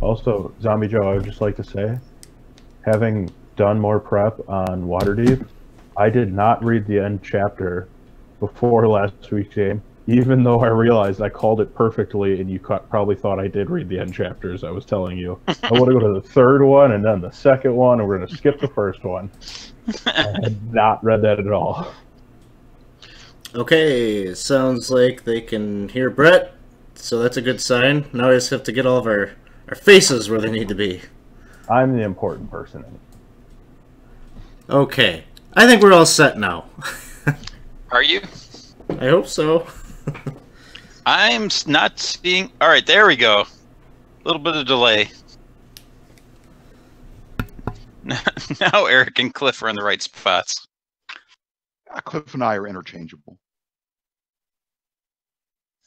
Also, Zombie Joe, I would just like to say, having done more prep on Waterdeep, I did not read the end chapter before last week's game, even though I realized I called it perfectly, and you probably thought I did read the end chapters. I was telling you. I want to go to the third one and then the second one, and we're going to skip the first one. I had not read that at all. Okay, sounds like they can hear Brett, so that's a good sign. Now we just have to get all of our faces where they need to be. I'm the important person. Okay, I think we're all set now. Are you? I hope so. I'm not seeing... Alright, there we go. A little bit of delay. Now Eric and Cliff are in the right spots. Cliff and I are interchangeable.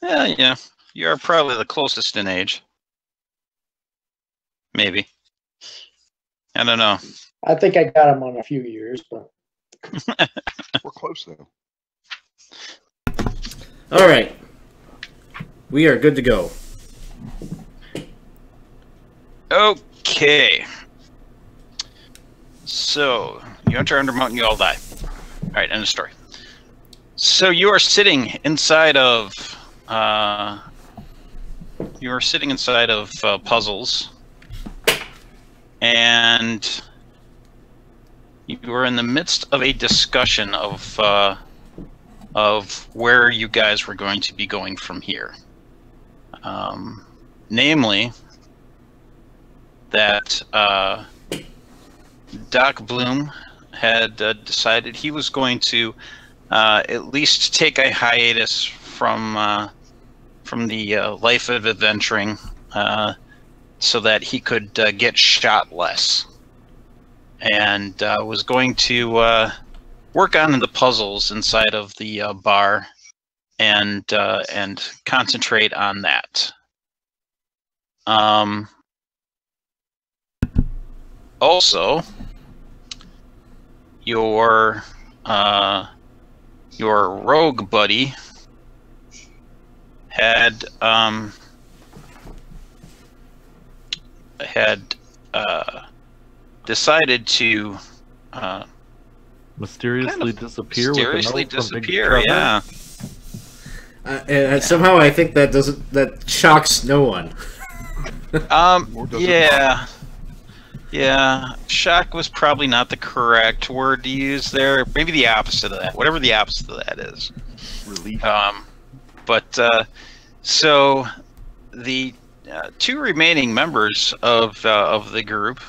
Yeah, you're probably the closest in age. Maybe. I don't know. I think I got him on a few years, but We're close though. All right, we are good to go. Okay. So, you enter Undermountain, you all die. Alright, end of story. So you are sitting inside of... puzzles. And you are in the midst of a discussion of where you guys were going to be going from here. Namely, that Doc Bloom had decided he was going to at least take a hiatus from the life of adventuring so that he could get shot less, and was going to work on the puzzles inside of the bar and concentrate on that. Also, your rogue buddy had decided to mysteriously disappear. Yeah. And somehow I think that shocks no one. Yeah. Shock was probably not the correct word to use there. Maybe the opposite of that. Whatever the opposite of that is. Relief. So the two remaining members of the group,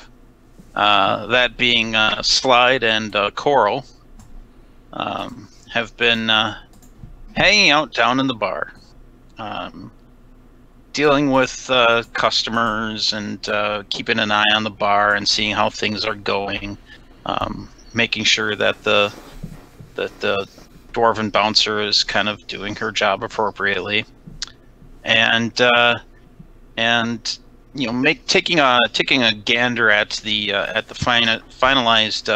that being Slide and Coral, have been hanging out down in the bar, dealing with customers and keeping an eye on the bar and seeing how things are going, making sure that the dwarven bouncer is kind of doing her job appropriately, and you know, taking a gander at the finalized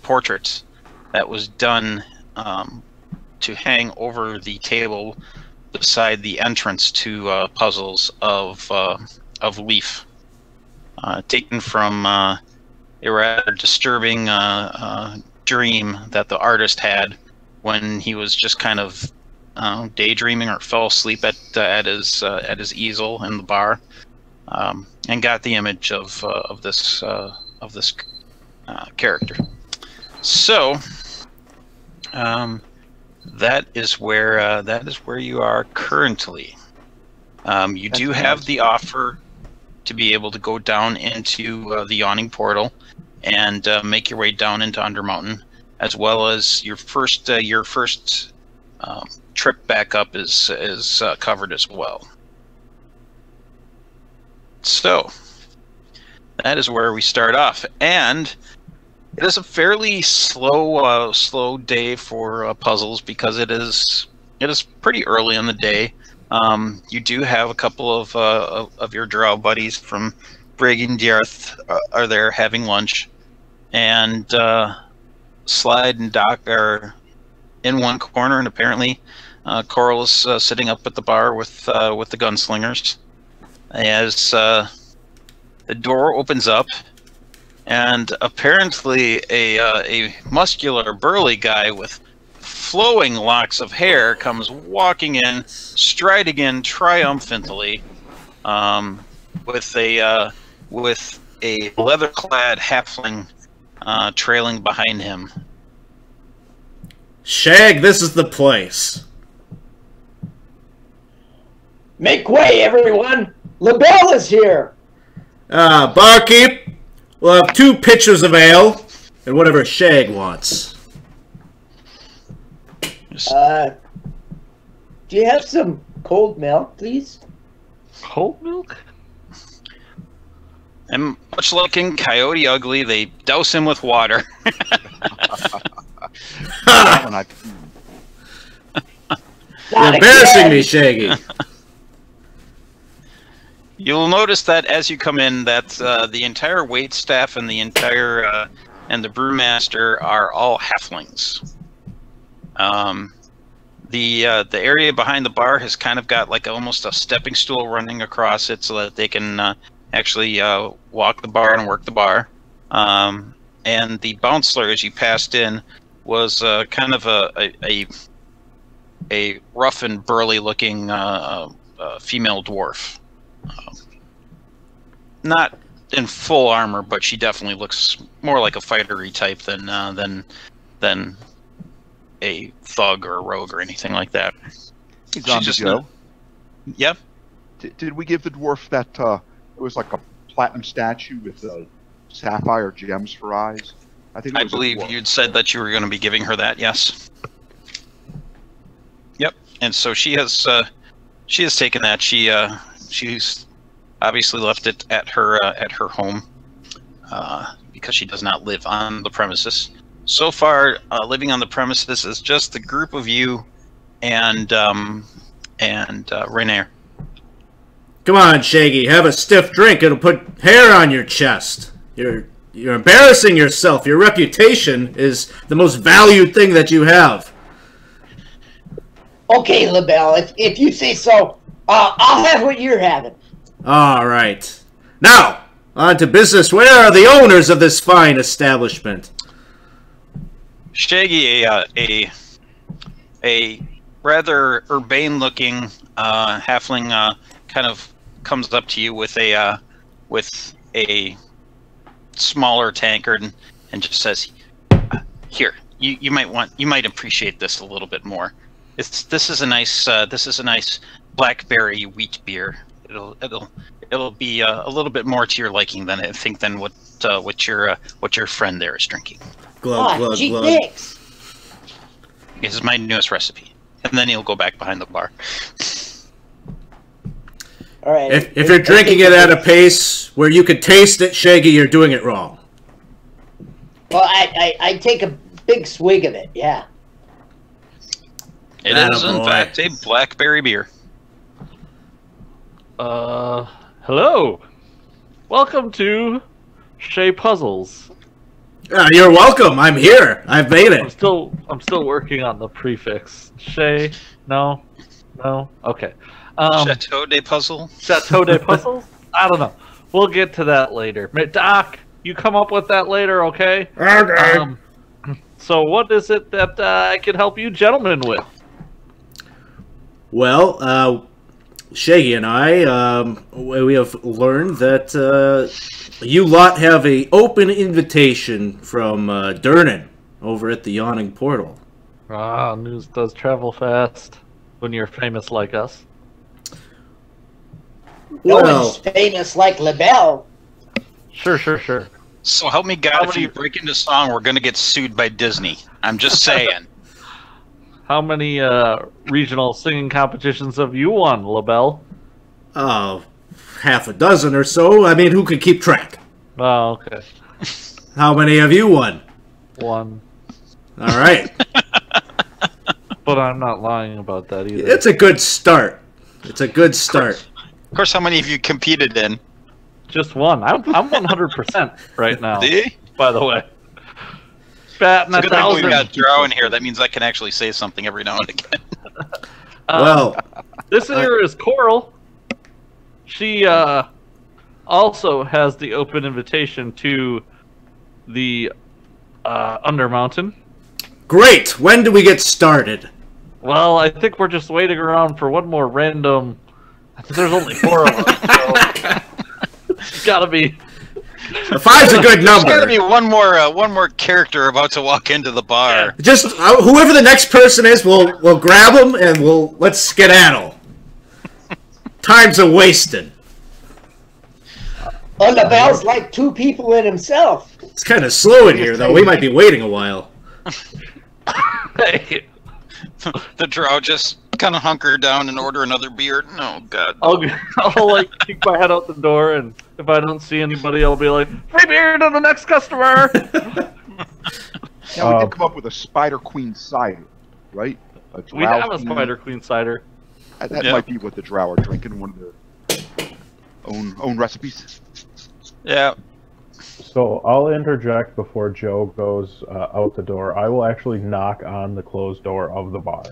portrait that was done to hang over the table beside the entrance to puzzles of Leaf, taken from a rather disturbing dream that the artist had when he was just kind of daydreaming or fell asleep at his easel in the bar, and got the image of this character. So that is where you are currently. You do have the offer to be able to go down into the Yawning Portal and make your way down into Undermountain, as well as your first trip back up is covered as well. So that is where we start off, and it is a fairly slow day for puzzles because it is pretty early in the day. You do have a couple of your drow buddies from Brig and Diarth are there having lunch, and Slide and Doc are in one corner, and apparently Coral is sitting up at the bar with the gunslingers, as the door opens up, and apparently a muscular, burly guy with flowing locks of hair comes walking in, striding in triumphantly, with a leather-clad halfling trailing behind him. Shag, this is the place. Make way, everyone! LaBelle is here! Barkeep, we'll have 2 pitchers of ale, and whatever Shag wants. Do you have some cold milk, please? Cold milk? And much like in Coyote Ugly, they douse him with water. You're embarrassing me, Shaggy. You'll notice that as you come in, that the entire wait staff and the entire and the brewmaster are all halflings. The area behind the bar has kind of got like almost a stepping stool running across it, so that they can actually walk the bar and work the bar. And the bouncer, as you passed in, was kind of a rough and burly looking female dwarf. Not in full armor, but she definitely looks more like a fightery type than a thug or a rogue or anything like that. He's on the go. Yep. Did we give the dwarf that, it was like a platinum statue with sapphire gems for eyes? I believe you'd said that you were going to be giving her that, yes. Yep. And so she has taken that. She's obviously left it at her home because she does not live on the premises. So far, living on the premises is just the group of you and Rainier. Come on, Shaggy, have a stiff drink. It'll put hair on your chest. You're embarrassing yourself. Your reputation is the most valued thing that you have. Okay, LaBelle, if you say so, I'll have what you're having. All right. Now, on to business. Where are the owners of this fine establishment? Shaggy, a rather urbane-looking halfling, kind of comes up to you with a smaller tankard and just says, "Here, you might appreciate this a little bit more. This is a nice blackberry wheat beer. It'll be a little bit more to your liking than I think than what your friend there is drinking." Glug, glug, gee, glug. thanks. This is my newest recipe, and then he'll go back behind the bar. All right. If you're drinking it at a pace where you could taste it, Shaggy, you're doing it wrong. Well, I take a big swig of it, yeah. It is, in fact, a blackberry beer. Hello. Welcome to Shay Puzzles. You're welcome. I'm here. I've made it. I'm still working on the prefix. Shay? No. Okay. Chateau de Puzzle? Chateau de Puzzles? I don't know. We'll get to that later. Doc, you come up with that later, okay? Okay. So what is it that I can help you gentlemen with? Well, Shaggy and I, we have learned that you lot have an open invitation from Durnan over at the Yawning Portal. News does travel fast when you're famous like us. No one's famous like LaBelle. Sure. So help me God, if you break into song, we're going to get sued by Disney. I'm just saying. How many regional singing competitions have you won, LaBelle? Oh, half a dozen or so. I mean, who could keep track? Oh, okay. How many have you won? One. All right. But I'm not lying about that either. It's a good start. It's a good start. Of course, how many have you competed in? Just one. I'm 100% right now. See? By the way. Batting it's good thing we've got Drow in here. That means I can actually say something every now and again. Well, this here is Coral. She also has the open invitation to the Undermountain. Great! When do we get started? Well, I think we're just waiting around for one more random. There's only 4 of us, so it's gotta be. 5's a good There's gotta number. be one more character about to walk into the bar. Just whoever the next person is, we'll grab them and let's skedaddle. Time's a wasted. Well, the bell's like 2 people in himself. It's kind of slow in here, though. We might be waiting a while. Hey, The drow just kind of hunker down and order another beer. No, God. I'll like peek my head out the door, and if I don't see anybody, I'll be like, "Free beer to the next customer." Now, we did come up with a Spider Queen cider, right? We have a Spider Queen cider. That Yeah. might be what the drow are drinking, one of their own recipes. Yeah. So I'll interject before Joe goes out the door. I will actually knock on the closed door of the bar.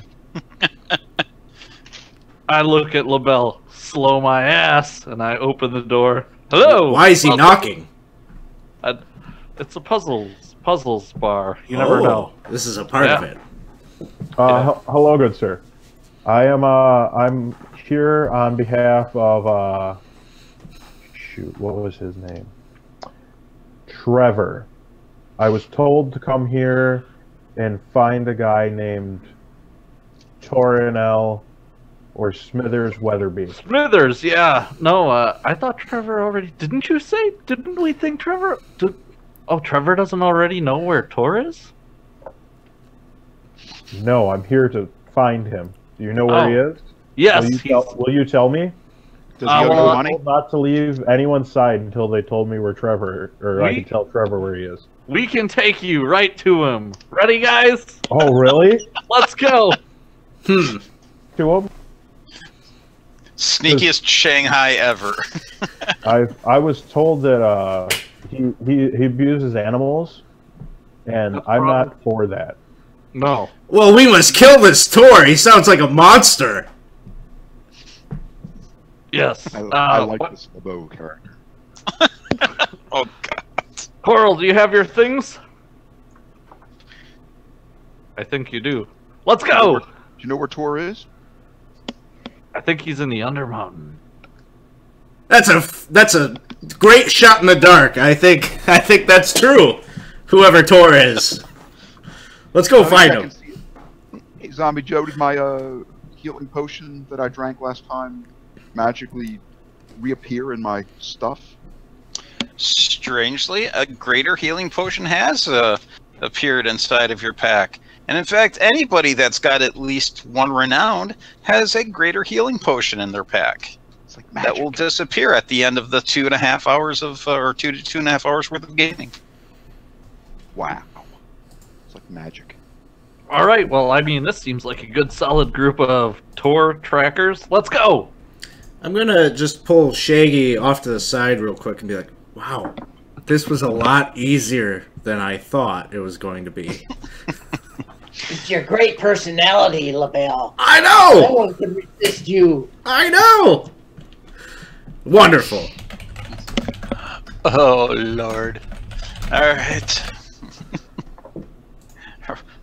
I look at LaBelle, slow my ass, and I open the door. Hello. Why is he knocking? It's a puzzles bar. You never know. This is a part of it. Hello, good sir. I'm here on behalf of shoot, what was his name? Trevor. I was told to come here and find a guy named Torinel or Smithers Weatherby. Smithers, yeah. No, I thought Trevor already. Didn't you say? Didn't we think Trevor? Oh, Trevor doesn't already know where Tor is? No, I'm here to find him. Do you know where he is? Yes. Will you tell me? Does he owe you well, money? Told not to leave anyone's side until they told me where Trevor, or I can tell Trevor where he is. We can take you right to him. Ready, guys? Oh, really? Let's go. To him? Sneakiest Shanghai ever. I was told that he abuses animals, and I'm not for that. No. Well, we must kill this Tor. He sounds like a monster. Yes. I like this LeBeau character. Oh, God. Coral, do you have your things? I think you do. Let's go. Do you know where Tor is? I think he's in the Undermountain. That's a great shot in the dark. I think that's true. Whoever Tor is. Let's go find him. Hey, Zombie Joe, did my healing potion that I drank last time magically reappear in my stuff? Strangely, a greater healing potion has appeared inside of your pack. And in fact, anybody that's got at least 1 renowned has a greater healing potion in their pack. It's like magic. That will disappear at the end of the 2.5 hours of, or 2 to 2.5 hours worth of gaming. Wow. It's like magic. All right. Well, I mean, this seems like a good, solid group of Tor trackers. Let's go. I'm gonna just pull Shaggy off to the side real quick and be like, "Wow, this was a lot easier than I thought it was going to be." It's your great personality, LaBelle. I No know. one can resist you. I know. Wonderful. Oh, Lord. Alright.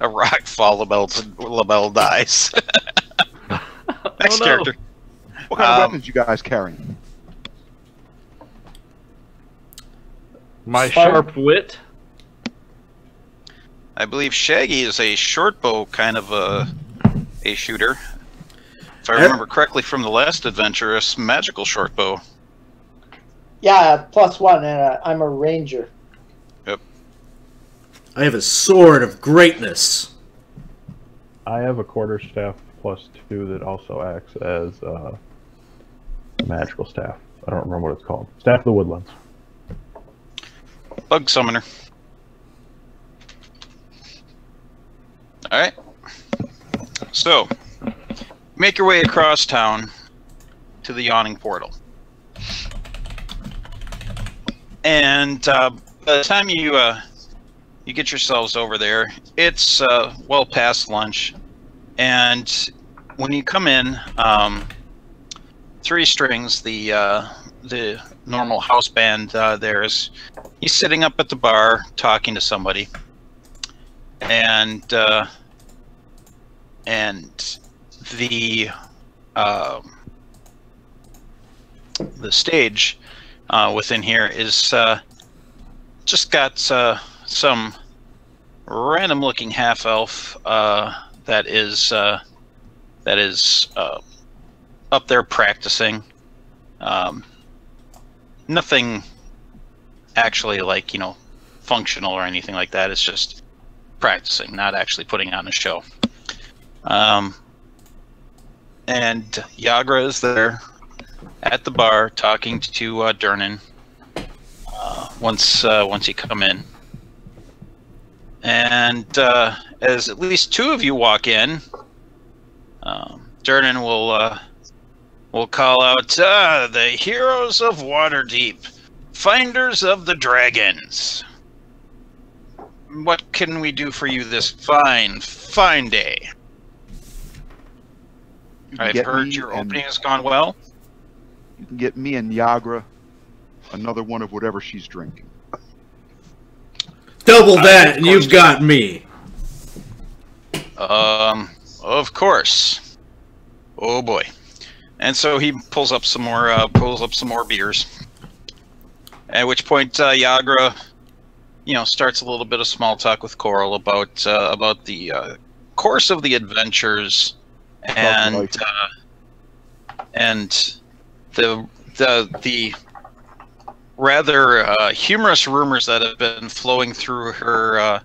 A rock fall, LaBelle dies. Next no. character. What kind of weapons you guys carrying? My sharp wit. I believe Shaggy is a short bow kind of a shooter. If I remember correctly from the last adventure, a magical short bow. Yeah, +1, and I'm a ranger. Yep. I have a sword of greatness. I have a quarterstaff +2 that also acts as a magical staff. I don't remember what it's called. Staff of the Woodlands. Bug summoner. Alright. So, make your way across town to the yawning portal. And by the time you get yourselves over there, it's well past lunch. And when you come in, Three Strings, the the normal house band there is he's sitting up at the bar talking to somebody, and the stage within here is just got some random looking half elf that is up there practicing. Nothing actually like, functional or anything like that. It's just practicing, not actually putting on a show. And Yagra is there at the bar talking to Durnan once you come in. And as at least two of you walk in, Durnan will call out, the heroes of Waterdeep, finders of the dragons. What can we do for you this fine day? I've heard your opening has gone well. You can get me and Yagra another one of whatever she's drinking. Double that, and you've got me. Of course. Oh boy. And so he pulls up some more beers. At which point Yagra, starts a little bit of small talk with Coral about the course of the adventures and the rather humorous rumors that have been flowing through her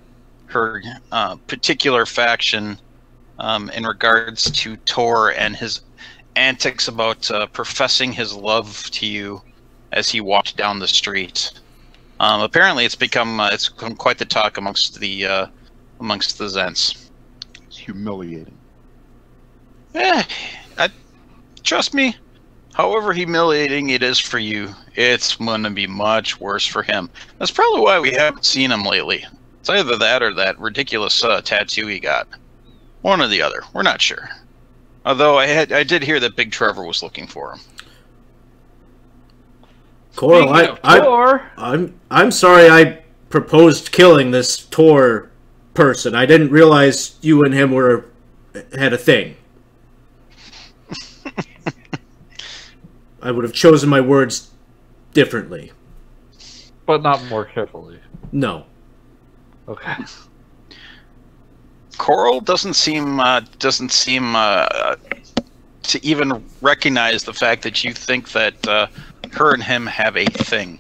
particular faction in regards to Tor and his antics about professing his love to you as he walked down the street. Apparently, it's become quite the talk amongst the Zents. It's humiliating. Trust me. However humiliating it is for you, it's going to be much worse for him. That's probably why we haven't seen him lately. It's either that or that ridiculous tattoo he got. One or the other. We're not sure. Although I did hear that Big Trevor was looking for him. Coral, I'm sorry I proposed killing this Tor person. I didn't realize you and him had a thing. I would have chosen my words differently. But not more carefully. No. Okay. Coral doesn't seem to even recognize the fact that you think that her and him have a thing.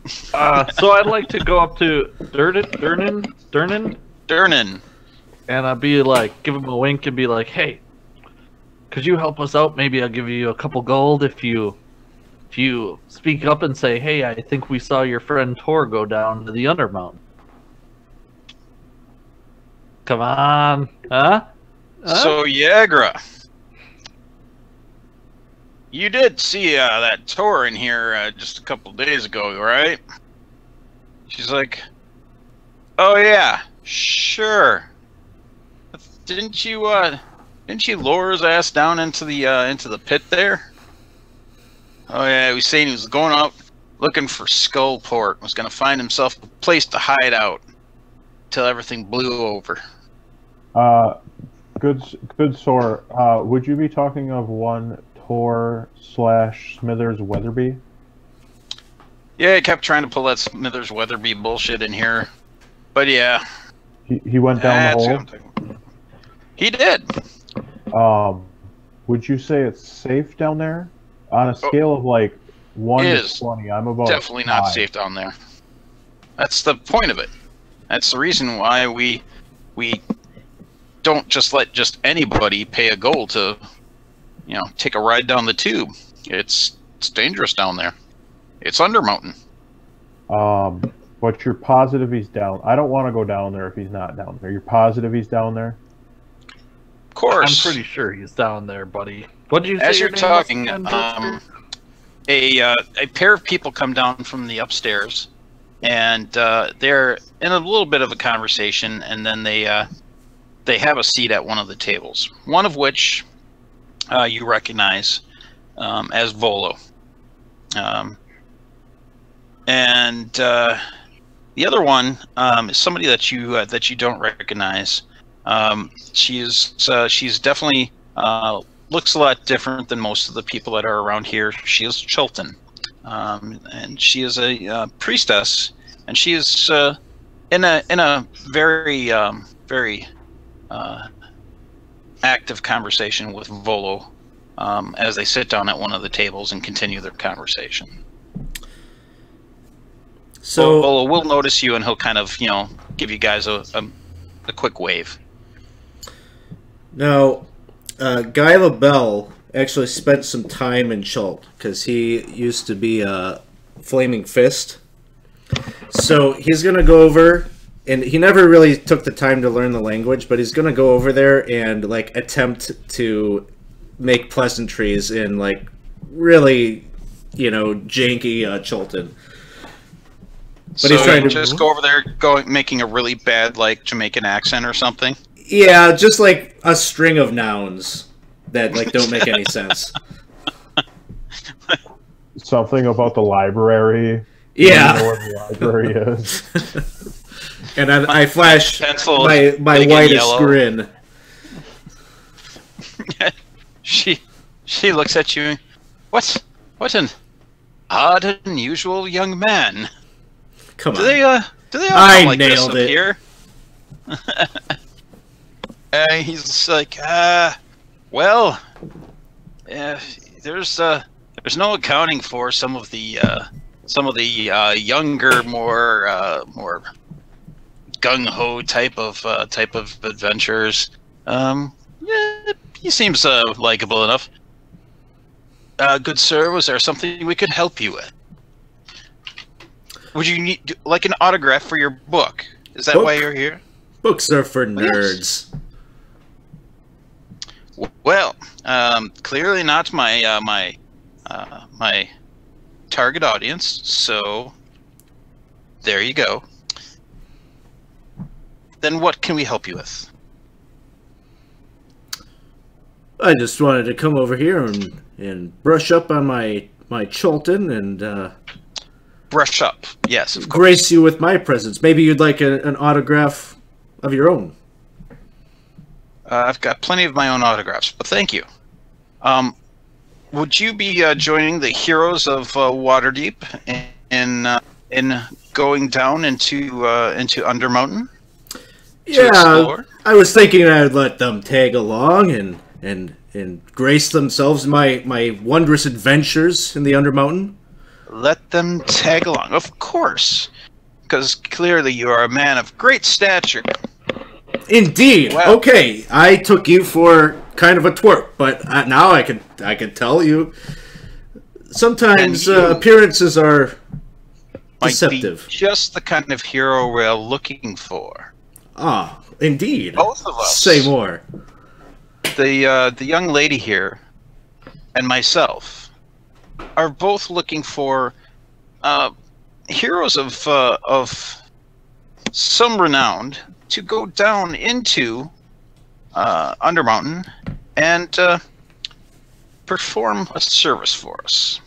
So I'd like to go up to Durnan, and I'd be like, give him a wink and be like, hey, could you help us out? Maybe I'll give you a couple gold if you speak up and say, hey, I think we saw your friend Tor go down to the Undermountain. Come on, huh? So Yagra, you did see that Tor in here just a couple days ago, right? She's like, oh yeah, sure. Didn't you lower his ass down into the pit there? Oh yeah, he was saying he was going out looking for Skullport. Was going to find himself a place to hide out till everything blew over. Good sir. Would you be talking of one Tor / Smithers Weatherby? Yeah, I kept trying to pull that Smithers Weatherby bullshit in here, but yeah. He went down the hole? He did. Would you say it's safe down there? On a scale of like 1 to 20, I'm about definitely not 5. safe down there. That's the point of it. That's the reason why we don't just let anybody pay a gold to, take a ride down the tube. It's dangerous down there. It's Undermountain. But you're positive he's down. I don't want to go down there if he's not down there. You're positive he's down there? Of course. I'm pretty sure he's down there, buddy. What did you say? As you're talking, a pair of people come down from the upstairs, and they're in a little bit of a conversation, and then they have a seat at one of the tables. One of which you recognize as Volo. And the other one is somebody that you don't recognize. She's definitely looks a lot different than most of the people that are around here. She is Chilton, and she is a priestess, and she is in a very very active conversation with Volo as they sit down at one of the tables and continue their conversation. So Volo will notice you, and he'll kind of give you guys a quick wave. Now, Guy LaBelle actually spent some time in Chult because he used to be a Flaming Fist. So he's going to go over, and he never really took the time to learn the language, but he's going to go over there and like attempt to make pleasantries in like really, janky Chultan. But so he's trying to just go over there, making a really bad like Jamaican accent or something. Yeah, just like a string of nouns that like don't make any sense. Something about the library. Yeah. You know where the library is. And I flash Pencil my whitest grin. She looks at you. What an odd, unusual young man. Come on. Do they all I come like nailed this up it. here? He's like, well, there's no accounting for some of the younger, more gung ho type of adventurers. Yeah, he seems likable enough. Good sir, was there something we could help you with? Would you need like an autograph for your book? Is that why you're here? Books are for nerds. Well, clearly not my my target audience. So there you go. Then what can we help you with? I just wanted to come over here and brush up on my Chultan and Brush up, yes, of course. Grace you with my presence. Maybe you'd like an autograph of your own. I've got plenty of my own autographs, but thank you. Would you be joining the heroes of Waterdeep in going down into Undermountain? Yeah, I was thinking I'd let them tag along and grace themselves my wondrous adventures in the Undermountain. Let them tag along, of course, because clearly you are a man of great stature. Indeed. Well, okay, I took you for kind of a twerp, but now I can tell you. Sometimes appearances are deceptive. Be just the kind of hero we're looking for. Ah, indeed. Both of us. Say more. The young lady here and myself are both looking for heroes of some renown to go down into Undermountain and perform a service for us.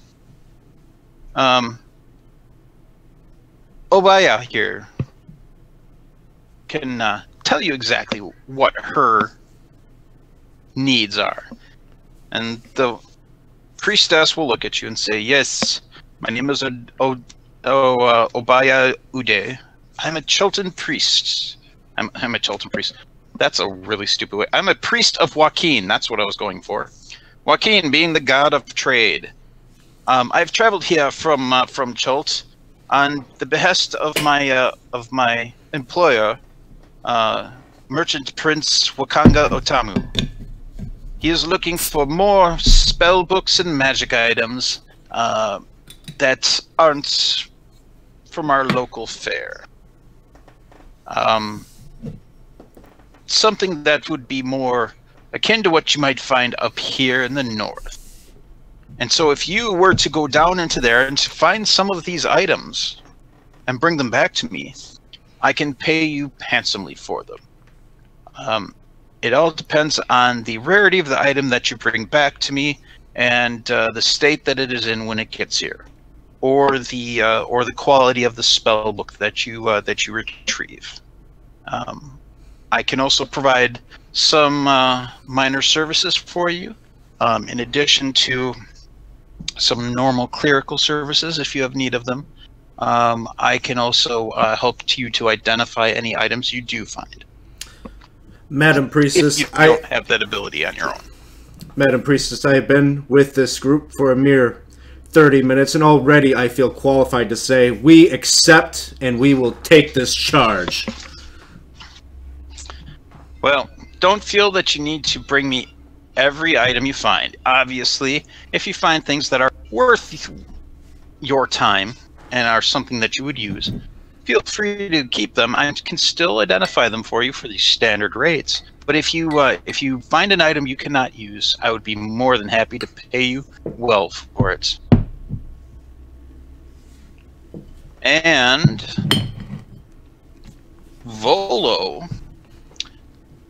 Obaya here can tell you exactly what her needs are. And the priestess will look at you and say, yes, my name is Obaya Ude. I'm a Chultan priest. I'm a Chultan priest. That's a really stupid way. I'm a priest of Joaquin. That's what I was going for. Joaquin being the god of trade. I've traveled here from Chult on the behest of my employer, Merchant Prince Wakanga Otamu. He is looking for more spell books and magic items that aren't from our local fair. Something that would be more akin to what you might find up here in the north. And so if you were to go down into there and to find some of these items and bring them back to me, I can pay you handsomely for them. It all depends on the rarity of the item that you bring back to me and the state that it is in when it gets here. the quality of the spell book that you retrieve. I can also provide some minor services for you, in addition to some normal clerical services if you have need of them. I can also help you to identify any items you do find. Madam Priestess, if you don't have that ability on your own. Madam Priestess, I have been with this group for a mere 30 minutes, and already I feel qualified to say we accept and we will take this charge. Well, don't feel that you need to bring me every item you find. Obviously, if you find things that are worth your time and are something that you would use, feel free to keep them. I can still identify them for you for these standard rates. But if you find an item you cannot use, I would be more than happy to pay you well for it. And Volo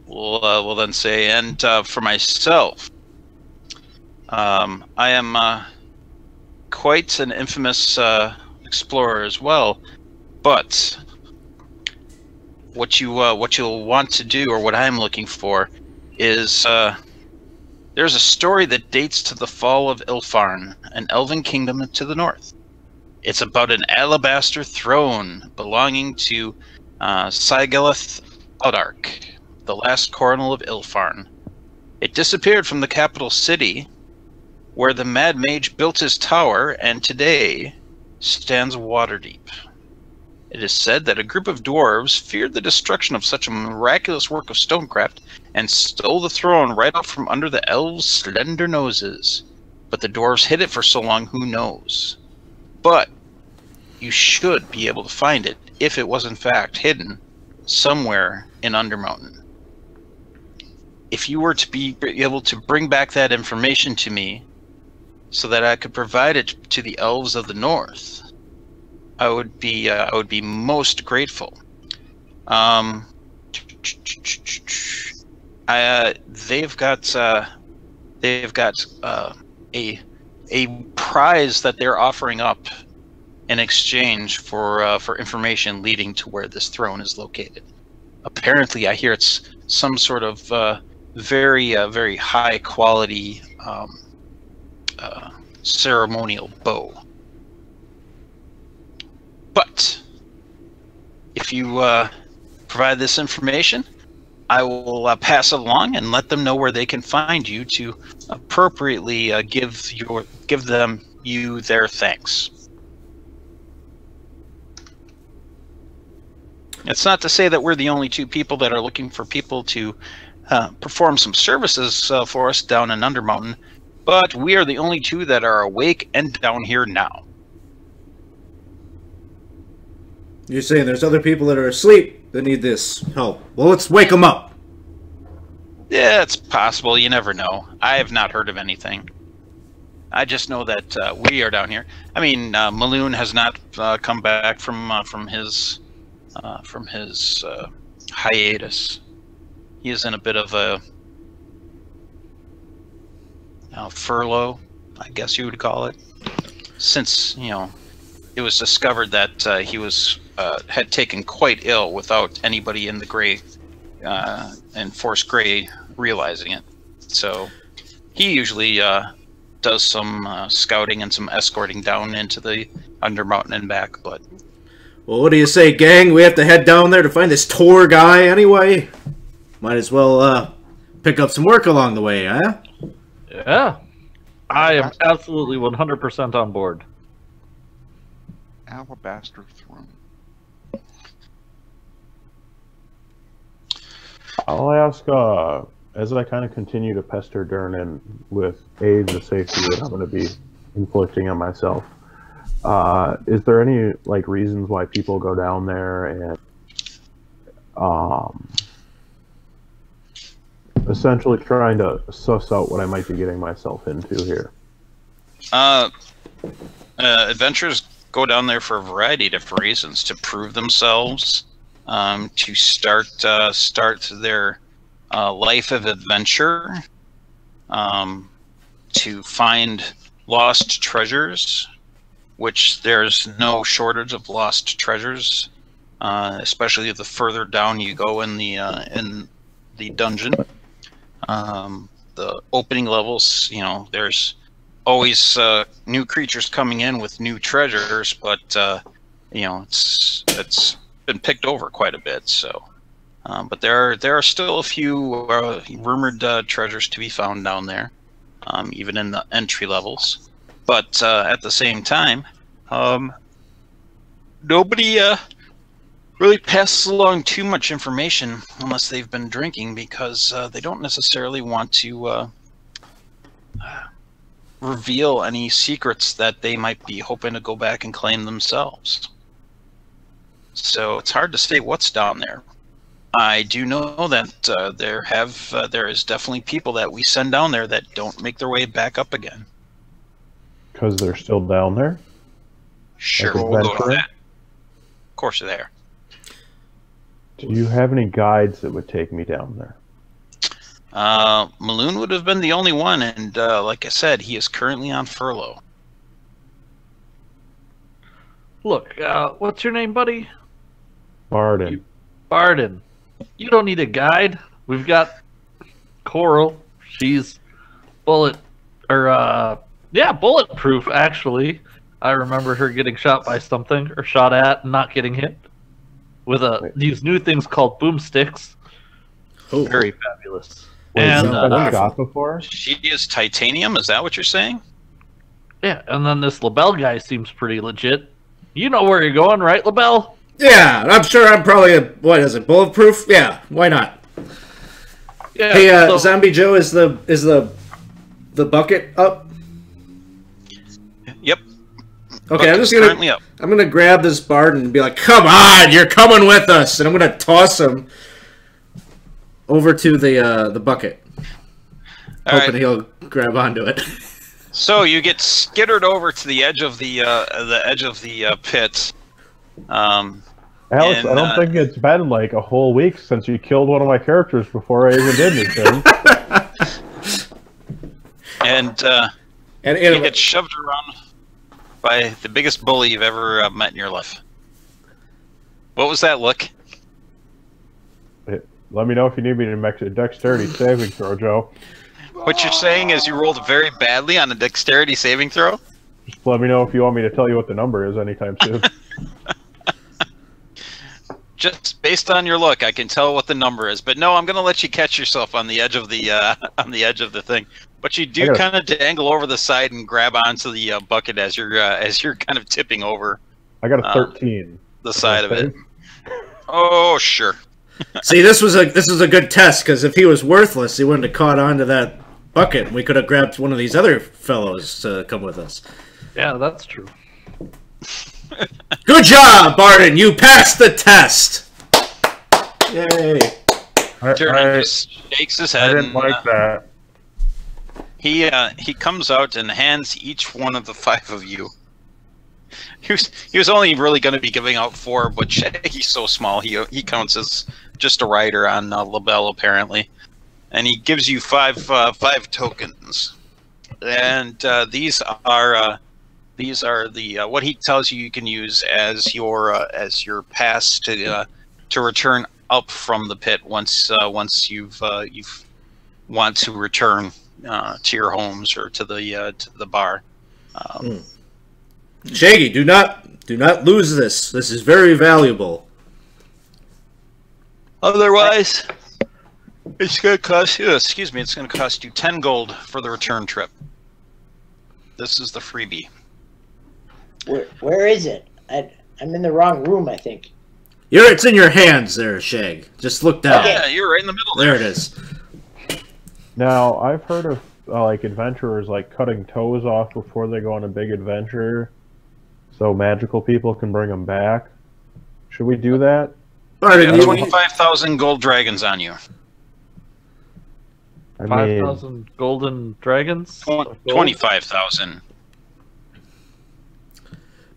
will then say, and for myself, I am quite an infamous explorer as well, but what you'll want to do, or what I'm looking for, is there's a story that dates to the fall of Ilfarn, an elven kingdom to the north. It's about an alabaster throne belonging to Sigeleth Audark, the last coronal of Ilfarn. It disappeared from the capital city, where the Mad Mage built his tower, and today stands Waterdeep. It is said that a group of dwarves feared the destruction of such a miraculous work of stonecraft and stole the throne right out from under the elves' slender noses. But the dwarves hid it for so long, who knows? But you should be able to find it, if it was in fact hidden, somewhere in Undermountain. If you were to be able to bring back that information to me, so that I could provide it to the elves of the north, I would be most grateful. They've got a prize that they're offering up in exchange for information leading to where this throne is located. Apparently, I hear it's some sort of very high quality ceremonial bow. But if you provide this information, I will pass it along and let them know where they can find you to appropriately give them their thanks. It's not to say that we're the only two people that are looking for people to perform some services for us down in Undermountain, but we are the only two that are awake and down here now. You're saying there's other people that are asleep that need this help. Well, let's wake them up. Yeah, it's possible. You never know. I have not heard of anything. I just know that we are down here. I mean, Maloon has not come back from his hiatus. He is in a bit of a furlough, I guess you would call it, since it was discovered that he was had taken quite ill without anybody in the Grey and Force Grey realizing it. So he usually does some scouting and some escorting down into the Undermountain and back. But well, what do you say, gang? We have to head down there to find this tour guy anyway. Might as well pick up some work along the way, huh? Yeah, I am absolutely 100% on board. Alabaster throne. I'll ask, as I kind of continue to pester Durnan with the safety that I'm going to be inflicting on myself, is there any reasons why people go down there and essentially trying to suss out what I might be getting myself into here? Adventurers go down there for a variety of different reasons: to prove themselves, to start their life of adventure, to find lost treasures, which there's no shortage of lost treasures, especially the further down you go in the dungeon. The opening levels, you know, there's always new creatures coming in with new treasures, but you know, it's been picked over quite a bit. So, but there are still a few rumored treasures to be found down there, even in the entry levels. But at the same time, nobody really passes along too much information unless they've been drinking, because they don't necessarily want to reveal any secrets that they might be hoping to go back and claim themselves. So it's hard to say what's down there. I do know that there is definitely people that we send down there that don't make their way back up again. Because they're still down there? Sure, Like we'll go to that. Of course they're there. Do you have any guides that would take me down there? Maloon would have been the only one, and like I said, he is currently on furlough. Look, what's your name, buddy? Barden. Barden. You don't need a guide. We've got Coral. She's bulletproof, actually. I remember her getting shot by something, or shot at and not getting hit. With these new things called boomsticks. Oh. Very fabulous. Wait, And you've been shot before? She is titanium, is that what you're saying? yeah, and then this LaBelle guy seems pretty legit. You know where you're going, right, LaBelle? Yeah, I'm sure I'm probably bulletproof? Yeah, why not? Yeah. Hey, Zombie Joe, is the bucket up? Yep. Okay, Bucket's currently up. I'm gonna grab this Barden and be like, "Come on, you're coming with us!" And I'm gonna toss him over to the bucket, hoping he'll grab onto it. So you get skittered over to the edge of the pit. Alex, I don't think it's been like a whole week since you killed one of my characters before I even did anything. And you get shoved around by the biggest bully you've ever met in your life. What was that look? Let me know if you need me to make a dexterity saving throw, Joe. What you're saying is you rolled very badly on a dexterity saving throw? Just let me know if you want me to tell you what the number is anytime soon. Just based on your look, I can tell what the number is. But no, I'm going to let you catch yourself on the edge of the thing. But you do kind of dangle over the side and grab onto the bucket as you're kind of tipping over. I got a 13. The side of it. Oh, sure. See, this was a good test, because if he was worthless, he wouldn't have caught onto that bucket, and we could have grabbed one of these other fellows to come with us. Yeah, that's true. Good job, Barden! You passed the test! Yay! Turner just shakes his head. I didn't like that. He comes out and hands each one of the 5 of you. He was only really going to be giving out 4, but Shaggy's so small he counts as just a rider on LaBelle apparently, and he gives you 5 tokens, and these are the what he tells you can use as your pass to return up from the pit once you've want to return to your homes or to the bar. Shaggy, do not lose this. This is very valuable. Otherwise, it's going to cost you. Excuse me. It's going to cost you 10 gold for the return trip. This is the freebie. Where is it? I'm in the wrong room, I think. It's in your hands there, Shag. Just look down. Yeah, you're right in the middle there. There it is. Now, I've heard of like adventurers like cutting toes off before they go on a big adventure, so magical people can bring them back. Should we do that? Barden, You got 25,000 gold dragons on you. I mean, 5,000 golden dragons? 25,000.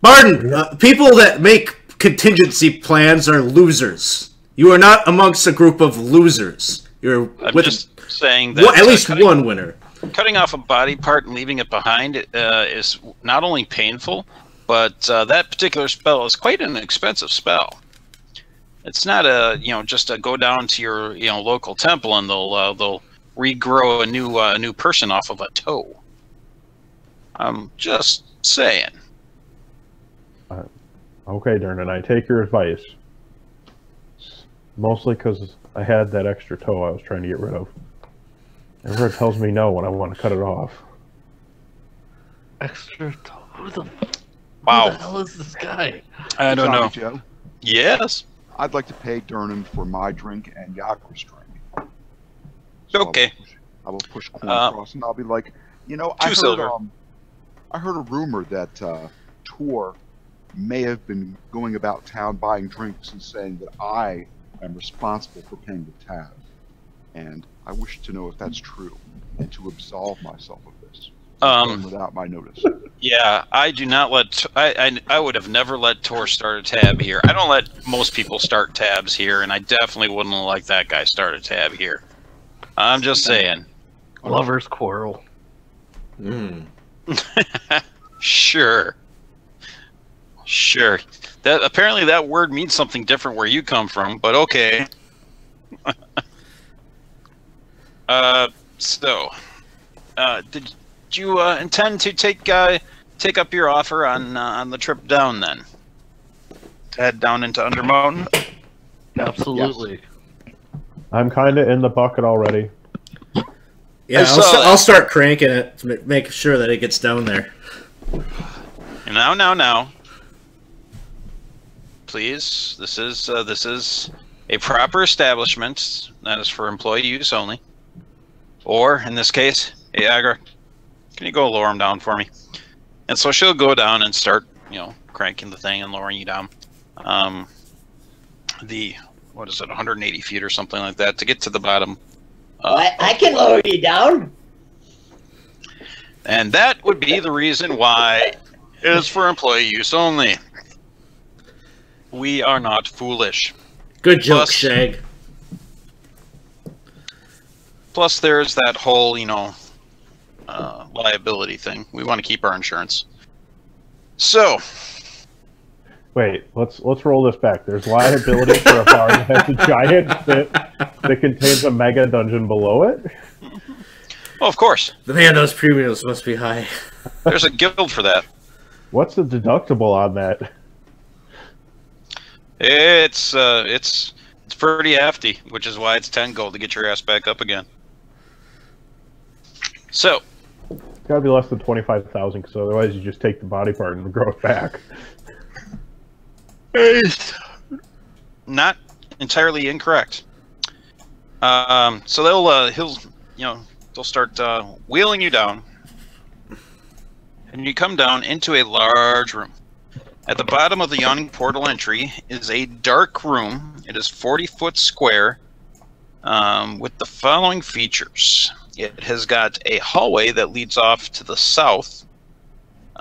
Barden, people that make contingency plans are losers. You are not amongst a group of losers. You're I'm with just saying that at least one winner. Cutting off a body part and leaving it behind is not only painful, But that particular spell is quite an expensive spell. It's not a just a go down to your local temple and they'll regrow a new person off of a toe. I'm just saying. Okay, Dernan, I take your advice. Mostly because I had that extra toe I was trying to get rid of. Everyone tells me no when I want to cut it off. Extra toe? Who the hell is this guy? I don't know. Joe, Yes. I'd like to pay Dernan for my drink and Yakra's drink. Okay. I will push coin across, and I'll be like, Two silver. I heard a rumor that Tor may have been going about town buying drinks and saying that I am responsible for paying the tab. And I wish to know if that's true, and to absolve myself of this. Without my notice. Yeah, I do not let... I would have never let Tor start a tab here. I don't let most people start tabs here, and I definitely wouldn't let that guy start a tab here. I'm just saying. Lovers quarrel. Sure. Sure. Apparently that word means something different where you come from, but okay. Did you intend to take up your offer on the trip down then? To head down into Undermountain? Absolutely. Yes. I'm kind of in the bucket already. Yeah, I'll start cranking it to make sure that it gets down there. Now. Please, this is a proper establishment that is for employee use only. Or, in this case, hey, Agra, can you go lower him down for me? And so she'll go down and start, cranking the thing and lowering you down. What is it, 180 feet or something like that to get to the bottom. I can lower you down. And that would be the reason why it is for employee use only. We are not foolish. Good joke, Shag. Plus, there's that whole, liability thing. We want to keep our insurance. So, wait, let's roll this back. There's liability for a bar that has a giant pit that contains a mega dungeon below it. Well, of course. The man, those premiums must be high. There's a guild for that. What's the deductible on that? It's pretty hefty, which is why it's 10 gold to get your ass back up again. So, it's got to be less than 25,000, because otherwise you just take the body part and grow it back. Not entirely incorrect. So they'll start wheeling you down, and you come down into a large room. At the bottom of the yawning portal entry is a dark room. It is 40 foot square, with the following features. It has got a hallway that leads off to the south,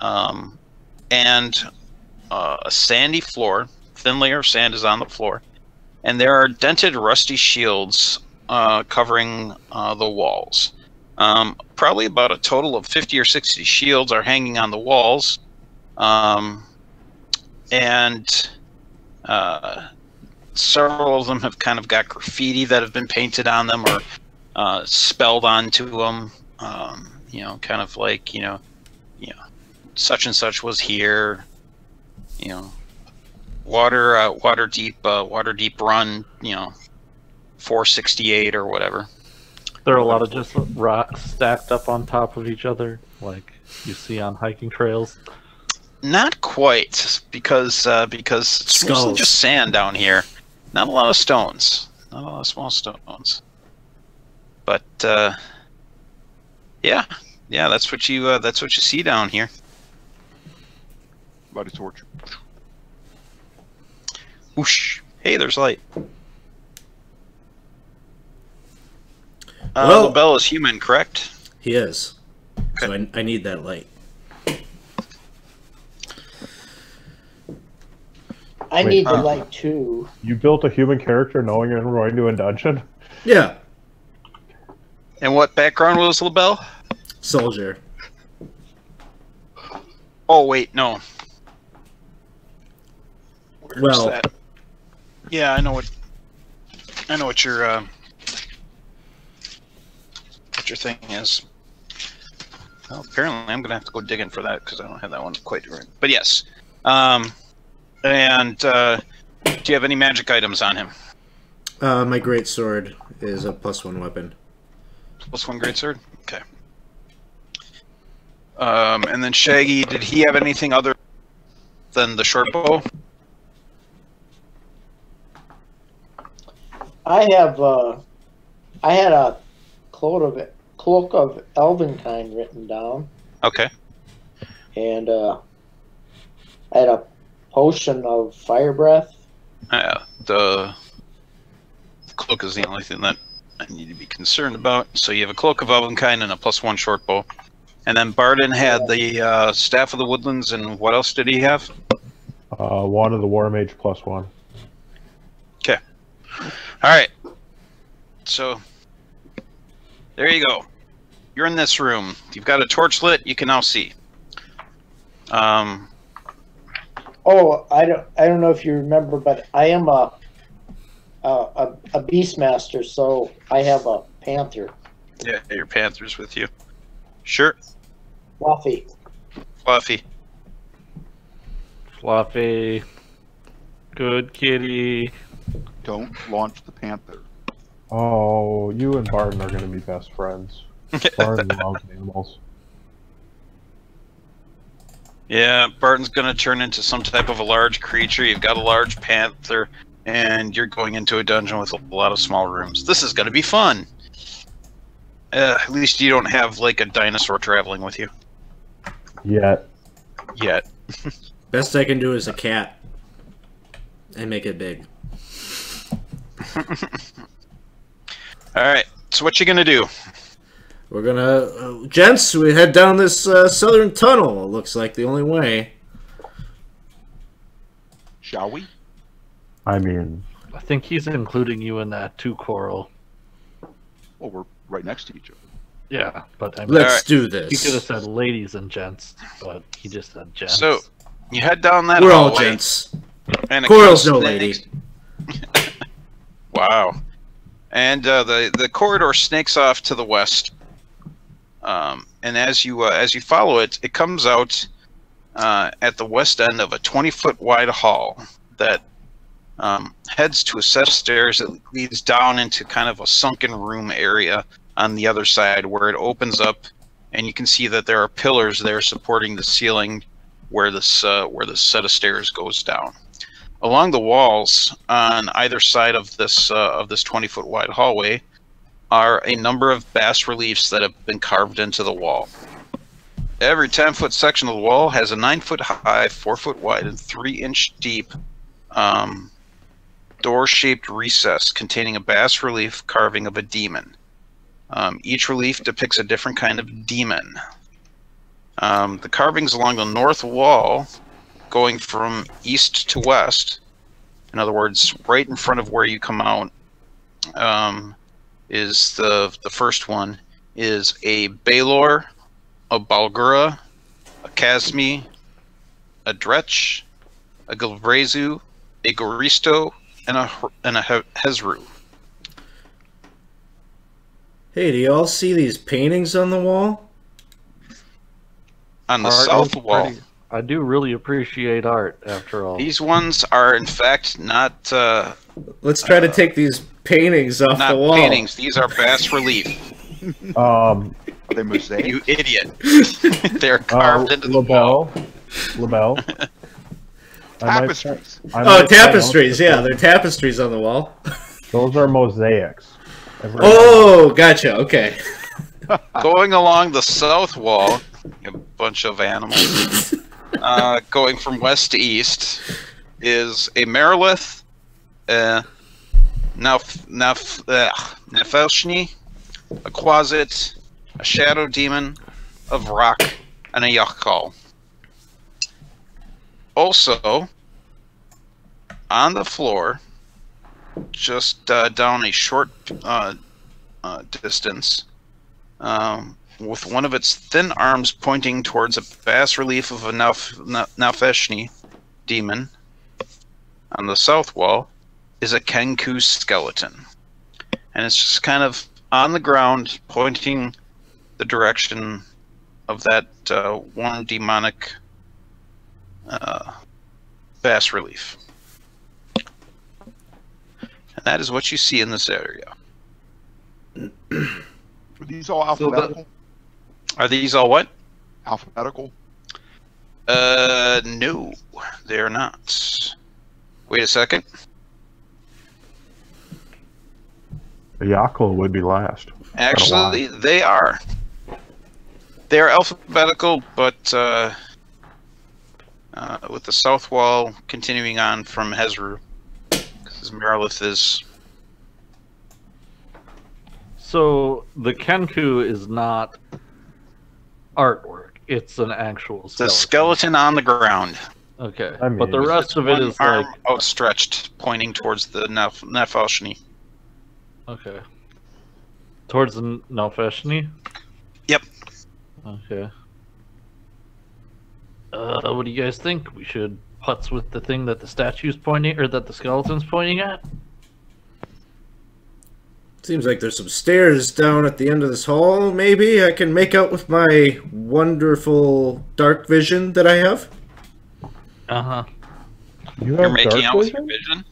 and a sandy floor. Thin layer of sand is on the floor, and there are dented, rusty shields covering the walls. Probably about a total of 50 or 60 shields are hanging on the walls, and several of them have kind of got graffiti that have been painted on them or spelled onto them. Kind of like such and such was here. Waterdeep run, 468 or whatever. There are a lot of just rocks stacked up on top of each other, like you see on hiking trails. Not quite, because it's mostly just sand down here. Not a lot of stones. Not a lot of small stones. But yeah, that's what you see down here. Light a torch. Whoosh! Hey, there's light. Well, LaBelle is human, correct? He is. Okay. So I need that light. I need the light too. You built a human character knowing you're going to a dungeon? Yeah. And what background was LaBelle? Soldier. Oh wait, no. Well, that? Yeah, I know what your thing is. Well, apparently, I'm gonna have to go digging for that because I don't have that one quite right. But yes, and do you have any magic items on him? my great sword is a +1 weapon. +1 greatsword. Okay. And then Shaggy, did he have anything other than the short bow? I had a cloak of Elvenkind written down, Okay. and I had a potion of fire breath. The cloak is the only thing that I need to be concerned about. So you have a cloak of Elvenkind and a +1 short bow. And then Barden had the staff of the woodlands, and what else did he have? One of the War Mage +1. Okay. Alright. So, there you go. You're in this room. You've got a torch lit, you can now see. Oh, I don't know if you remember, but I am a beastmaster, so I have a panther. Yeah, your panther's with you. Sure. Fluffy. Fluffy. Fluffy. Good kitty. Don't launch the panther. Oh, you and Barton are going to be best friends. Barton loves animals. Yeah, Barton's gonna turn into some type of a large creature. You've got a large panther, and you're going into a dungeon with a lot of small rooms. This is gonna be fun. At least you don't have like a dinosaur traveling with you. Yet. Best I can do is a cat. And make it big. Alright, so what you gonna do? We're gonna... gents, we head down this southern tunnel. It looks like the only way. Shall we? I mean... I think he's including you in that too, Coral. Well, we're right next to each other. Yeah, but I mean, Let's do he could have this. said ladies and gents, but he just said gents. So, you head down that We're all hallway, gents. and it Coral's goes no snakes- lady. Wow. And the corridor snakes off to the west. And as you follow it, it comes out at the west end of a 20-foot wide hall that heads to a set of stairs that leads down into kind of a sunken room area on the other side, where it opens up, and you can see that there are pillars there supporting the ceiling where this set of stairs goes down. Along the walls on either side of this 20-foot wide hallway are a number of bas reliefs that have been carved into the wall. Every 10-foot section of the wall has a 9-foot high, 4-foot wide, and 3-inch deep door-shaped recess containing a bas relief carving of a demon. Each relief depicts a different kind of demon. The carvings along the north wall, going from east to west, in other words, right in front of where you come out, is the first one is a Baelor, a Balgura, a Kazmi, a Dretch, a Gilvrezu, a Goristo, and a Hezru. Hey, do you all see these paintings on the wall? On the Art south is wall. pretty- I do really appreciate art, after all. These ones are, in fact, not Let's try to take these paintings off not the wall. paintings. These are bas relief. Are they mosaic? You idiot! They're carved into the wall. LaBelle. Tapestries. Oh, tapestries. Yeah, they're tapestries on the wall. Those are mosaics. Oh, gotcha. Okay. Going along the south wall, a bunch of animals. Going from west to east is a Merilith, Nefelshni, a Quasit, a Shadow Demon, a Vrak, and a Yakhal. Also, on the floor, just down a short distance, with one of its thin arms pointing towards a bas relief of a Nafeshni demon, on the south wall is a Kenku skeleton. And it's just kind of on the ground, pointing the direction of that one demonic bas relief. And that is what you see in this area. Are these all alphabetical? Are these all what? Alphabetical? No, they're not. Wait a second. Yakul would be last. Actually, they are. They're alphabetical, but with the south wall continuing on from Hezru, because Merilith is. So the Kenku is not artwork; it's an actual skeleton. The skeleton on the ground. Okay, I mean, but the rest of it is arm like outstretched, pointing towards the Nefashni. okay, towards the Nefashni. Yep. Okay. What do you guys think? We should putz with the thing that the statue's pointing, or that the skeleton's pointing at? Seems like there's some stairs down at the end of this hall. Maybe I can make out with my wonderful dark vision that I have. Uh-huh. You're making out with your vision?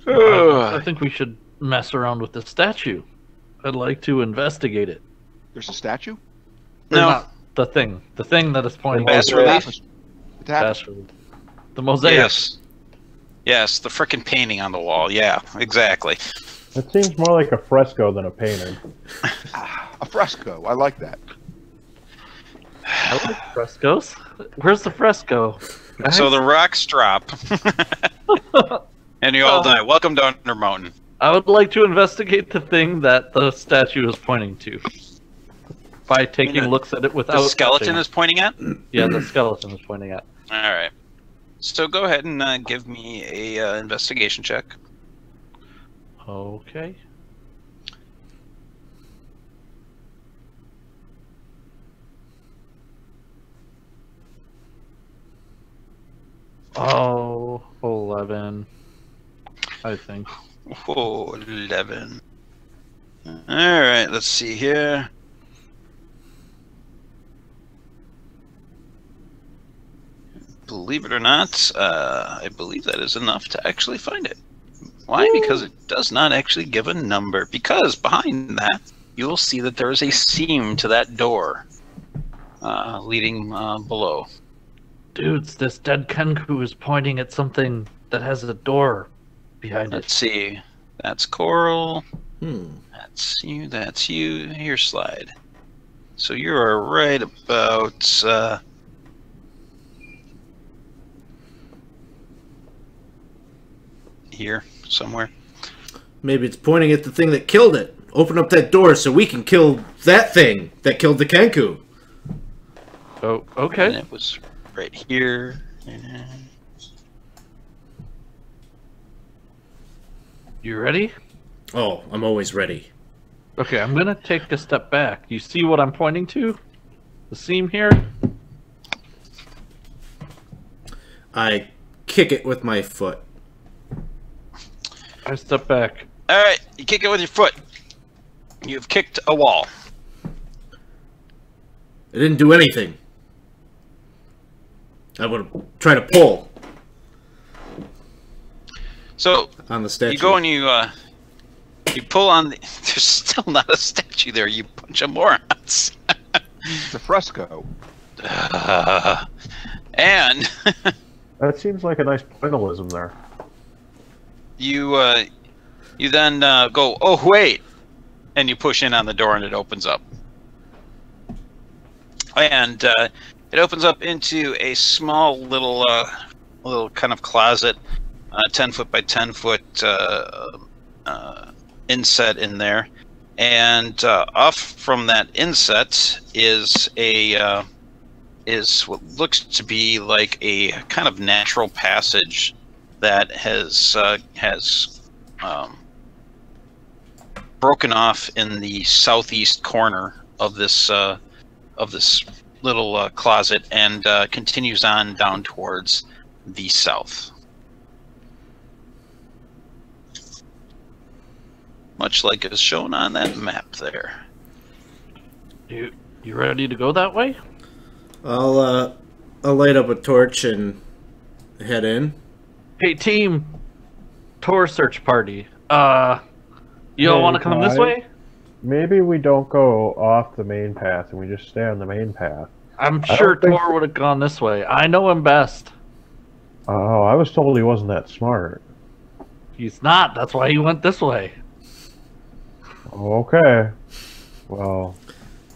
I think we should mess around with the statue. I'd like to investigate it. There's a statue? Or No. not the thing. The thing that is pointing Bas at relief? The tapestry. Bas relief. The mosaic. Yes. Yes, the frickin' painting on the wall. Yeah, exactly. It seems more like a fresco than a painting. A fresco. I like that. I like frescoes. Where's the fresco? Guys? So the rocks drop. And you all die. Welcome to Undermountain. I would like to investigate the thing that the statue is pointing to. By taking looks at it without The skeleton touching. is pointing at? Yeah, the skeleton is pointing at. Alright. So go ahead and give me a investigation check. Okay. Oh, 11. I think. Oh, 11. Alright, let's see here. Believe it or not, I believe that is enough to actually find it. Why? Because it does not actually give a number. Because behind that, you will see that there is a seam to that door leading below. Dudes, this dead Kenku is pointing at something that has a door behind Let's it. see. That's Coral. That's you. That's you. Here, slide. So you are right about... here, somewhere. Maybe it's pointing at the thing that killed it. Open up that door so we can kill that thing that killed the Kenku. Oh, And okay. it was right here. You ready? Oh, I'm always ready. Okay, I'm gonna take a step back. You see what I'm pointing to? The seam here? I kick it with my foot. I step back. Alright, you kick it with your foot. You've kicked a wall. I didn't do anything. I would try to pull So, on the statue. you go and you pull on the... There's still not a statue there, you bunch of morons. It's a fresco. And... That seems like a nice pointillism there. You then go, oh wait, and you push in on the door and it opens up. And it opens up into a small little kind of closet, 10 foot by 10 foot inset in there. And off from that inset is what looks to be like a kind of natural passage that has broken off in the southeast corner of this little closet and continues on down towards the south. Much like is shown on that map there. You ready to go that way? I'll light up a torch and head in. Hey team, tour search party. You all want to come this way? Maybe we don't go off the main path and we just stay on the main path. I'm sure Tor would have gone this way. I know him best. Oh, I was told he wasn't that smart. He's not. That's why he went this way. Okay. Well,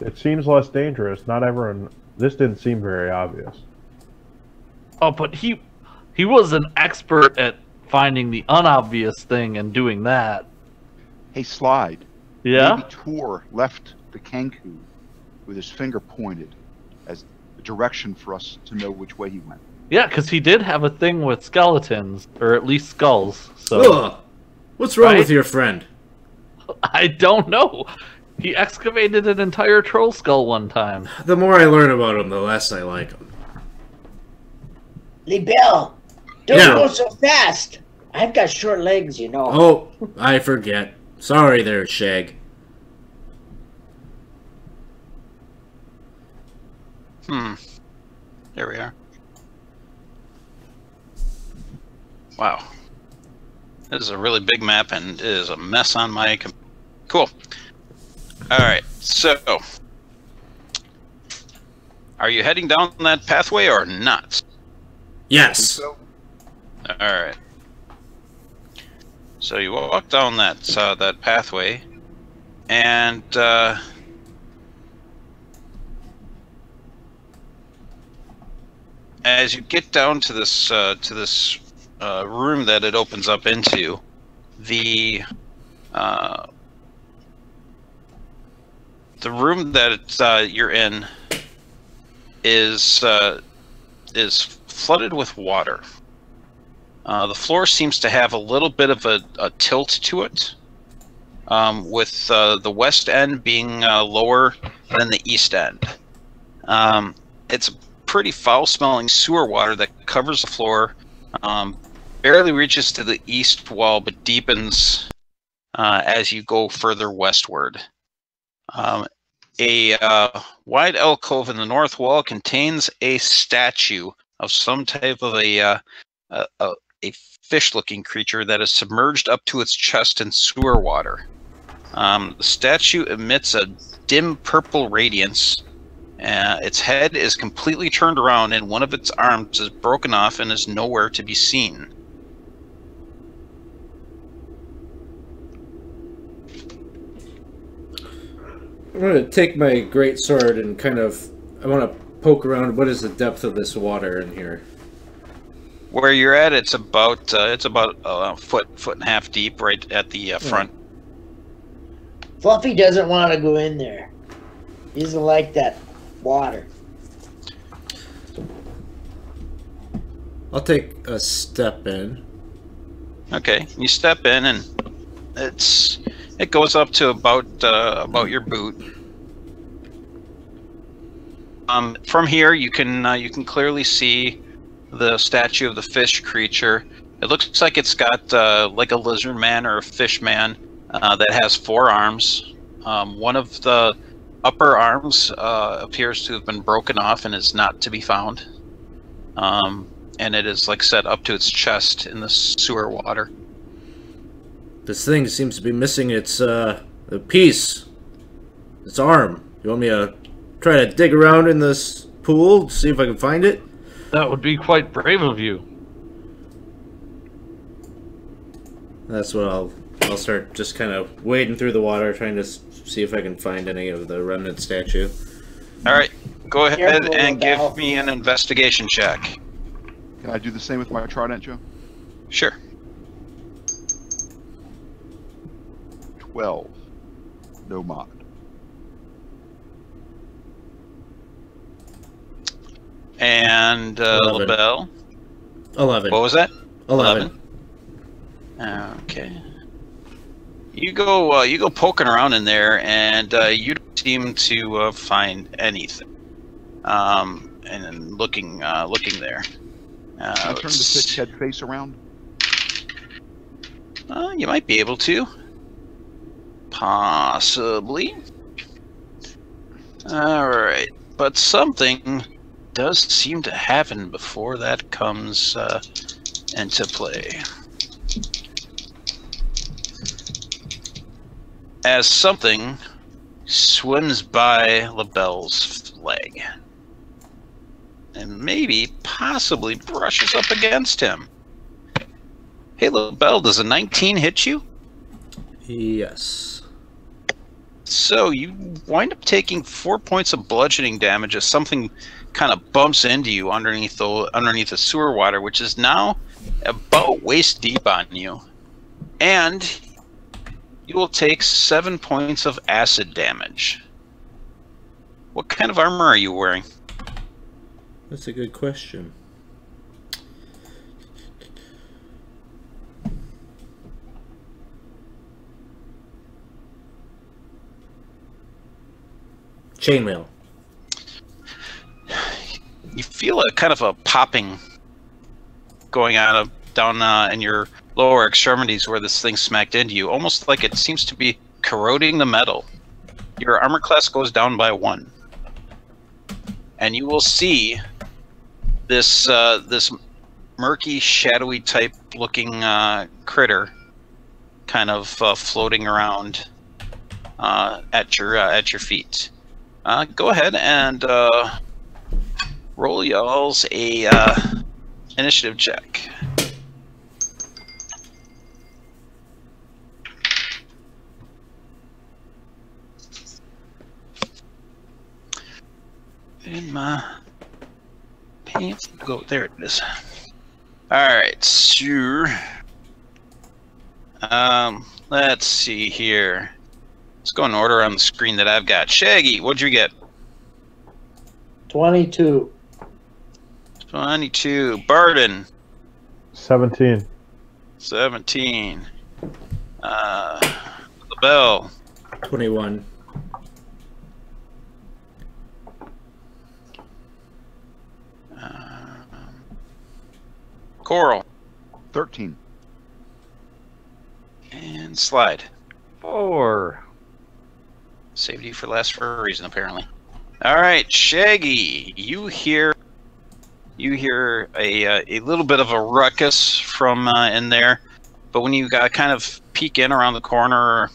it seems less dangerous. Not everyone... This didn't seem very obvious. Oh, but he was an expert at finding the unobvious thing and doing that. Hey, Slide. Yeah? Maybe Tor left the Kenku with his finger pointed as a direction for us to know which way he went. Yeah, because he did have a thing with skeletons, or at least skulls. So Ugh. What's wrong with your friend? I don't know. He excavated an entire troll skull one time. The more I learn about him, the less I like him. Libelle, don't go so fast. I've got short legs, you know. Oh, I forget. Sorry there, Shag. There we are. Wow. This is a really big map, and it is a mess on my... Cool. Alright, so... Are you heading down that pathway or not? Yes. Alright. So you walk down that that pathway, and as you get down to this room that it opens up into, the room that you're in is flooded with water. The floor seems to have a little bit of a tilt to it, with the west end being lower than the east end. It's pretty foul-smelling sewer water that covers the floor, barely reaches to the east wall, but deepens as you go further westward. A wide alcove in the north wall contains a statue of some type of a fish-looking creature that is submerged up to its chest in sewer water. The statue emits a dim purple radiance. Its head is completely turned around, and one of its arms is broken off and is nowhere to be seen. I'm going to take my great sword and I want to poke around. What is the depth of this water in here? Where you're at, it's about a foot and a half deep, right at the front. Fluffy doesn't want to go in there. He doesn't like that water. I'll take a step in. Okay, you step in, and it goes up to about your boot. From here, you can clearly see the statue of the fish creature. It looks like it's got like a lizard man or a fish man that has 4 arms. One of the upper arms appears to have been broken off and is not to be found. And it is like set up to its chest in the sewer water. This thing seems to be missing its piece, its arm. You want me to try to dig around in this pool, see if I can find it? That would be quite brave of you. That's what I'll start just kind of wading through the water, trying to see if I can find any of the remnant statue. All right, go ahead Careful, and Val. give me an investigation check. Can I do the same with my trident, Joe? Sure. 12. No mod. And 11. LaBelle? 11. What was that? 11. Okay. You go poking around in there, and you don't seem to find anything. and then looking there. Can I turn the thick head face around? You might be able to. Possibly. Alright. But something does seem to happen before that comes into play. As something swims by LaBelle's leg. And maybe, possibly, brushes up against him. Hey, LaBelle, does a 19 hit you? Yes. So you wind up taking 4 points of bludgeoning damage as something kind of bumps into you underneath the sewer water, which is now about waist deep on you. And you will take 7 points of acid damage. What kind of armor are you wearing? That's a good question. Chainmail. You feel a kind of a popping going on down in your lower extremities where this thing smacked into you, almost like it seems to be corroding the metal. Your armor class goes down by 1, and you will see this this murky, shadowy type looking critter kind of floating around at your feet. Go ahead and roll y'all's a initiative check. In my pants. Go there. It is. All right, sure. Let's see here. Let's go in order on the screen that I've got. Shaggy, what'd you get? 22. 22. Barden. 17. 17. LaBelle. 21. Coral. 13. And Slide. 4. Saved you for last for a reason, apparently. All right, Shaggy, you hear a little bit of a ruckus from in there, but when you kind of peek in around the corner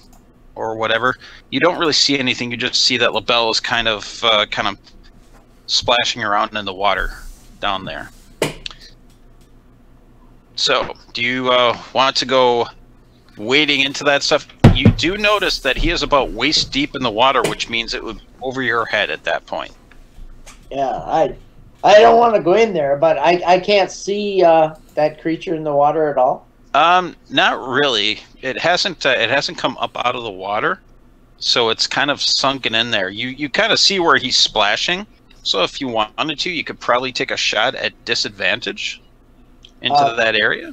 or whatever, you don't really see anything. You just see that LaBelle is kind of splashing around in the water down there. So, do you want to go wading into that stuff? You do notice that he is about waist deep in the water, which means it would be over your head at that point. Yeah, I don't want to go in there, but I can't see that creature in the water at all. Not really. It hasn't come up out of the water, so it's kind of sunken in there. You kind of see where he's splashing. So if you wanted to, you could probably take a shot at disadvantage into that area.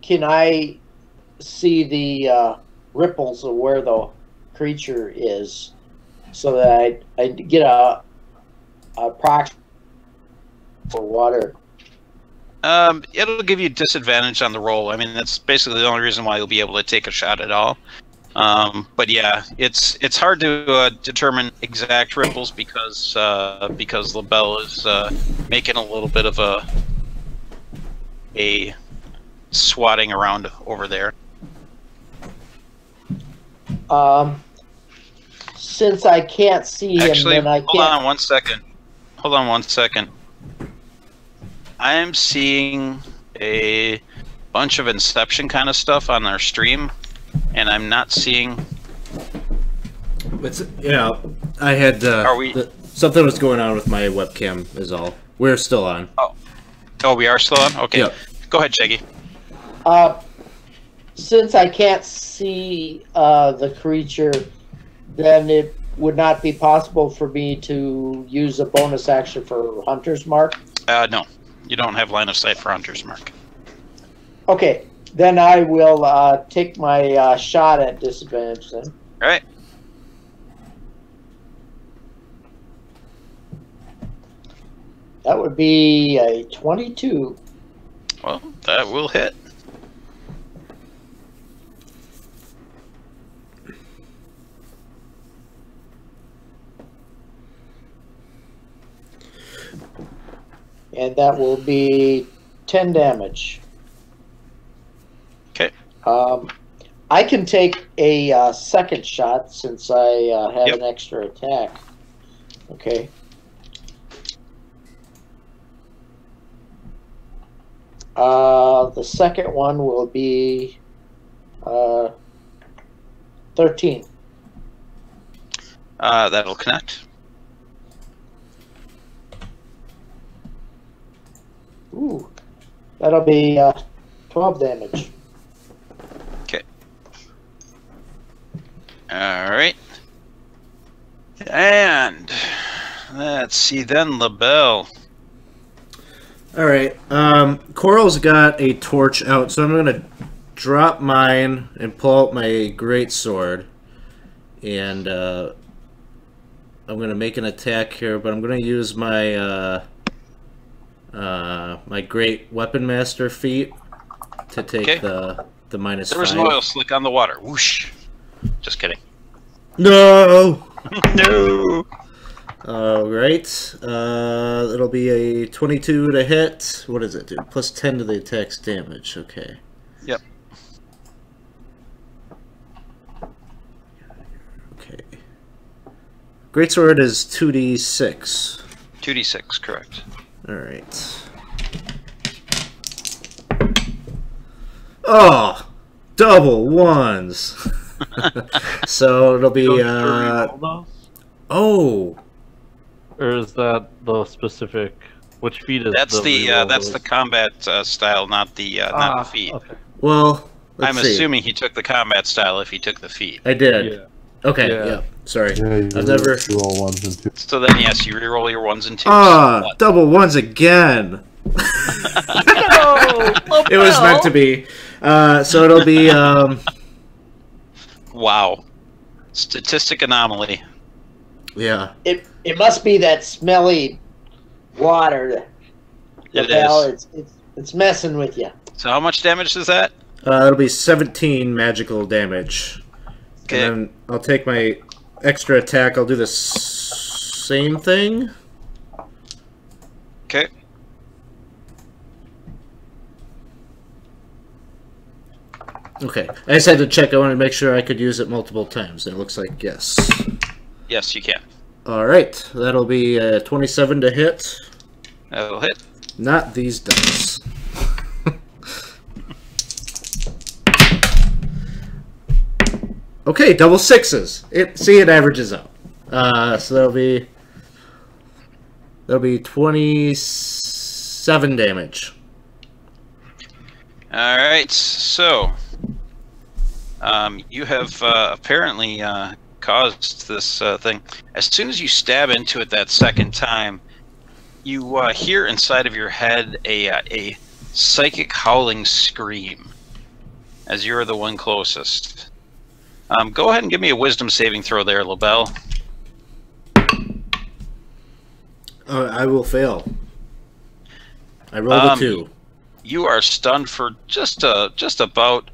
Can I see the ripples of where the creature is, so that I get a proxy for water? It'll give you disadvantage on the roll. I mean, that's basically the only reason why you'll be able to take a shot at all. But yeah, it's hard to determine exact ripples because LaBelle is making a little bit of a swatting around over there. Since I can't see Actually, him, then I can't. hold on 1 second. Hold on 1 second. I am seeing a bunch of Inception kind of stuff on our stream, and I'm not seeing. I had. Are we? Something was going on with my webcam. Is all. We're still on. Oh, we are still on. Okay. Yep. Go ahead, Shaggy. Since I can't see the creature, then it would not be possible for me to use a bonus action for Hunter's Mark? No. You don't have line of sight for Hunter's Mark. Okay. Then I will take my shot at disadvantage then. All right. That would be a 22. Well, that will hit. And that will be 10 damage. Okay. I can take a second shot since I have an extra attack. Okay. The second one will be 13. That'll connect. Ooh, that'll be 12 damage. Okay. All right. And let's see then, LaBelle. All right. Coral's got a torch out, so I'm gonna drop mine and pull out my greatsword, and I'm gonna make an attack here. But I'm gonna use my my great weapon master feat to take the -5. There was an oil slick on the water. Whoosh. Just kidding. No. No. Alright, it'll be a 22 to hit. What does it do? Plus 10 to the attack's damage. Okay. Yep. Okay. Greatsword is 2d6. 2d6, correct. Alright. Oh! Double ones! So it'll be, oh! Or is that the specific? Which feat is that's the combat style, not the feat. Okay. Well, I'm assuming he took the combat style if he took the feat. I did. Yeah. Okay. Yeah. Sorry. Yeah, I've never. Roll ones and twos. So then, yes, you reroll your ones and twos. Double ones again. It was meant to be. So it'll be. Wow. Statistic anomaly. Yeah. It must be that smelly water. It is. It's messing with you. So how much damage is that? It'll be 17 magical damage. Okay. And then I'll take my extra attack. I'll do the same thing. Okay. Okay. I just had to check. I wanted to make sure I could use it multiple times. And it looks like yes. Yes, you can. Alright. That'll be 27 to hit. That'll hit. Not these dice. Okay, double sixes. It averages out. So that'll be 27 damage. All right. So you have apparently caused this thing. As soon as you stab into it that second time, you hear inside of your head a psychic howling scream, as you're the one closest. Go ahead and give me a wisdom saving throw there, LaBelle. I will fail. I rolled a 2. You are stunned for just about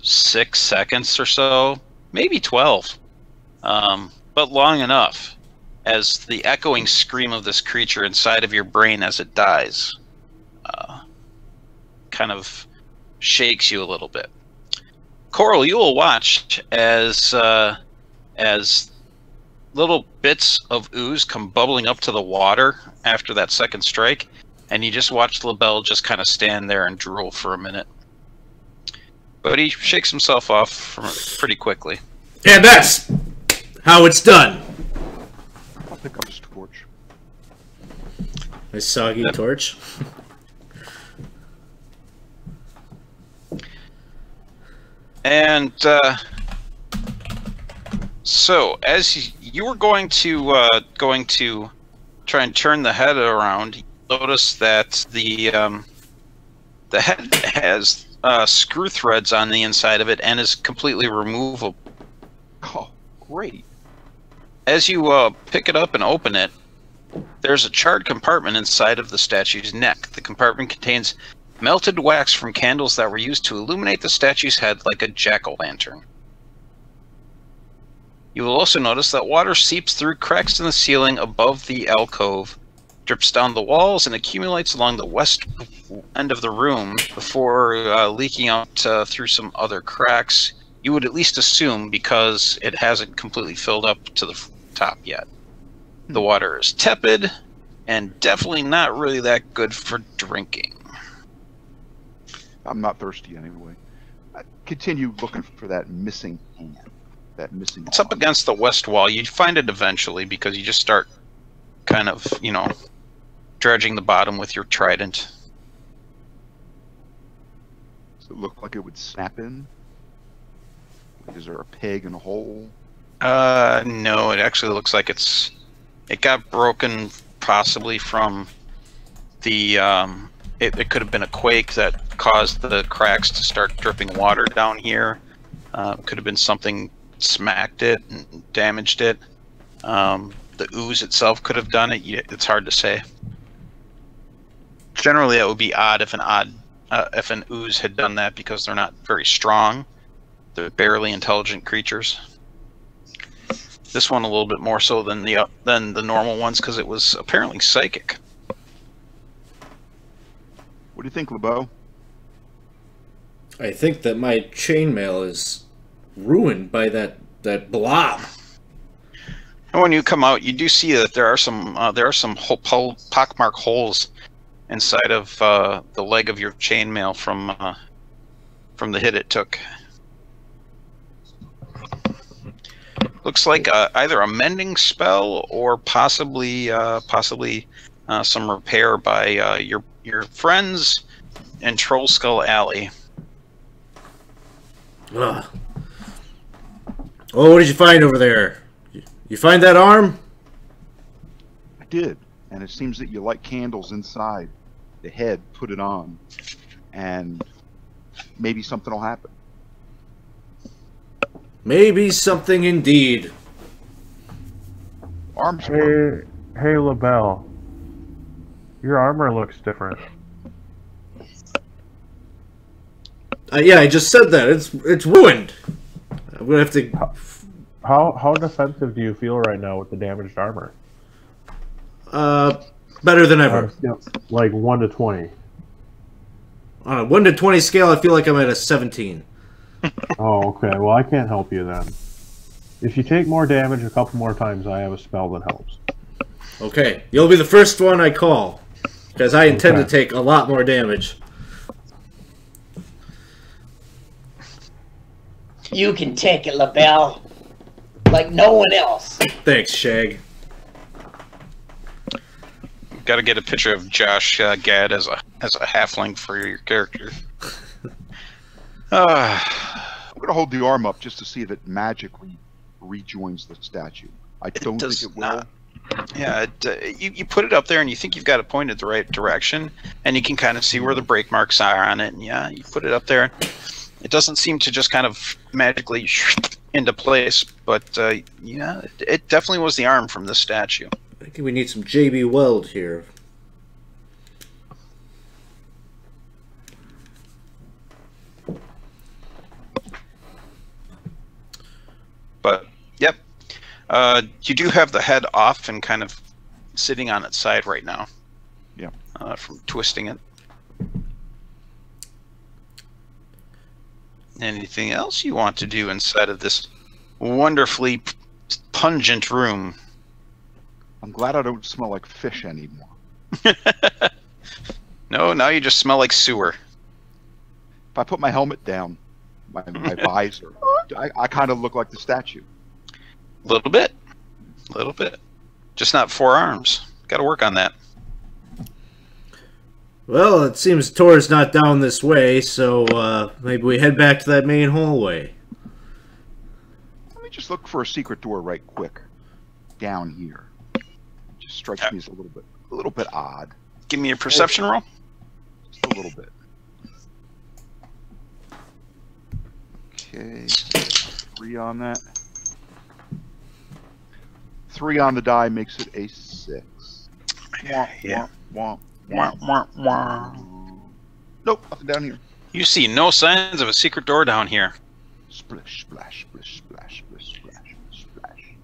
6 seconds or so, maybe 12, but long enough, as the echoing scream of this creature inside of your brain as it dies kind of shakes you a little bit. Coral, you will watch as little bits of ooze come bubbling up to the water after that second strike, and you just watch LaBelle just kind of stand there and drool for a minute. But he shakes himself off pretty quickly. And that's how it's done. I'll pick up his torch. My soggy torch. And so, as you were going to try and turn the head around, you notice that the head has screw threads on the inside of it and is completely removable. Oh, great! As you pick it up and open it, There's a charred compartment inside of the statue's neck. The compartment contains melted wax from candles that were used to illuminate the statue's head like a jack-o'-lantern. You will also notice that water seeps through cracks in the ceiling above the alcove, drips down the walls, and accumulates along the west end of the room before leaking out through some other cracks. You would at least assume, because it hasn't completely filled up to the top yet. The water is tepid, and definitely not really that good for drinking. I'm not thirsty anyway. I continue looking for that missing hand. That missing It's up against the west wall. You'd find it eventually because you just start kind of, you know, dredging the bottom with your trident. Does it look like it would snap in? Is there a peg in a hole? No, it actually looks like it got broken possibly from the, it could have been a quake that caused the cracks to start dripping water down here. Could have been something smacked it and damaged it. The ooze itself could have done it. It's hard to say. Generally, it would be odd if an ooze had done that because they're not very strong. They're barely intelligent creatures. This one a little bit more so than the normal ones because it was apparently psychic. What do you think, LeBeau? I think that my chainmail is ruined by that blob. And when you come out, you do see that there are some pockmark holes inside of the leg of your chainmail from the hit it took. Looks like either a mending spell or possibly some repair by your friends in Troll Skull Alley. Ugh. Oh, what did you find over there? You find that arm? I did, and it seems that you light candles inside the head, put it on, and maybe something will happen. Maybe something indeed. Arms. Hey, LaBelle. Your armor looks different. Yeah, I just said that. It's ruined. I'm gonna have to. How defensive do you feel right now with the damaged armor? Better than ever. Like 1 to 20. On a 1 to 20 scale, I feel like I'm at a 17. Oh, okay. Well, I can't help you then. If you take more damage a couple more times, I have a spell that helps. Okay, you'll be the first one I call, because I intend to take a lot more damage. You can take it, LaBelle, like no one else. Thanks, Shag. Got to get a picture of Josh Gad as a halfling for your character. I'm going to hold the arm up just to see if it magically rejoins the statue. I don't think it will. Yeah, you put it up there and you think you've got it pointed the right direction, and you can kind of see where the break marks are on it. And yeah, you put it up there. It doesn't seem to just kind of magically into place, but yeah, it definitely was the arm from this statue. I think we need some JB Weld here. But, yep. You do have the head off and kind of sitting on its side right now. Yeah. From twisting it. Anything else you want to do inside of this wonderfully pungent room? I'm glad I don't smell like fish anymore. No, now you just smell like sewer. If I put my helmet down, my visor, I kind of look like the statue. A little bit. A little bit. Just not 4 arms. Got to work on that. Well, it seems Tor's not down this way, so maybe we head back to that main hallway. Let me just look for a secret door right quick. Down here. It just strikes me as a little bit odd. Give me a perception roll. Just a little bit. Okay. 3 on that. 3 on the die makes it a 6. Yeah. Wah, wah, wah, wah. Nope, nothing down here. You see no signs of a secret door down here. Splish, splash, splish, splash, splish, splash, splash,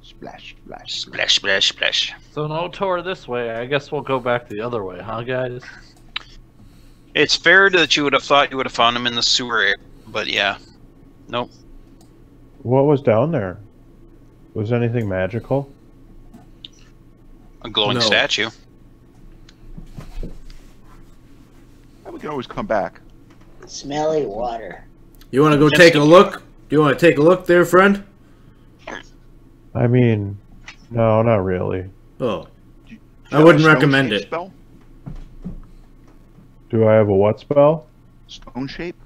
splash, splash, Splash, splash, splash. So no tour this way. I guess we'll go back the other way, huh, guys? It's fair that you would have thought you would have found him in the sewer area, but yeah. Nope. What was down there? Was anything magical? A glowing No. statue. We can always come back. Smelly water. You want to go take a look? Do you want to take a look there, friend? I mean, no, not really. Oh, Do you I have wouldn't a stone recommend shape it. Spell? Do I have a what spell? Stone shape?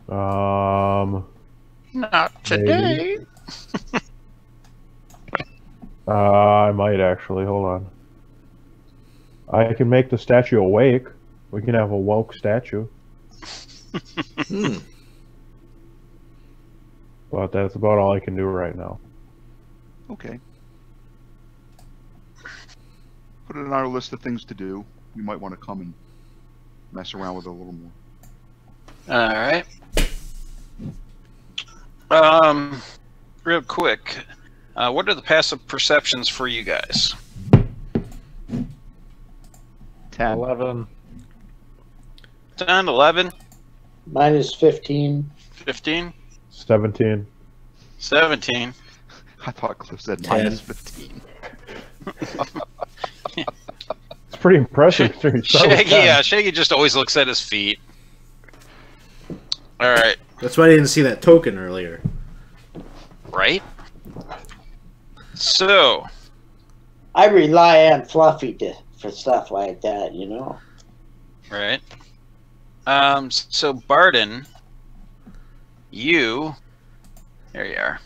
Not today. I might actually. Hold on. I can make the statue awake. We can have a woke statue. hmm. But that's about all I can do right now. Okay. Put it on our list of things to do. We might want to come and mess around with it a little more. All right. Real quick, what are the passive perceptions for you guys? 10. 11. 10, 11, Mine is 15. 15, 17. 17. I thought Cliff said 10. minus 15. It's pretty impressive. considering you start with Shaggy, 10. yeah, Shaggy just always looks at his feet. All right, That's why I didn't see that token earlier. right? So, I rely on Fluffy for stuff like that, you know? right. So Barden, there you are.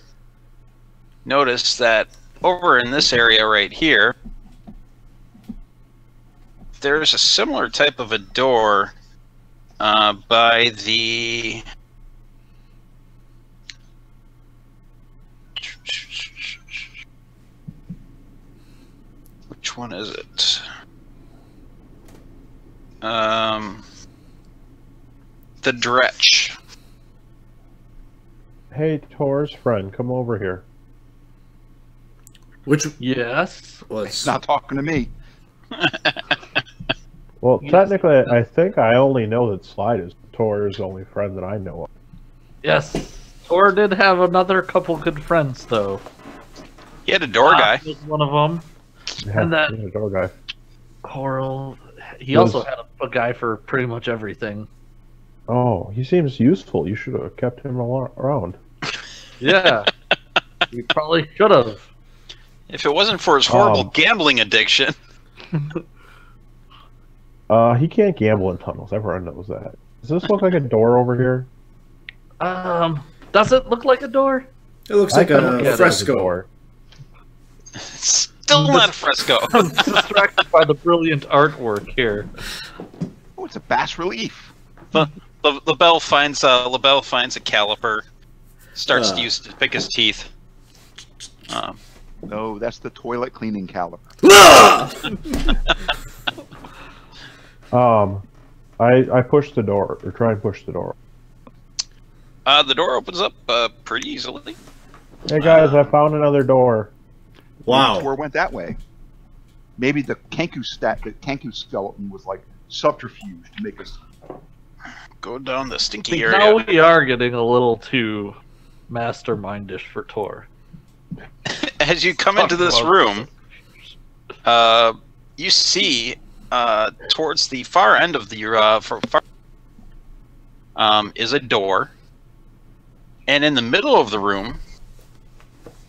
Notice that over in this area right here, there's a similar type of a door by the which one is it? The Dretch. Hey, Tor's friend, come over here. Which Yes. was He's not talking to me. Well, Yes. technically, I think I only know that Slide is Tor's only friend that I know of. Yes. Tor did have another couple good friends, though. He had a door guy. Was one of them. Yeah, And that- yeah, door guy. Coral. He Was- also had a guy for pretty much everything. Oh, he seems useful. You should have kept him around. Yeah. You probably should have. If it wasn't for his horrible gambling addiction. He can't gamble in tunnels. Everyone knows that. Does this look like a door over here? Does it look like a door? it looks like I think it a is fresco. door. Still not a fresco. I'm distracted by the brilliant artwork here. Oh, it's a bas relief. LaBelle finds a caliper, starts to use to pick his teeth. No, that's the toilet cleaning caliper. I push the door, or try and push the door. The door opens up pretty easily. Hey guys, I found another door. Wow. Tor went that way. Maybe the Kenku skeleton was like subterfuge to make us. Go down the I stinky think area. now we are getting a little too mastermindish for Tor. As you come into this room, you see towards the far end of the is a door, and in the middle of the room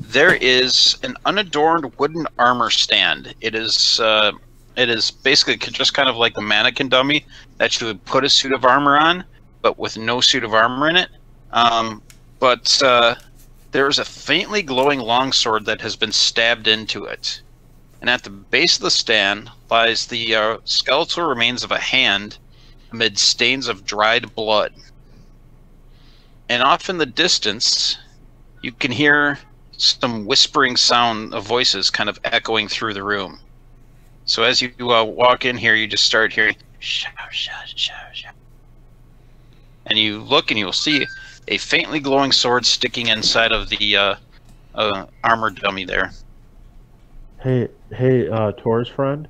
there is an unadorned wooden armor stand. It is basically just kind of like the mannequin dummy that you would put a suit of armor on, but with no suit of armor in it. But there is a faintly glowing longsword that has been stabbed into it. And at the base of the stand lies the skeletal remains of a hand amid stains of dried blood. And off in the distance, you can hear some whispering sound of voices kind of echoing through the room. So as you walk in here, you just start hearing shh, shh, shh, shh. And you look and you'll see a faintly glowing sword sticking inside of the armor dummy there. Hey, Tor's friend?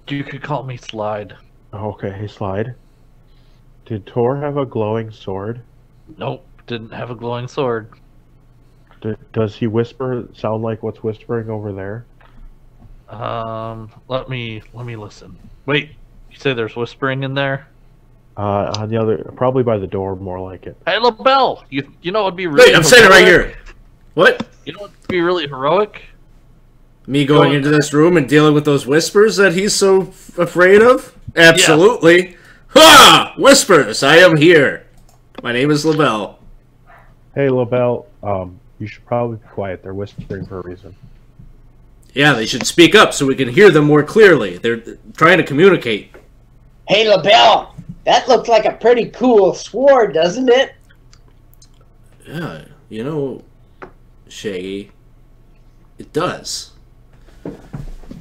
You could call me Slide. Okay, hey, Slide. Did Tor have a glowing sword? Nope, didn't have a glowing sword. Does he sound like what's whispering over there? Let me listen. Wait, you say there's whispering in there? On the other, probably by the door, more like it. Hey, LaBelle, you know what'd be really Wait, I'm saying it right here. What? You know what'd be really heroic? Me going into this room and dealing with those whispers that he's so afraid of? Absolutely. Yeah. Ha! Whispers, I am here. My name is LaBelle. Hey, LaBelle, you should probably be quiet. They're whispering for a reason. Yeah, they should speak up so we can hear them more clearly. They're trying to communicate. Hey, LaBelle, that looks like a pretty cool sword, doesn't it? Yeah, you know, Shaggy, it does.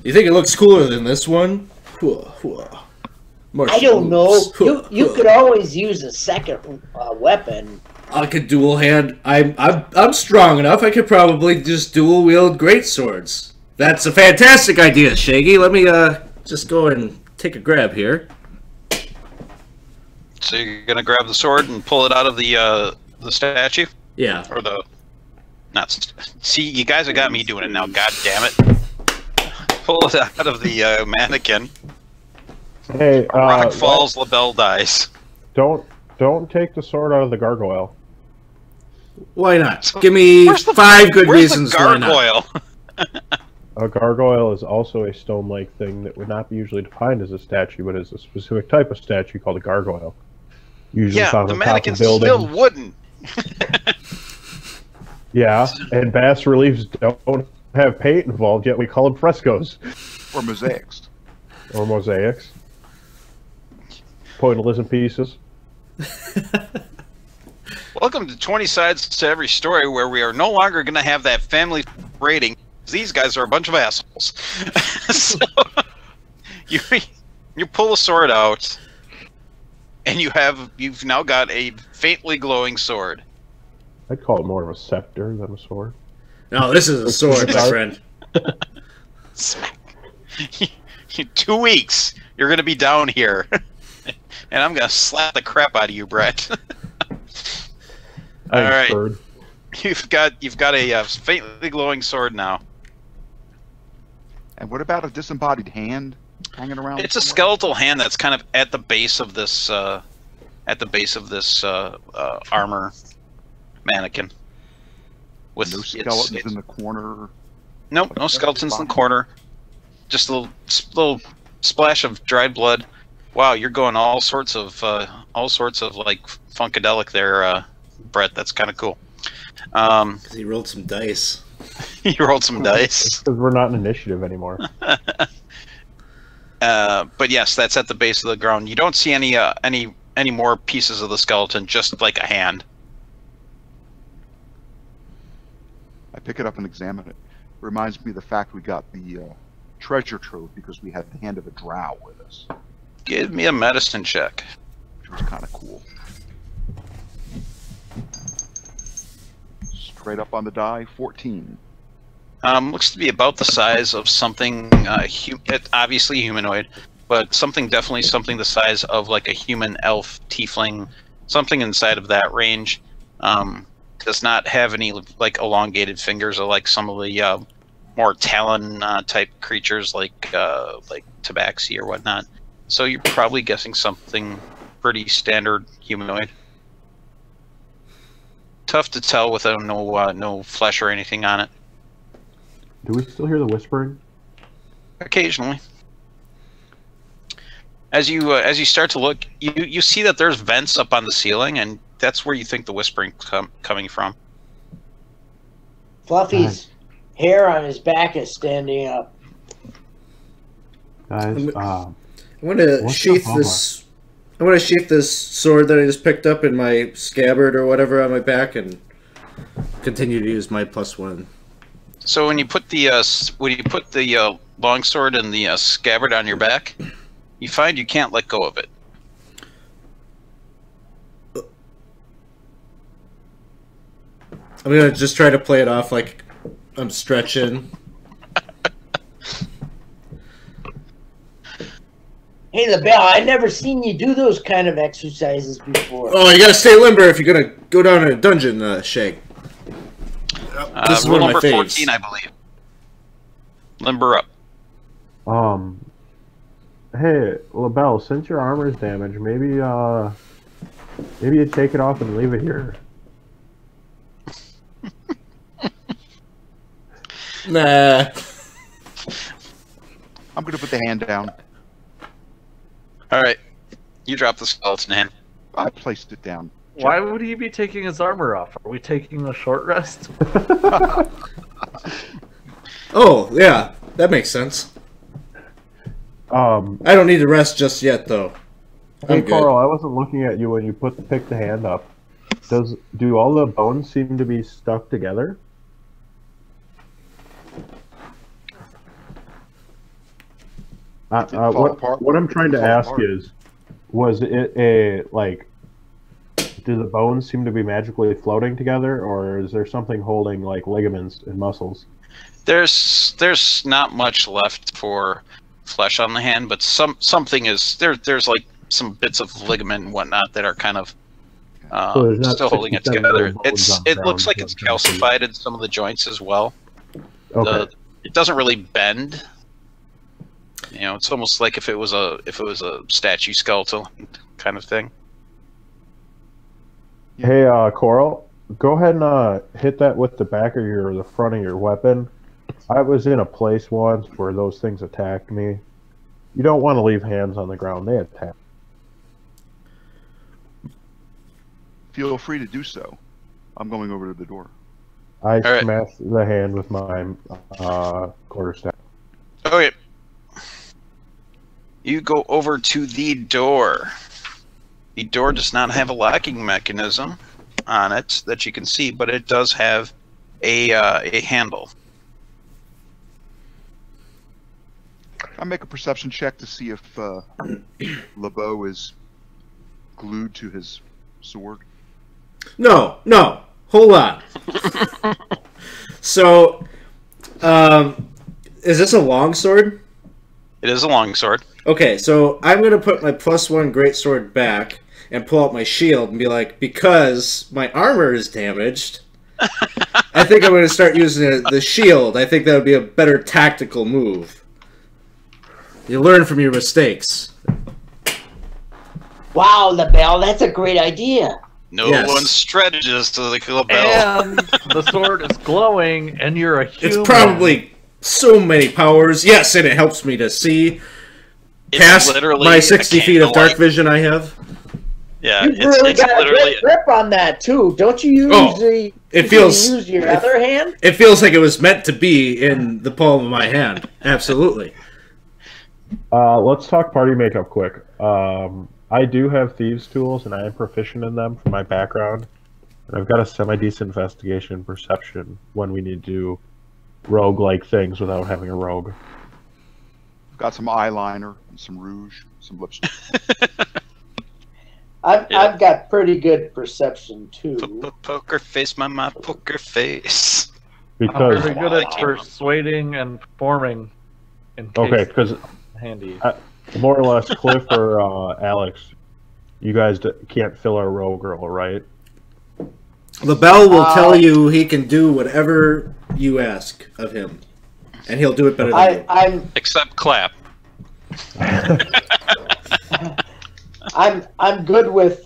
You think it looks cooler than this one? I don't know. You could always use a second weapon. I could dual hand. I'm strong enough. I could probably just dual wield great swords. That's a fantastic idea, Shaggy. Let me just go and take a grab here. So you're gonna grab the sword and pull it out of the statue? Yeah. Or the see, you guys have got me doing it now. God damn it! Pull it out of the mannequin. Hey, rock falls, LaBelle dies. Don't take the sword out of the gargoyle. Why not? Give me 5 good reasons why not. Gargoyle? A gargoyle is also a stone-like thing that would not be usually defined as a statue, but is a specific type of statue called a gargoyle. Usually found the on top of mannequin's buildings. still wooden. Yeah, and bas reliefs don't have paint involved, yet we call them frescoes. Or mosaics. Or mosaics. Pointless in pieces. Welcome to 20 Sides to Every Story, where we are no longer going to have that family rating. These guys are a bunch of assholes. So, you pull a sword out, and you've now got a faintly glowing sword. I'd call it more of a scepter than a sword. No, this is a sword, my friend. Smack. 2 weeks, you're going to be down here. And I'm going to slap the crap out of you, Brett. All right. Bird. You've got a faintly glowing sword now. And what about a disembodied hand hanging around? It's a skeletal hand that's kind of at the base of this armor mannequin. With no skeletons in the corner. Nope, no skeletons in the corner. Just a little splash of dried blood. Wow, you're going all sorts of like funkadelic there, Brett. That's kind of cool. Because he rolled some dice. He rolled some dice. Because we're not an initiative anymore. But yes, that's at the base of the ground. You don't see any more pieces of the skeleton, just like a hand. I pick it up and examine it. Reminds me of the fact we got the treasure trove because we had the hand of a drow with us. Give me a medicine check. Which was kind of cool. Straight up on the die, 14. Looks to be about the size of something, obviously humanoid, but definitely something the size of like a human elf, tiefling, something inside of that range. Does not have any like elongated fingers or like some of the more talon type creatures like tabaxi or whatnot. So you're probably guessing something pretty standard humanoid. Tough to tell without no flesh or anything on it. Do we still hear the whispering? Occasionally. As you start to look, you see that there's vents up on the ceiling, and that's where you think the whispering coming from. Fluffy's hair on his back is standing up. Guys, I want to sheath this. I want to sheath this sword that I just picked up in my scabbard or whatever on my back, and continue to use my +1. So when you put the longsword and the scabbard on your back, you find you can't let go of it. I'm gonna just try to play it off like I'm stretching. Hey, LaBelle, I've never seen you do those kind of exercises before. Oh, you gotta stay limber if you're gonna go down in a dungeon, Shake. This is Rule one of my number faves. 14, I believe. Limber up. Hey, LaBelle, since your armor is damaged, maybe you take it off and leave it here. Nah. I'm gonna put the hand down. Alright. You drop the skeleton hand. I placed it down. Why would he be taking his armor off? Are we taking a short rest? Oh, yeah. That makes sense. I don't need to rest just yet, though. Hey, I'm good. Carl, I wasn't looking at you when you picked the hand up. Do all the bones seem to be stuck together? What I'm trying to ask is, was it do the bones seem to be magically floating together, or is there something holding like ligaments and muscles? There's not much left for flesh on the hand, but something is there's like some bits of ligament and whatnot that are kind of still holding it together. It looks like it's calcified in some of the joints as well. Okay. It doesn't really bend. You know, it's almost like if it was a statue skeletal kind of thing. Hey, Coral, go ahead and hit that with the back of the front of your weapon. I was in a place once where those things attacked me. You don't want to leave hands on the ground; they attack. Feel free to do so. I'm going over to the door. I right. smashed the hand with my quarterstaff. Okay. You go over to the door. The door does not have a locking mechanism on it that you can see, but it does have a handle. I make a perception check to see if LeBeau is glued to his sword. No, hold on. So, is this a longsword? It is a longsword. Okay, so I'm gonna put my +1 greatsword back and pull out my shield and be like, because my armor is damaged, I think I'm gonna start using the shield. I think that would be a better tactical move. You learn from your mistakes. Wow, LaBelle, that's a great idea. No Yes. one stretches to the bell. And the sword is glowing, and you're a human. It's probably so many powers. Yes, and it helps me to see It's past literally my a 60 feet of dark candlelight. vision I have. Yeah, You've really it's got a literally good grip on that too, don't you? Usually, it feels- use your other hand. It feels like it was meant to be in the palm of my hand. Absolutely. Let's talk party makeup quick. I do have thieves' tools, and I am proficient in them from my background. And I've got a semi-decent investigation and perception when we need to do rogue-like things without having a rogue. Got some eyeliner, and some rouge, some lipstick. I've got pretty good perception too. Poker face, my poker face. I'm Because very good at persuading and performing. In case okay, because handy. more or less, Cliff or Alex, you guys can't fill our rogue girl, right? LaBelle will tell you he can do whatever you ask of him, and he'll do it better than you. Except clap. I'm good with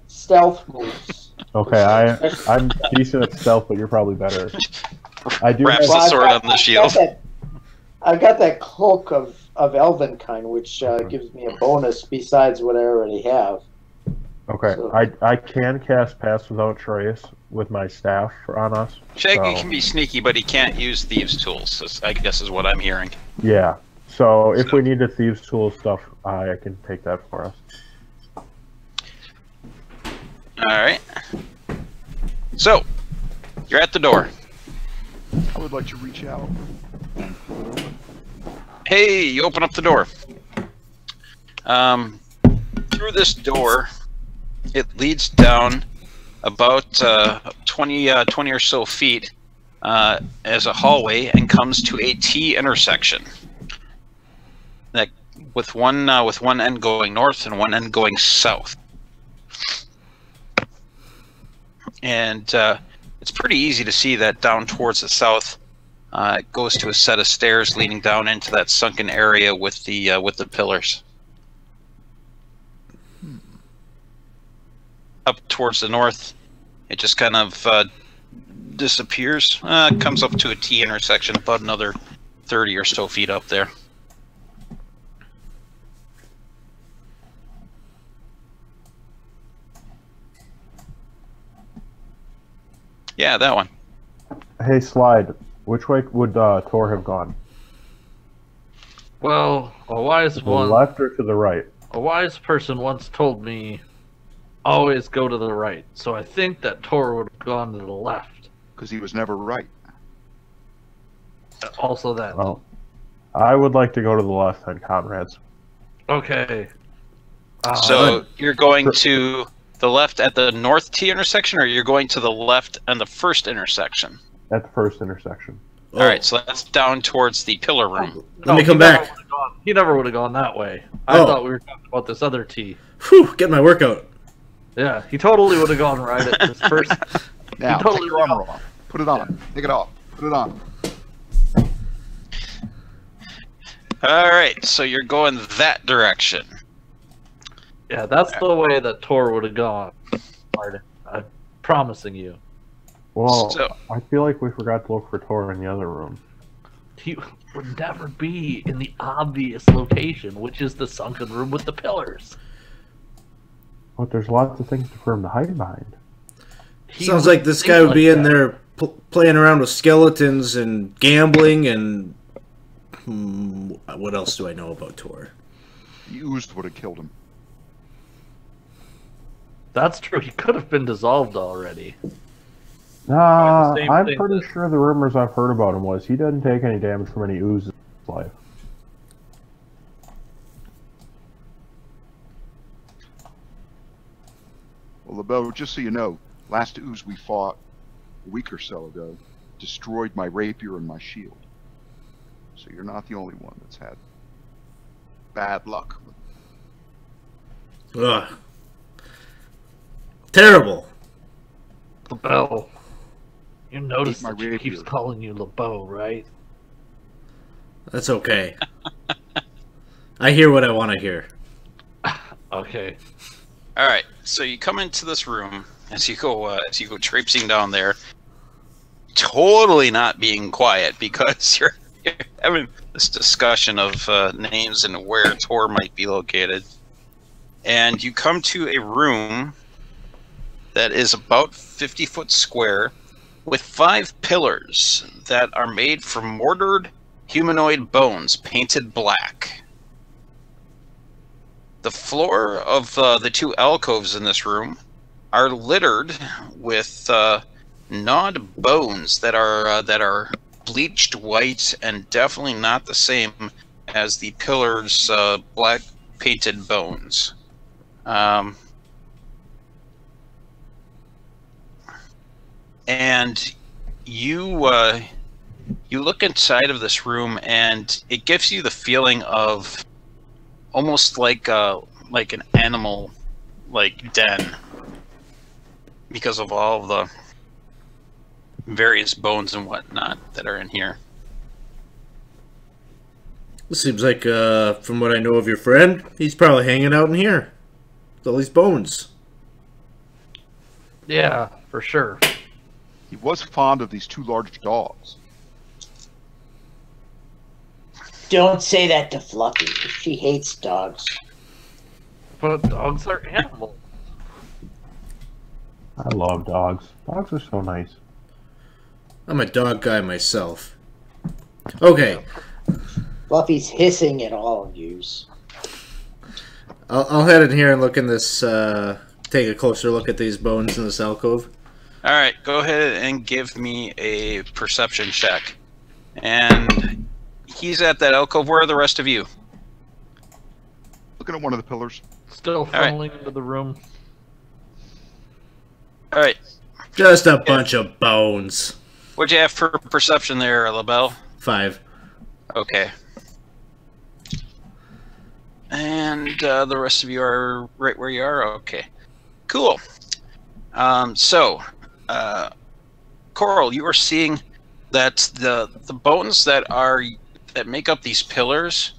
stealth moves. Okay, I'm decent at stealth, but you're probably better. I do Wraps have, the sword on the shield. I've got that cloak of elven kind, which gives me a bonus besides what I already have. okay, So- I can cast Pass Without Trace with my staff on us. Shaggy so- can be sneaky, but he can't use thieves' tools, I guess is what I'm hearing. Yeah. So if we need the thieves' tool stuff, I can take that for us. Alright. So, you're at the door. I would like to reach out and pull it open. Hey, you open up the door. Through this door, it leads down about 20 or so feet as a hallway and comes to a T intersection. That with one end going north and one end going south. And it's pretty easy to see that down towards the south, it goes to a set of stairs leading down into that sunken area with the pillars. Up towards the north, it just kind of disappears. Comes up to a T intersection, about another 30 or so feet up there. Yeah, that one. Hey, Slide. Which way would Tor have gone? Well, a wise To the one, left or to the right? a wise person once told me, always go to the right. So I think that Tor would have gone to the left. Because he was never right. Also that. Well, I would like to go to the left then, comrades. Okay. So you're going to the left at the north T intersection, or you're going to the left and the first intersection? At the first intersection. All right, so that's down towards the pillar room. Let me come back. He never would have gone that way. I thought we were talking about this other T. Whew, get my workout. Yeah, he totally would have gone right at this first. Now, totally take your armor off. Put it on. Take it off. Put it on. All right, so you're going that direction. Yeah, that's the way that Tor would have gone. Martin, I'm promising you. Well, So- I feel like we forgot to look for Tor in the other room. He would never be in the obvious location, which is the sunken room with the pillars. But there's lots of things for him to hide behind. He Sounds would like this think guy would like be in that. there playing around with skeletons and gambling and... what else do I know about Tor? The ooze would have killed him. That's true. He could have been dissolved already. Nah, the same I'm thing pretty that- sure the rumors I've heard about him was he doesn't take any damage from any oozes in his life. Well, LeBeau, just so you know, last ooze we fought a week or so ago destroyed my rapier and my shield. So you're not the only one that's had bad luck. Ugh. Terrible. LeBeau. You notice my that she rapier. keeps calling you LeBeau, right? That's okay. I hear what I want to hear. Okay. All right, so you come into this room as you go traipsing down there, totally not being quiet because you're having this discussion of names and where Tor might be located, and you come to a room that is about 50 foot square with 5 pillars that are made from mortared humanoid bones painted black. The floor of the 2 alcoves in this room are littered with gnawed bones that are bleached white and definitely not the same as the pillars' black painted bones. And you look inside of this room, and it gives you the feeling of almost like an animal den, because of all of the various bones and whatnot that are in here. This seems like, from what I know of your friend, he's probably hanging out in here. With all these bones. Yeah, for sure. He was fond of these 2 large dogs. Don't say that to Fluffy. She hates dogs. But dogs are animals. I love dogs. Dogs are so nice. I'm a dog guy myself. Okay, Fluffy's hissing at all of yous. I'll head in here and look in this, take a closer look at these bones in this alcove. All right, go ahead and give me a perception check. And he's at that alcove. Where are the rest of you? Looking at one of the pillars. Still funneling into the room. All right. Just a bunch of bones. What'd you have for perception there, LaBelle? 5. Okay. And the rest of you are right where you are? Okay. Cool. Coral, you are seeing that the bones that make up these pillars,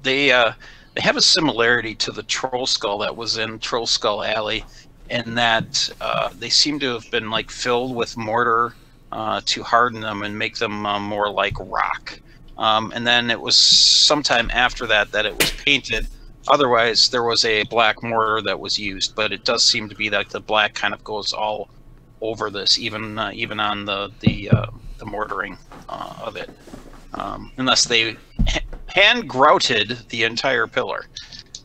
they have a similarity to the troll skull that was in Troll Skull Alley, in that they seem to have been like filled with mortar to harden them and make them more like rock. And then it was sometime after that it was painted. Otherwise, there was a black mortar that was used, but it does seem to be that the black kind of goes all over this, even on the mortaring of it, unless they hand grouted the entire pillar.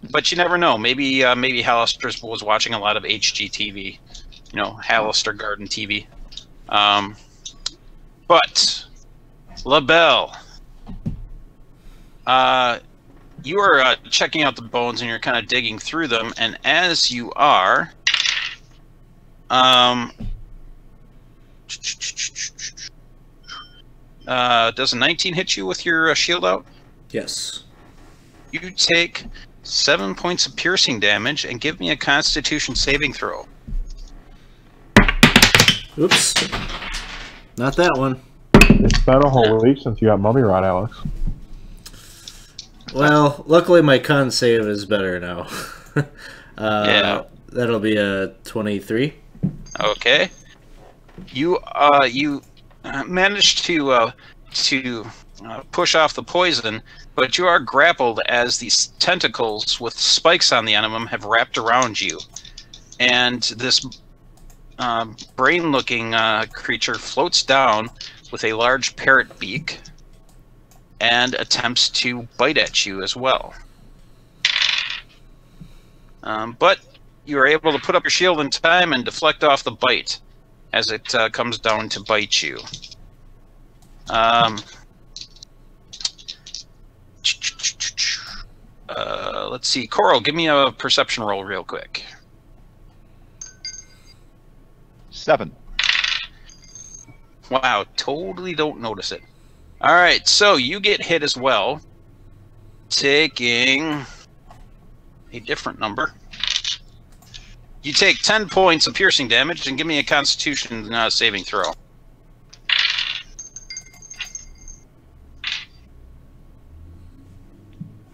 But you never know. Maybe Hallister was watching a lot of HGTV, Hallister Garden TV. But LaBelle, you are checking out the bones and you're kind of digging through them, and as you are, does a 19 hit you with your shield out? Yes. You take 7 points of piercing damage and give me a Constitution saving throw. Oops. Not that one. It's been a whole week since you got Mummy Rod, Alex. Well, luckily my con save is better now. Yeah. That'll be a 23. Okay. You managed to push off the poison, but you are grappled as these tentacles with spikes on the end of them have wrapped around you, and this brain-looking creature floats down with a large parrot beak and attempts to bite at you as well. But you are able to put up your shield in time and deflect off the bite as it comes down to bite you. Let's see. Coral, give me a perception roll real quick. 7. Wow, totally don't notice it. All right, so you get hit as well, taking a different number. You take 10 points of piercing damage and give me a Constitution saving throw.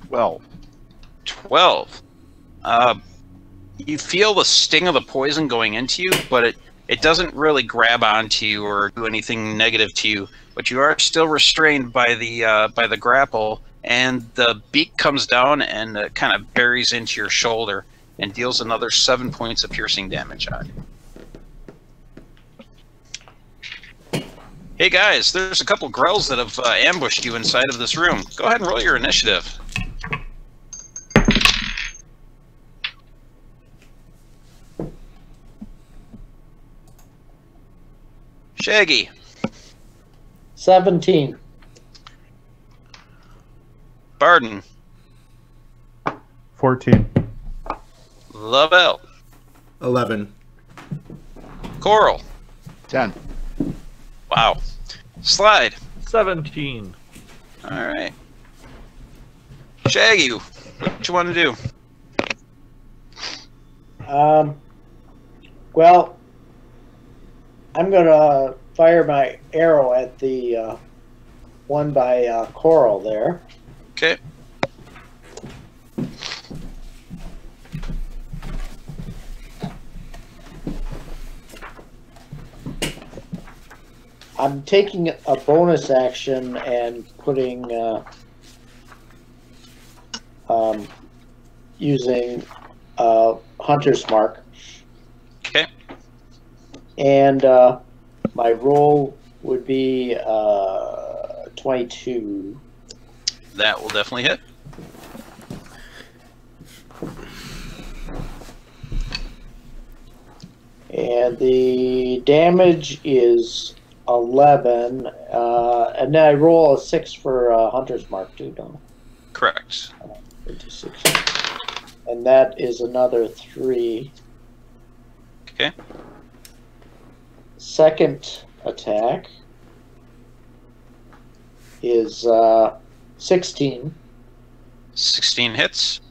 Well, 12. You feel the sting of the poison going into you, but it doesn't really grab onto you or do anything negative to you. But you are still restrained by the grapple, and the beak comes down and kind of buries into your shoulder and deals another 7 points of piercing damage on you. Hey guys, there's a couple grells that have ambushed you inside of this room. Go ahead and roll your initiative. Shaggy. 17. Barden. 14. LaBelle. 11. Coral. 10. Wow. Slide. 17. All right. Shaggy, what you want to do? Well, I'm gonna fire my arrow at the one by Coral there. Okay. I'm taking a bonus action and putting using Hunter's Mark. Okay. And my roll would be 22. That will definitely hit. And the damage is 11, and then I roll a 6 for Hunter's Mark too, don't I? Correct. 56. And that is another 3. Okay. Second attack is 16. 16 hits.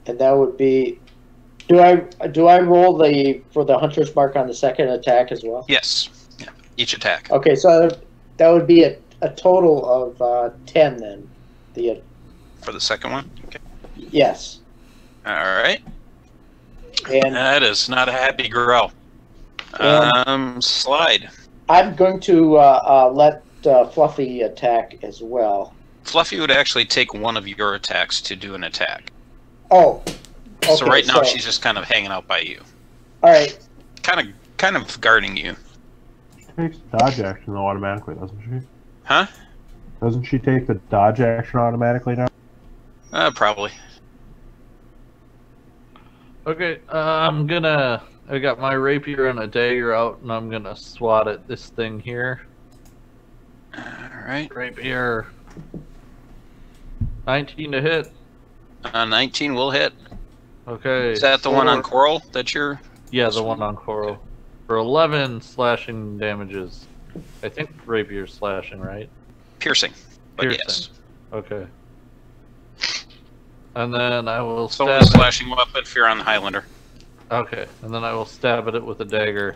And that would be. Do I roll for the Hunter's Mark on the second attack as well? Yes. Yeah. Each attack. Okay, so that would be a total of 10 then. For the second one. Okay. Yes. All right. And that is not a happy growl. Slide. I'm going to let Fluffy attack as well. Fluffy would actually take one of your attacks to do an attack. Oh. Okay, so right now she's just kind of hanging out by you. All right. Kind of guarding you. She takes dodge action though automatically, doesn't she? Huh? Doesn't she take the dodge action automatically now? Probably. Okay, I got my rapier and a dagger out, and I'm gonna swat at this thing here. Alright. Rapier. 19 to hit. 19 will hit. Okay. Is that the one on Coral that you're... Yeah, the one on Coral. For 11 slashing damages. I think rapier's slashing, right? Piercing. But Piercing. Yes. Okay. And then I will So stab a slashing weapon if you're on the Highlander. Okay, and then I will stab at it with a dagger.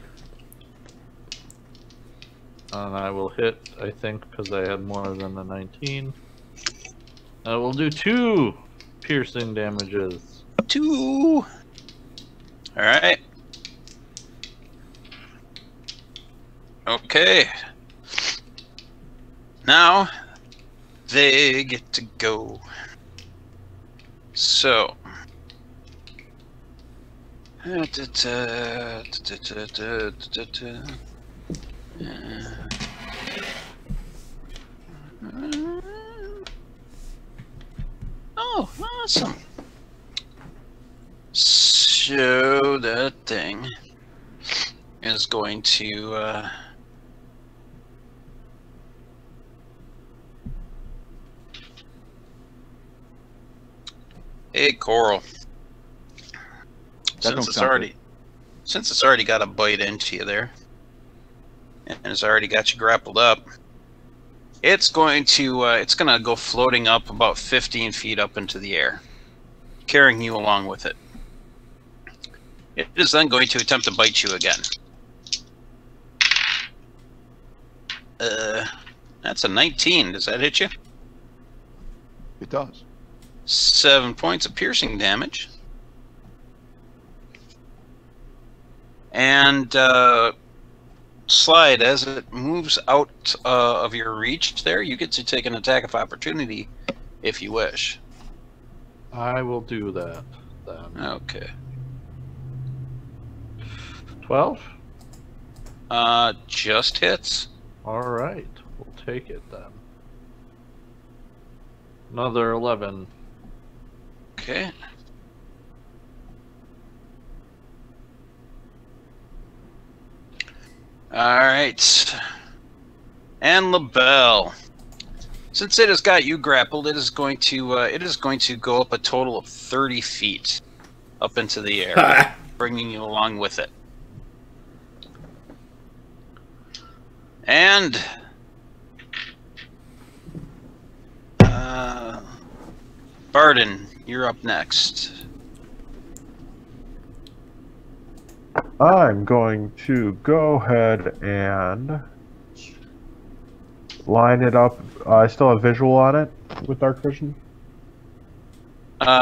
And I will hit, I think, because I had more than the 19. I will do 2 piercing damages. 2! Alright. Okay. Now, they get to go. So. Oh, awesome. So that thing is going to hey, Coral. Since it's already got a bite into you there, and it's already got you grappled up, it's going to go floating up about 15 feet up into the air, carrying you along with it. It is then going to attempt to bite you again. That's a 19. Does that hit you? It does. 7 points of piercing damage. And Slide, as it moves out of your reach there, you get to take an attack of opportunity if you wish. I will do that then. Okay. 12? Just hits. Alright, we'll take it then. Another 11. Okay. Alright. And LaBelle. Since it has got you grappled, it is going to go up a total of 30 feet up into the air, bringing you along with it. And Barden, you're up next. I'm going to go ahead and line it up. I still have visual on it with dark vision.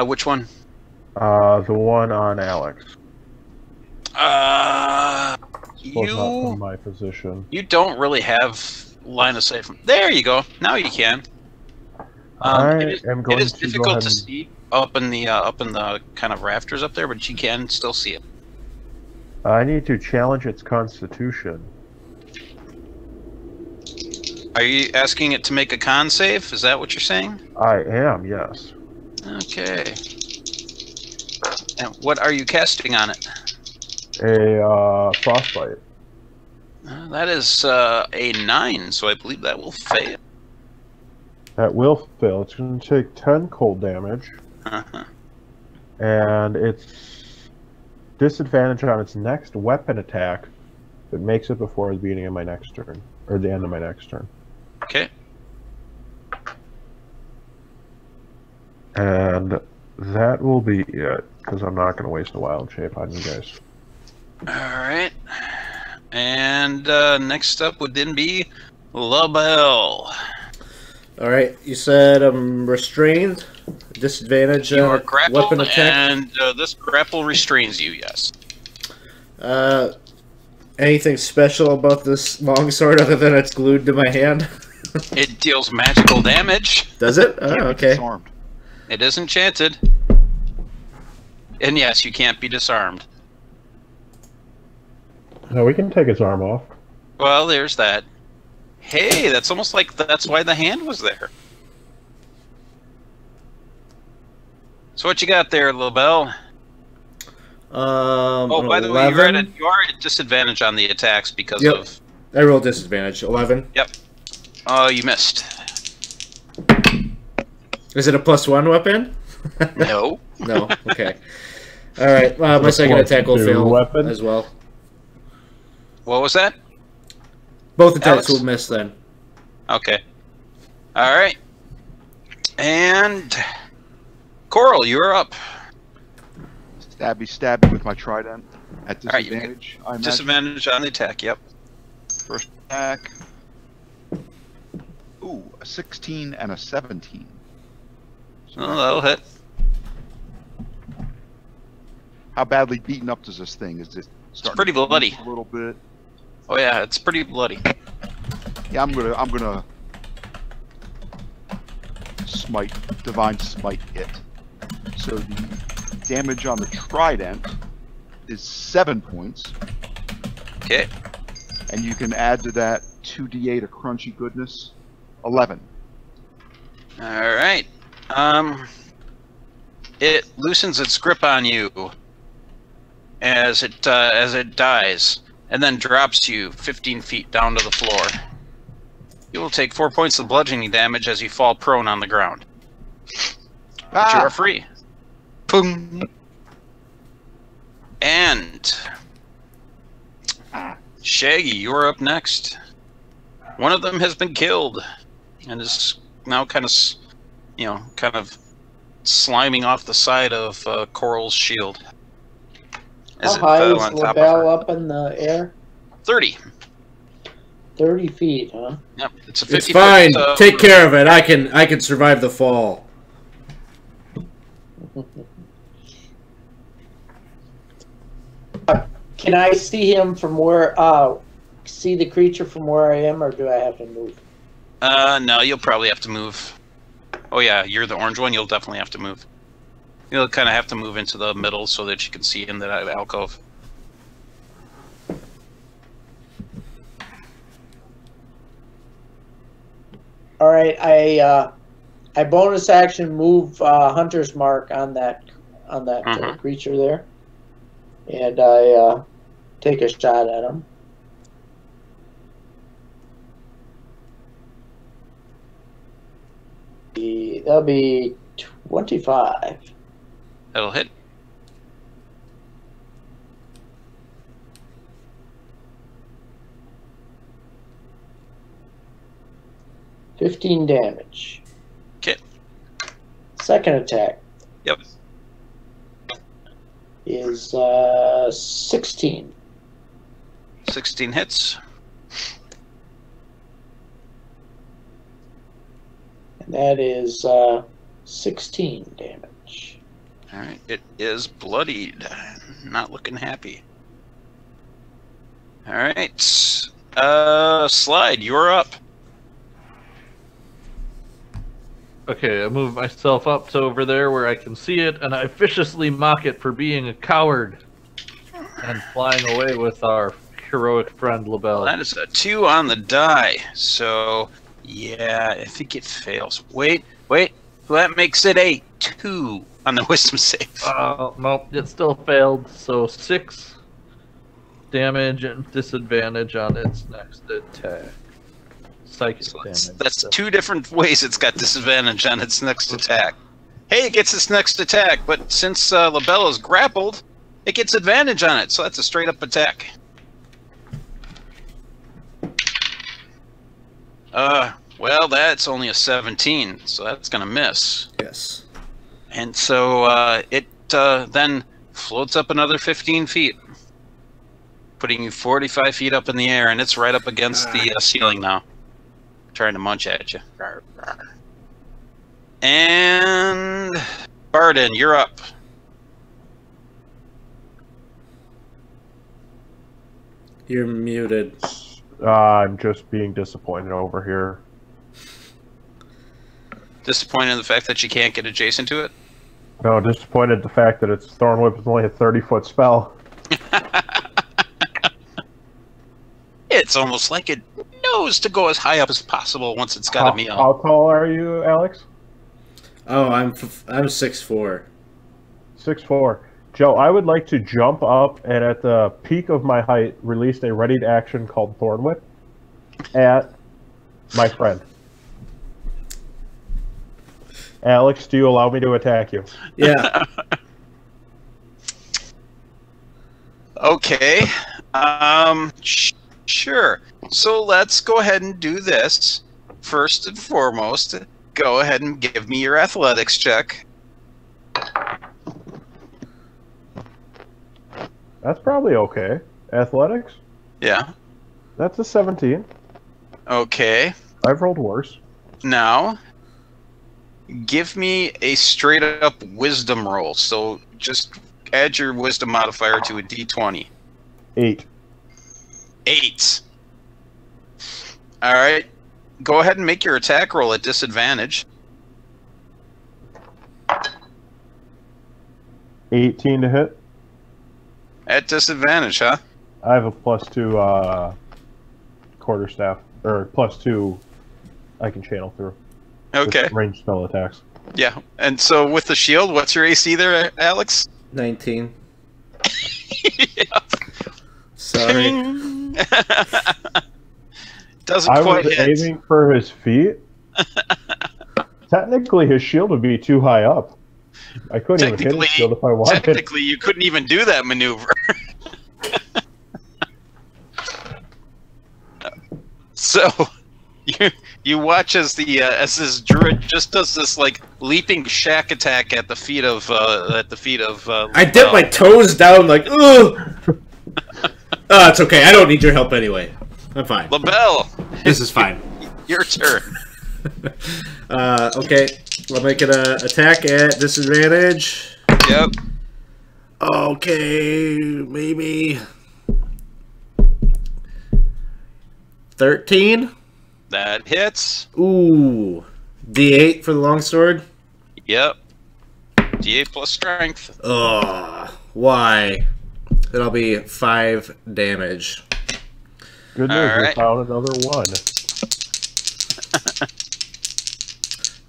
Which one? The one on Alex. You from my position. You don't really have line of sight from. There you go. Now you can. It is difficult to see up in the kind of rafters up there, but you can still see it. I need to challenge its constitution. Are you asking it to make a con save? Is that what you're saying? I am, yes. Okay. And what are you casting on it? A frostbite. That is a 9, so I believe that will fail. That will fail. It's going to take 10 cold damage. Uh-huh. And it's disadvantage on its next weapon attack if it makes it before the beginning of my next turn. Or the end of my next turn. Okay. And that will be it, because I'm not going to waste a wild shape on you guys. Alright. And next up would then be LaBelle. Alright, you said I'm restrained? Disadvantage You are on grappled, weapon attack? and this grapple restrains you, yes. Anything special about this longsword other than it's glued to my hand? It deals magical damage. Does it? Oh, Can't be okay. disarmed. It is enchanted. And yes, you can't be disarmed. No, we can take its arm off. Well, there's that. Hey, that's almost like that's why the hand was there. So what you got there, LaBelle? Oh, By the way, you are at disadvantage on the attacks because of... I rolled disadvantage. 11. Yep. Oh, you missed. Is it a +1 weapon? No. No. Okay. All right. My second attack will fail weapon? as well. What was that? Both attacks Alex? will miss then. Okay. Alright. And... Coral, you're up. Stabby with my trident at All right, you disadvantage. I imagine. Disadvantage on the attack, yep. First attack. Ooh, a 16 and a 17. So Oh, that'll hit. how badly beaten up does this thing? Is it starting pretty to bloody. a little bit? Oh yeah, it's pretty bloody. Yeah, I'm gonna smite, divine smite it. So the damage on the trident is 7 points, Okay. and you can add to that 2d8 of crunchy goodness, 11. Alright. It loosens its grip on you as it dies, and then drops you 15 feet down to the floor. You will take 4 points of bludgeoning damage as you fall prone on the ground. But you are free. Boom. And Shaggy, you're up next. One of them has been killed and is now kind of sliming off the side of Coral's shield. How high is LaBelle up in the air? 30. 30 feet, huh? Yep, it's a 50 It's fine. foot, Take care of it. I can survive the fall. Can I see him from where? See the creature from where I am, or do I have to move? No, you'll probably have to move. Oh yeah, you're the orange one. You'll definitely have to move. You'll kind of have to move into the middle so that you can see in that alcove. All right, I bonus action move Hunter's Mark on that creature there, and I take a shot at him. That'll be 25. That'll hit. $15 damage. Okay. Second attack. Yep. Is 16. 16 hits. And that is 16 damage. Alright, it is bloodied. Not looking happy. Alright. Slide, you're up. Okay, I move myself up to over there where I can see it, and I viciously mock it for being a coward and flying away with our heroic friend LaBelle. Well, that is a 2 on the die. So Yeah, I think it fails. Wait. Well, that makes it a 2 on the wisdom save. Nope, it still failed. So 6 damage and disadvantage on its next attack. Psychic damage. That's 2 different ways it's got disadvantage on its next attack. Hey, it gets its next attack, but since Labella's grappled, it gets advantage on it, so that's a straight-up attack. Well, that's only a 17, so that's gonna miss. Yes. And so it then floats up another 15 feet, putting you 45 feet up in the air, and it's right up against the ceiling now, trying to munch at you. And Barden, you're up. You're muted. I'm just being disappointed over here. Disappointed in the fact that you can't get adjacent to it? No, disappointed the fact that its Thorn Whip is only a 30-foot spell. It's almost like it knows to go as high up as possible once it's got a meal. How tall are you, Alex? Oh, I'm 6'4". 6'4". Joe, I would like to jump up and at the peak of my height release a readied action called Thorn Whip at my friend. Alex, do you allow me to attack you? Yeah. Okay. Sure. So let's go ahead and do this. First and foremost, go ahead and give me your athletics check. That's probably okay. Athletics? Yeah. That's a 17. Okay. I've rolled worse. Now, give me a straight up wisdom roll. So just add your wisdom modifier to a d20. 8. 8. All right. Go ahead and make your attack roll at disadvantage. 18 to hit. At disadvantage, huh? I have a +2 quarterstaff, or +2 I can channel through. Okay. With ranged spell attacks. Yeah. And so with the shield, what's your AC there, Alex? 19. Yeah. Sorry. Doesn't I quite was hit. aiming for his feet. Technically, his shield would be too high up. I couldn't even hit his shield if I wanted. Technically, you couldn't even do that maneuver. So, you watch as the as this druid just does this like leaping shack attack at the feet of I dip my toes down like ugh. It's okay. I don't need your help anyway. I'm fine. LaBelle, This is fine. your turn. Okay. I'll make it an attack at disadvantage. Yep. Okay, maybe 13. That hits. Ooh, D8 for the longsword. Yep. D8 plus strength. Ugh, why? That'll be 5 damage. Good news, All we right. found another one.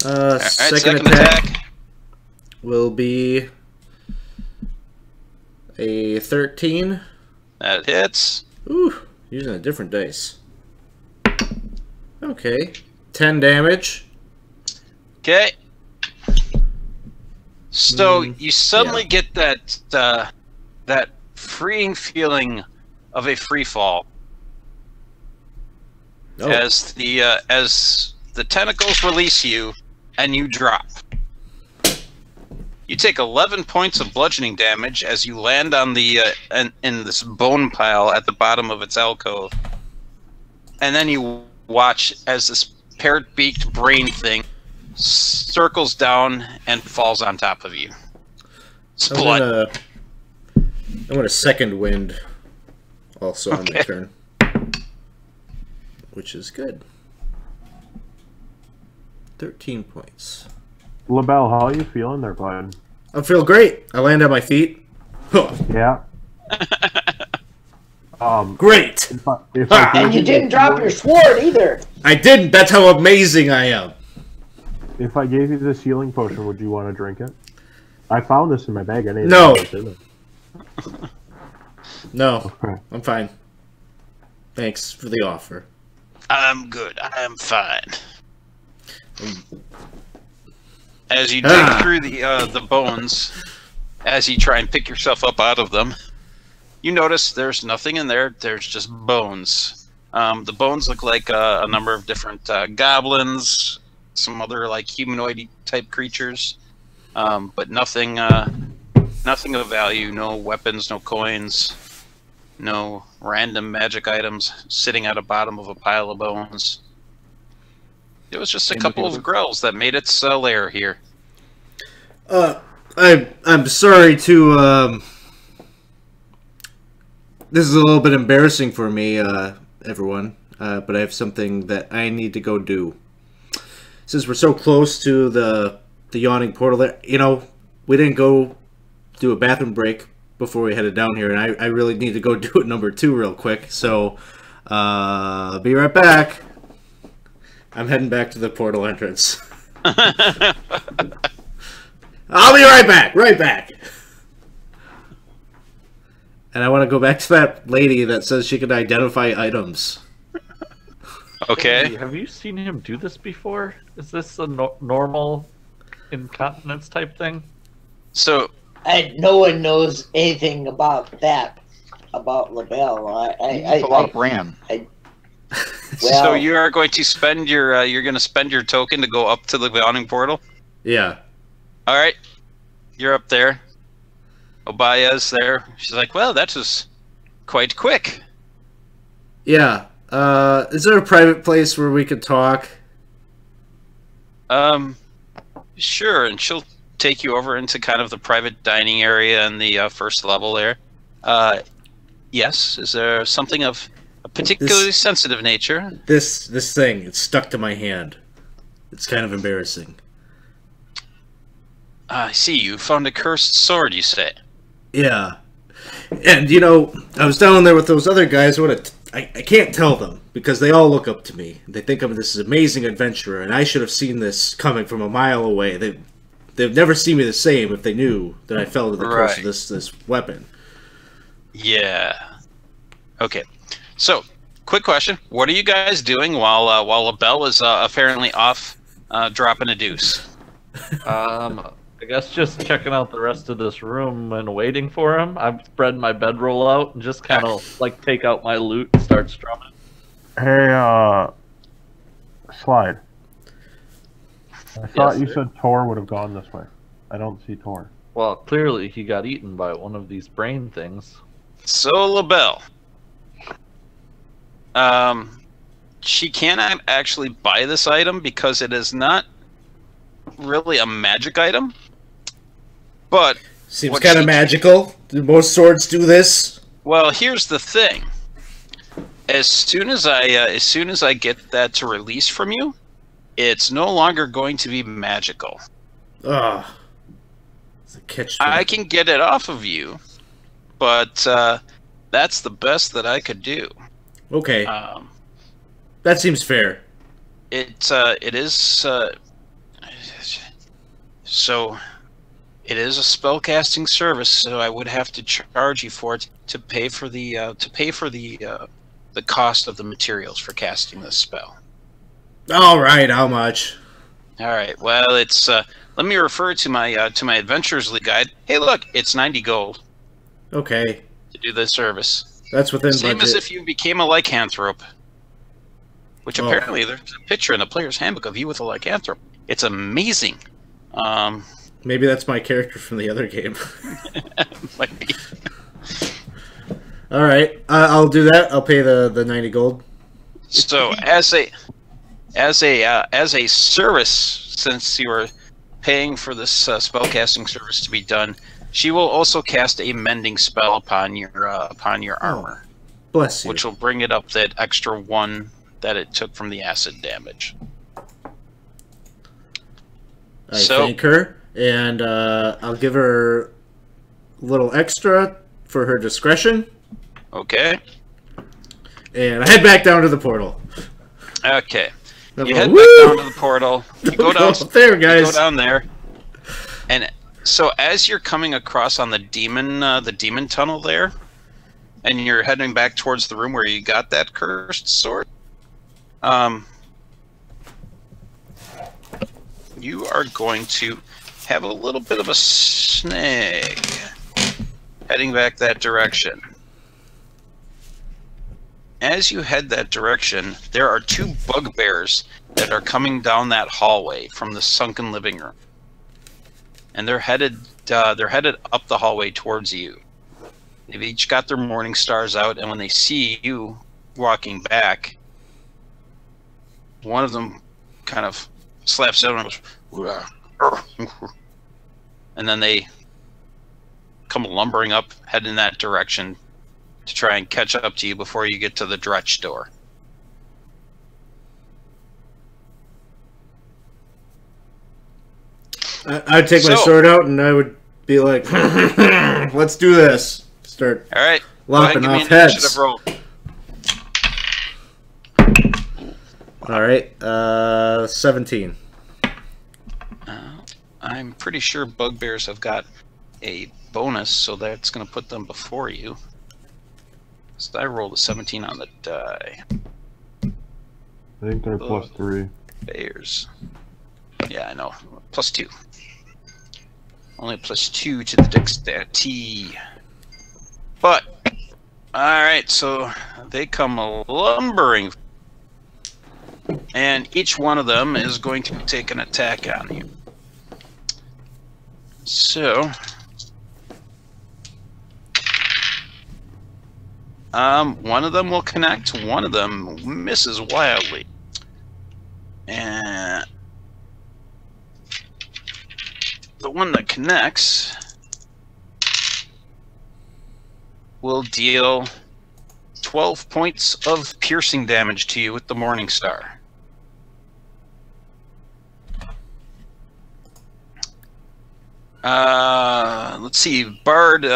All right, second attack will be a 13. That hits. Ooh, using a different dice. Okay, 10 damage. Okay. So you suddenly get that that freeing feeling of a free fall as the tentacles release you and you drop. You take 11 points of bludgeoning damage as you land on the in this bone pile at the bottom of its alcove, and then you watch as this parrot-beaked brain thing circles down and falls on top of you. I'm gonna second wind also on my turn, which is good. 13 points. LaBelle, how are you feeling there, bud? I feel great. I land on my feet. Huh. Yeah. Great! And you didn't drop your sword either. I didn't. That's how amazing I am. If I gave you this healing potion, would you want to drink it? I found this in my bag. I didn't No. know what's in it. No, Okay. I'm fine. Thanks for the offer. I'm good. I'm fine. As you dig through the bones, as you try and pick yourself up out of them, you notice there's nothing in there. There's just bones. The bones look like a number of different goblins, some other like humanoid type creatures, but nothing of value. No weapons, no coins, no random magic items sitting at the bottom of a pile of bones. It was just a couple of grells that made its lair here. I'm sorry to this is a little bit embarrassing for me, everyone, but I have something that I need to go do. Since we're so close to the yawning portal there, you know, we didn't go do a bathroom break before we headed down here, and I really need to go do it number 2 real quick, so I'll be right back. I'm heading back to the portal entrance. I'll be right back. And I want to go back to that lady that says she can identify items. Okay. Hey, have you seen him do this before? Is this a normal incontinence type thing? So, No one knows anything about that, about LaBelle. It's a lot of Bran. So you are going to spend your your token to go up to the yawning portal? Yeah. All right. You're up there. Obaya's there. She's like, well, that was quite quick. Yeah. Is there a private place where we could talk? Sure. And she'll take you over into kind of the private dining area in the first level there. Yes. Is there something of a particularly sensitive nature? This thing, it's stuck to my hand. It's kind of embarrassing. I see. You found a cursed sword, you say? Yeah. And, you know, I was down there with those other guys. I can't tell them, because they all look up to me. They think I'm this amazing adventurer, and I should have seen this coming from a mile away. They've never seen me the same if they knew that I fell to the curse of this weapon. Yeah. Okay. So, quick question. What are you guys doing while LaBelle is apparently off dropping a deuce? I guess just checking out the rest of this room and waiting for him. I'm spreading my bedroll out and just kind of like take out my loot and start strumming. Hey, Slide. I thought you said Tor would have gone this way. I don't see Tor. Well, clearly he got eaten by one of these brain things. So, LaBelle. She cannot actually buy this item because it is not really a magic item. But seems kind of magical. Do most swords do this? Well, here's the thing. As soon as I get that to release from you, it's no longer going to be magical. Ugh. It's a catch. I can get it off of you, but that's the best that I could do. Okay. That seems fair. It is so. It is a spellcasting service, so I would have to charge you for it to pay for the cost of the materials for casting this spell. All right, how much? All right. Well, it's let me refer to my Adventurers League guide. Hey, look, it's 90 gold. Okay. To do this service. That's within Same budget. as if you became a lycanthrope. Which apparently there's a picture in the player's handbook of you with a lycanthrope. It's amazing. Maybe that's my character from the other game. Might be. All right, I'll do that. I'll pay the 90 gold. So as a service, since you are paying for this spellcasting service to be done, she will also cast a mending spell upon your armor. Bless you. Which will bring it up that extra 1 that it took from the acid damage. I thank her, and I'll give her a little extra for her discretion. Okay. And I head back down to the portal. Okay. I'm You going, head "Woo!" back down to the portal. You go down there, guys. You go down there. And so as you're coming across on the demon tunnel there, and you're heading back towards the room where you got that cursed sword, you are going to have a little bit of a snag heading back that direction. As you head that direction, there are two bugbears that are coming down that hallway from the sunken living room, and they're headed up the hallway towards you. They've each got their morning stars out, and when they see you walking back, one of them kind of slaps down and goes, and then they come lumbering up, head in that direction to try and catch up to you before you get to the Dretch door. I'd take my sword out and I would be like, let's do this. Start all right, lopping off heads. All right, 17. I'm pretty sure bugbears have got a bonus, so that's going to put them before you. So I rolled a 17 on the die. I think they're +3. Bears. Yeah, I know. +2. Only +2 to the dexterity. But, alright, so they come lumbering. And each one of them is going to take an attack on you. So, one of them will connect, one of them misses wildly. And the one that connects will deal 12 points of piercing damage to you with the Morning Star. Let's see, Barton,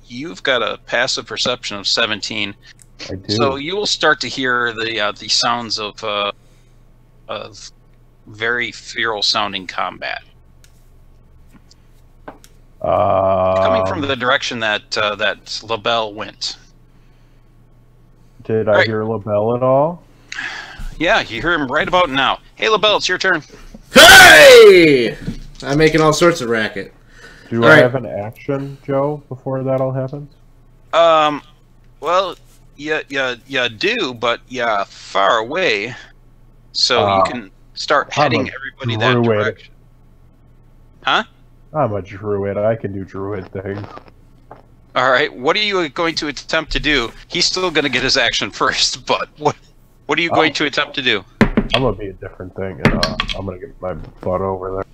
you've got a passive perception of 17. I do. So you will start to hear the sounds of very feral sounding combat coming from the direction that that LaBelle went. Did I hear LaBelle at all? Yeah, you hear him right about now. Hey, LaBelle, it's your turn. Hey! I'm making all sorts of racket. Do I have an action, Joe, before that all happens? Well, you do, but you're far away, so you can start heading everybody that direction. Huh? I'm a druid. I can do druid things. All right. What are you going to attempt to do? He's still going to get his action first, but what are you going to attempt to do? I'm gonna be a different thing, and I'm gonna get my butt over there.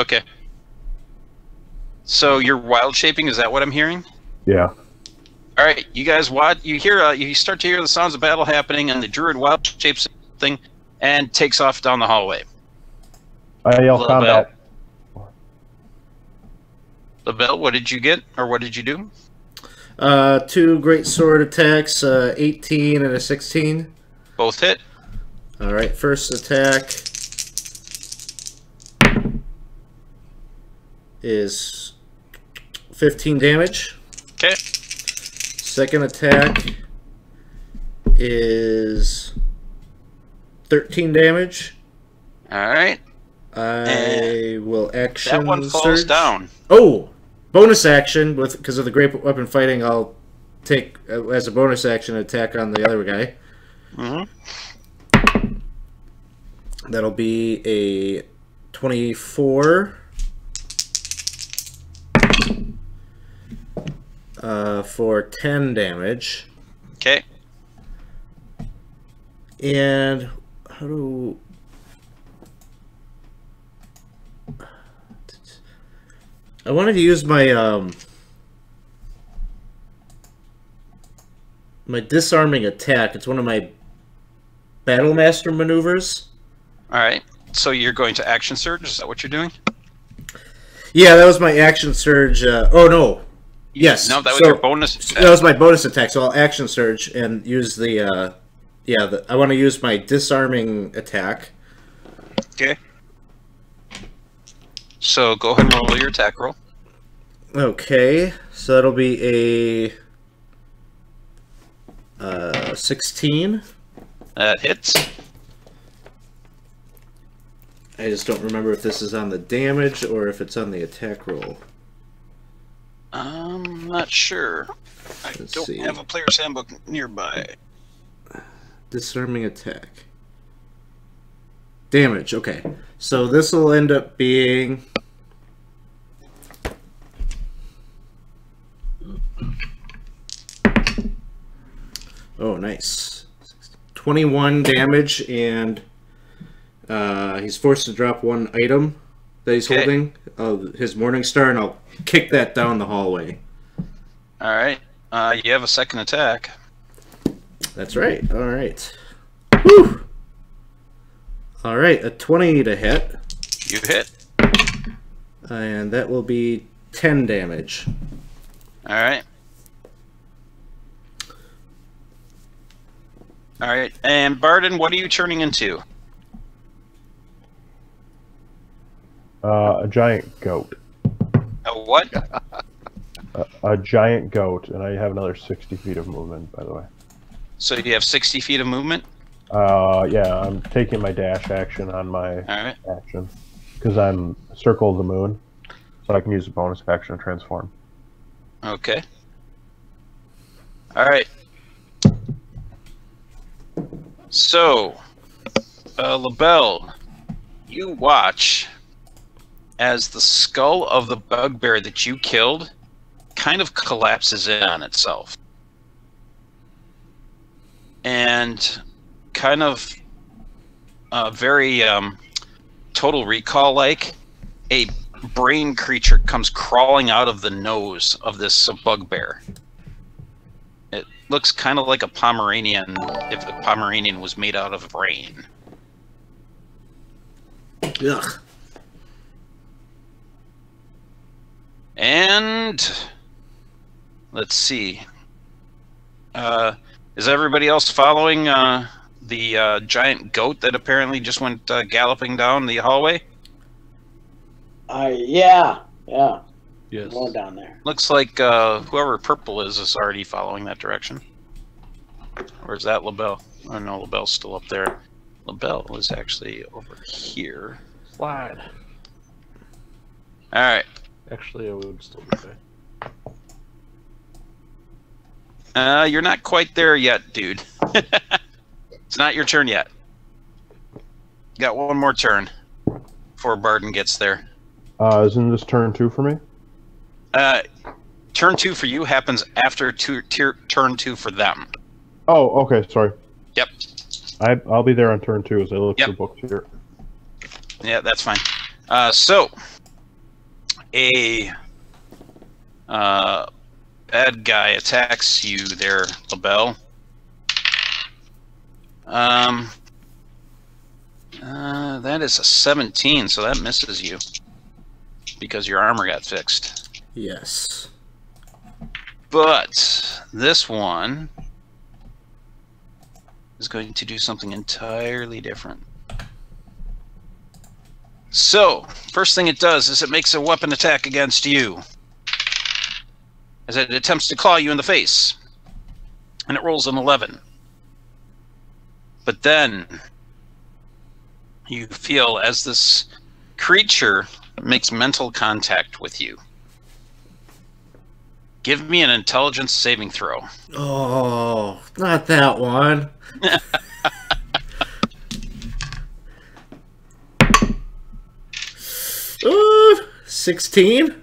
Okay. So you're wild shaping. Is that what I'm hearing? Yeah. All right. You guys, what you hear? You start to hear the sounds of battle happening, and the druid wild shapes thing and takes off down the hallway. I yell combat. LaBelle, what did you get, or what did you do? 2 great sword attacks, 18 and a 16. Both hit. All right, first attack is 15 damage. Okay. Second attack is 13 damage. All right. I will action that one falls surge. down. Oh, bonus action because of the great weapon fighting. I'll take as a bonus action attack on the other guy. Mm-hmm. That'll be a 24 for 10 damage. Okay. And how do... I wanted to use my my disarming attack. It's one of my Battle Master maneuvers. All right. So you're going to action surge? Is that what you're doing? Yeah, that was my action surge. Oh no, Yes. No, that was your bonus attack. That was my bonus attack, so I'll action surge and use the, I want to use my disarming attack. Okay. So go ahead and roll your attack roll. Okay, so that'll be a 16. That hits. I just don't remember if this is on the damage or if it's on the attack roll. I'm not sure. I don't have a player's handbook nearby. Disarming attack. Damage, okay. So this will end up being... Oh, nice. 21 damage, and he's forced to drop one item that he's holding, his Morning Star, and I'll kick that down the hallway. All right. You have a second attack. That's right. All right. Whew. All right, a 20 to hit. You hit. And that will be 10 damage. All right. All right. And Barden, what are you turning into? A giant goat. A what? A giant goat, and I have another 60 feet of movement, by the way. So you have 60 feet of movement? Yeah, I'm taking my dash action on my action. Because I'm Circle of the Moon, so I can use a bonus action to transform. Okay. Alright. So, LaBelle, you watch as the skull of the bugbear that you killed kind of collapses in on itself. And kind of very Total Recall-like, a brain creature comes crawling out of the nose of this bugbear. It looks kind of like a Pomeranian, if a Pomeranian was made out of brain. Ugh. And let's see. Is everybody else following the giant goat that apparently just went galloping down the hallway? Yeah. Yes. Going down there. Looks like whoever purple is already following that direction. Or is that LaBelle? Oh no, LaBelle's still up there. LaBelle is actually over here. Slide. Alright. Actually, I would still be there. You're not quite there yet, dude. It's not your turn yet. You got one more turn before Barden gets there. Isn't this turn 2 for me? Turn 2 for you happens after turn 2 for them. Oh, okay, sorry. Yep. I'll be there on turn 2 as I look at the books here. Yeah, that's fine. So, a bad guy attacks you there, LaBelle. That is a 17, so that misses you. Because your armor got fixed. Yes. But this one is going to do something entirely different. So, first thing it does is it makes a weapon attack against you. As it attempts to claw you in the face. And it rolls an 11. But then you feel as this creature makes mental contact with you. Give me an intelligence saving throw. Oh, not that one. 16?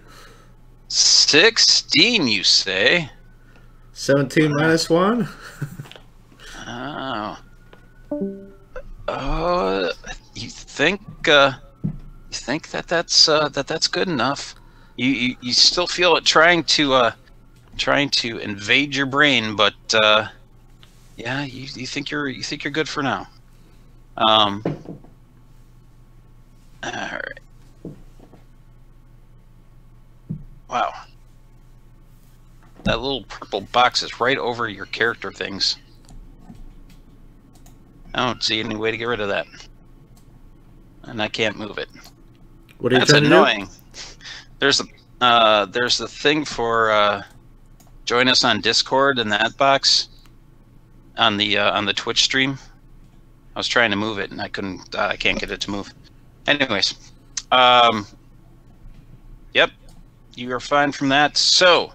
16, you say? 17 minus 1? Oh. You think that's good enough? You still feel it trying to invade your brain, but yeah, you think you're good for now. All right. Wow. That little purple box is right over your character things. I don't see any way to get rid of that. And I can't move it. What are you That's trying annoying. to There's the thing for join us on Discord in that box on the Twitch stream. I was trying to move it and I couldn't. I can't get it to move. Anyways, yep, you are fine from that. So,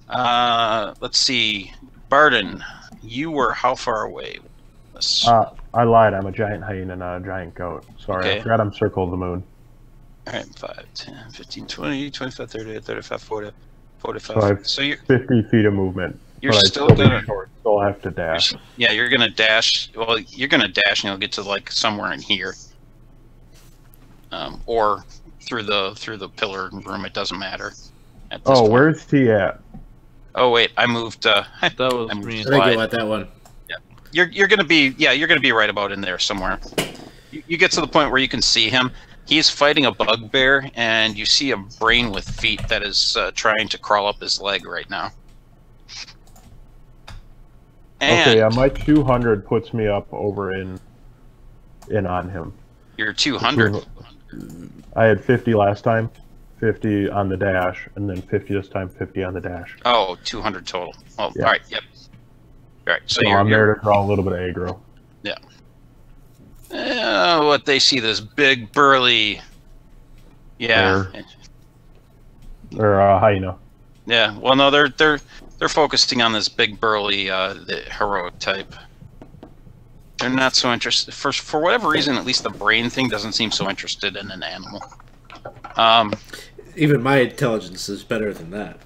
let's see, Barden, you were how far away? I lied. I'm a giant hyena, not a giant goat. Sorry, Okay. I forgot I'm Circle of the Moon. All right, 5, 10, 15, 20, 25, 30, 35, 40, 45. So I have So you're 50 feet of movement. You're but I'd still still be gonna- short. Still have to dash. yeah, you're gonna dash. Well, you're gonna dash, and you'll get to like somewhere in here, or through the pillar room. It doesn't matter. At this Oh, point. where's he at? Oh wait, I moved. That was I moved me. I think slide. you want that one. You're gonna be right about in there somewhere. You get to the point where you can see him. He's fighting a bugbear, and you see a brain with feet that is trying to crawl up his leg right now. And Okay, yeah, my 200 puts me up over in on him. you're 200. I had 50 last time, 50 on the dash, and then 50 this time, 50 on the dash. Oh, 200 total. Oh, Yeah. all right. Yep. All right. So, So you're I'm there to draw a little bit of aggro. what they see, this big burly. Yeah. Or hyena. Yeah. Well, no, they're focusing on this big burly the heroic type. They're not so interested for whatever reason. At least the brain thing doesn't seem so interested in an animal. Even my intelligence is better than that.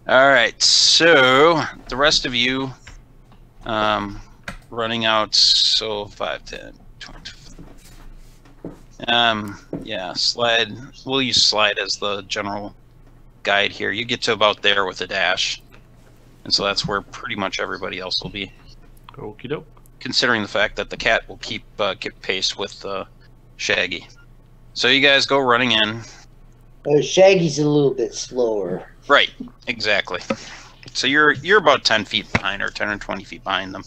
All right. So the rest of you, running out. So 5, 10, 20. Yeah, slide. We'll use slide as the general guide here. You get to about there with a dash. And so that's where pretty much everybody else will be. Okie doke. Considering the fact that the cat will keep pace with Shaggy. So you guys go running in. Shaggy's a little bit slower. Right, exactly. So you're about 10 feet behind, or 10 or 20 feet behind them.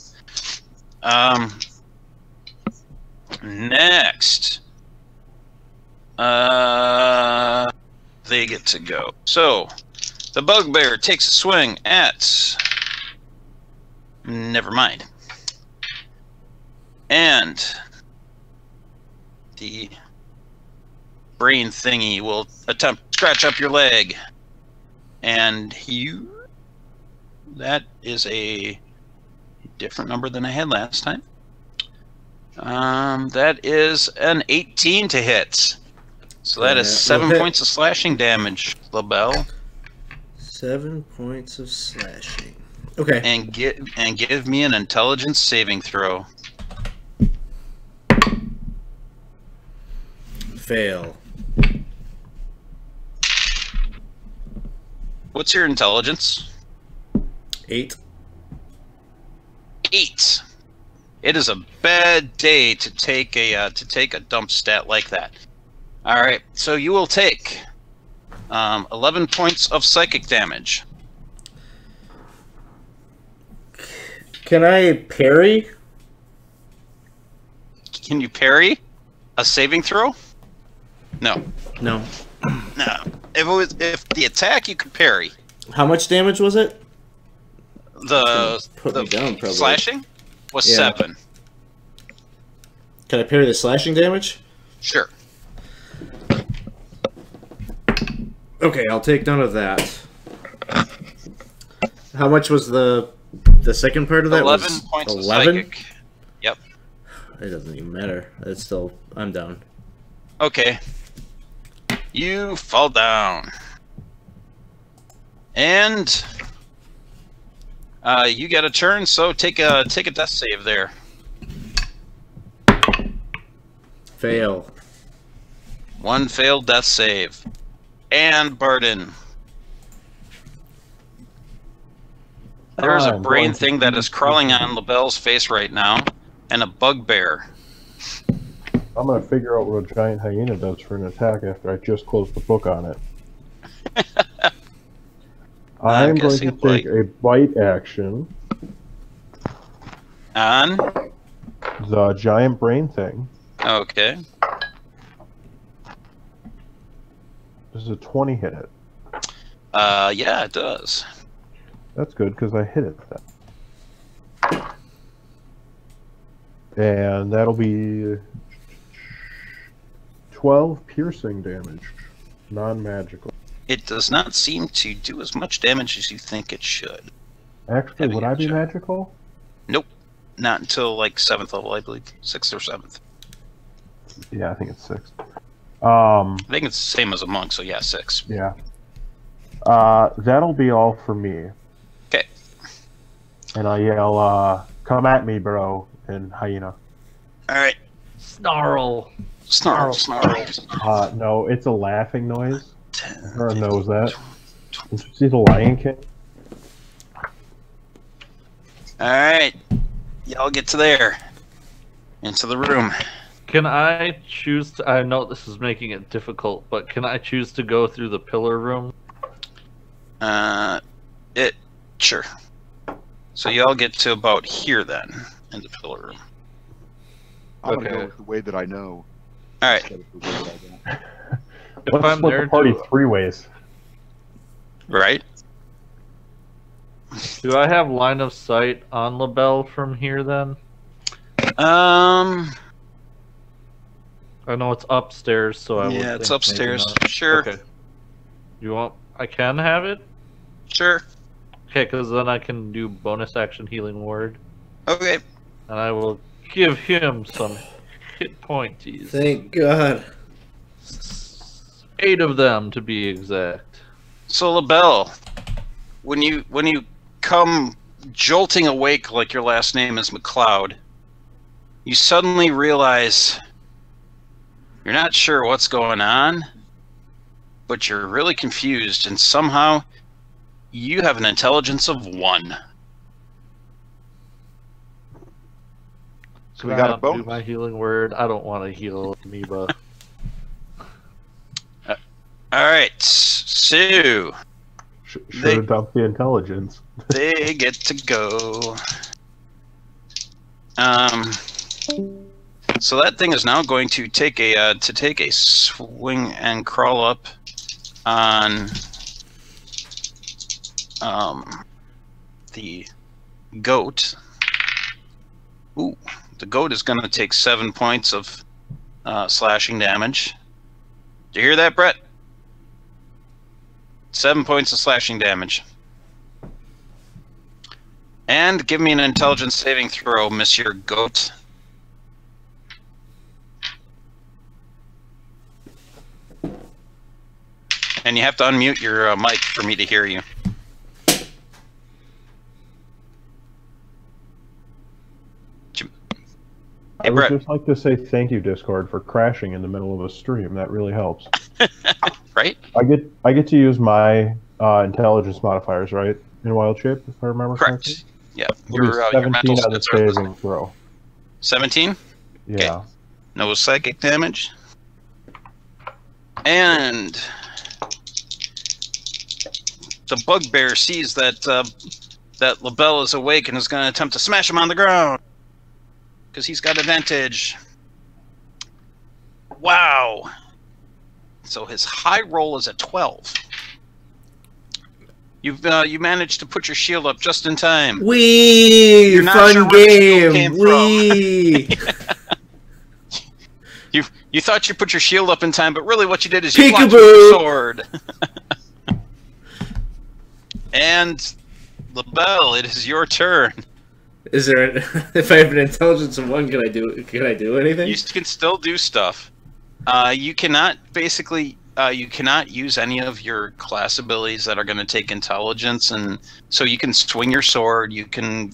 Next. They get to go. So, the bugbear takes a swing at... Never mind. And the brain thingy will attempt to scratch up your leg. And that is a different number than I had last time. That is an 18 to hit. So that is 7 okay. points of slashing damage, LaBelle. 7 points of slashing. Okay. And give me an intelligence saving throw. Fail. What's your intelligence? 8. 8. It is a bad day to take a dump stat like that. All right, so you will take 11 points of psychic damage. Can I parry? Can you parry a saving throw? No. No. No. If the attack you could parry. How much damage was it? The me down, probably. slashing was Yeah. 7. Can I parry the slashing damage? Sure. Okay, I'll take none of that. How much was the second part of that? 11 was points 11? of psychic. Yep. It doesn't even matter. It's still, I'm down. Okay. You fall down. And you get a turn, so take a death save there. Fail. 1 failed death save. And Barden. There's a I'm brain going to thing that is crawling on LaBelle's face right now, and a bugbear. I'm gonna figure out what a giant hyena does for an attack after I just closed the book on it. I'm going to take a bite action on the giant brain thing. Okay. Does a 20 hit it? Yeah, it does. That's good because I hit it then. And that'll be 12 piercing damage, non-magical. It does not seem to do as much damage as you think it should. Actually, would I be magical? Nope. Not until like 7th level, I believe. 6th or 7th. Yeah, I think it's 6th. I think it's the same as a monk, so yeah, 6. Yeah. That'll be all for me. Okay. And I yell, come at me, bro, in hyena. Alright. Snarl. Snarl, snarl. No, it's a laughing noise. Everyone knows that. Did you see the Lion King? Alright. Y'all get to there. Into the room. Can I choose to... I know this is making it difficult, but can I choose to go through the pillar room? Sure. So y'all get to about here then, in the pillar room. I'm gonna go with the way that I know. Alright. Instead of the way that I don't. If I'm split there, the party 3 ways. Right? do I have line of sight on LaBelle from here then? I I know it's upstairs, so I would yeah, it's think upstairs. maybe not. Sure. Okay. You want... I can have it? Sure. Okay, because then I can do bonus action healing word. Okay. And I will give him some hit pointies. Thank God. 8 of them, to be exact. So LaBelle, when you come jolting awake like your last name is McLeod, you suddenly realize you're not sure what's going on, but you're really confused, and somehow you have an intelligence of 1. So we got a Do bonus. my healing word. I don't want to heal amoeba. Alright, so Should have dumped the intelligence. they get to go. So that thing is now going to take a swing and crawl up on the goat. Ooh, the goat is going to take 7 points of slashing damage. Do you hear that, Brett? 7 points of slashing damage. And give me an intelligence saving throw, Monsieur Goat. And you have to unmute your mic for me to hear you. I would just like to say thank you, Discord, for crashing in the middle of a stream. That really helps. Right? I get to use my intelligence modifiers, right? In wild shape, if I remember correctly. Correct. Yeah. Your 17 on the saving throw. 17? Yeah. Okay. No psychic damage. And the bugbear sees that that LaBelle is awake and is going to attempt to smash him on the ground because he's got advantage. Wow. So his high roll is a 12. You managed to put your shield up just in time. Wee! Fun sure game! Wee! You thought you put your shield up in time, but really what you did is you blocked with Peekaboo! your sword. And LaBelle, it is your turn. Is there if I have an intelligence of 1, can I do anything? You can still do stuff. You cannot you cannot use any of your class abilities that are going to take intelligence, and so you can swing your sword, you can,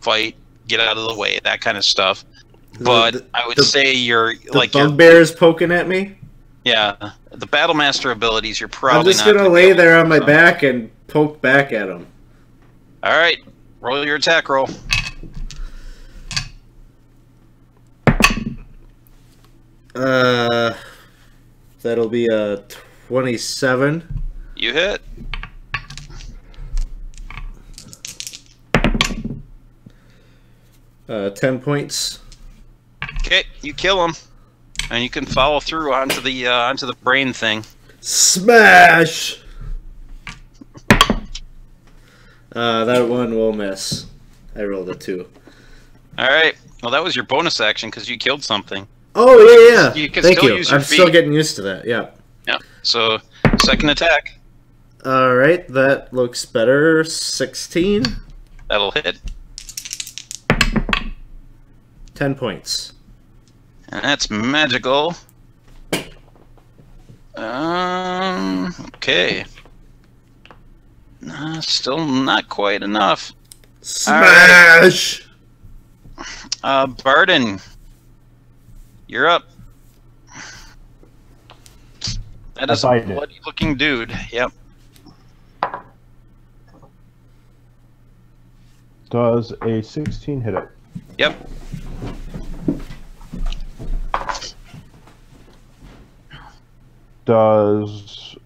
fight, get out of the way, that kind of stuff. But I would say you're like the bugbear's poking at me. Yeah, the Battlemaster abilities. You're probably. I'm just gonna lay there on my back and poke back at him. All right, roll your attack roll. That'll be a 27. You hit. Uh, 10 points. Okay, you kill him, and you can follow through onto the brain thing. Smash! That one will miss. I rolled a 2. All right. Well, that was your bonus action because you killed something. Oh, yeah. You can Thank still you. use your I'm still feet. getting used to that, yeah. Yeah. So, second attack. Alright, that looks better. 16. That'll hit. 10 points. And that's magical. Okay. Still not quite enough. Smash! Barden, you're up. That is a bloody-looking dude. Yep. Does a 16 hit it? Yep. Does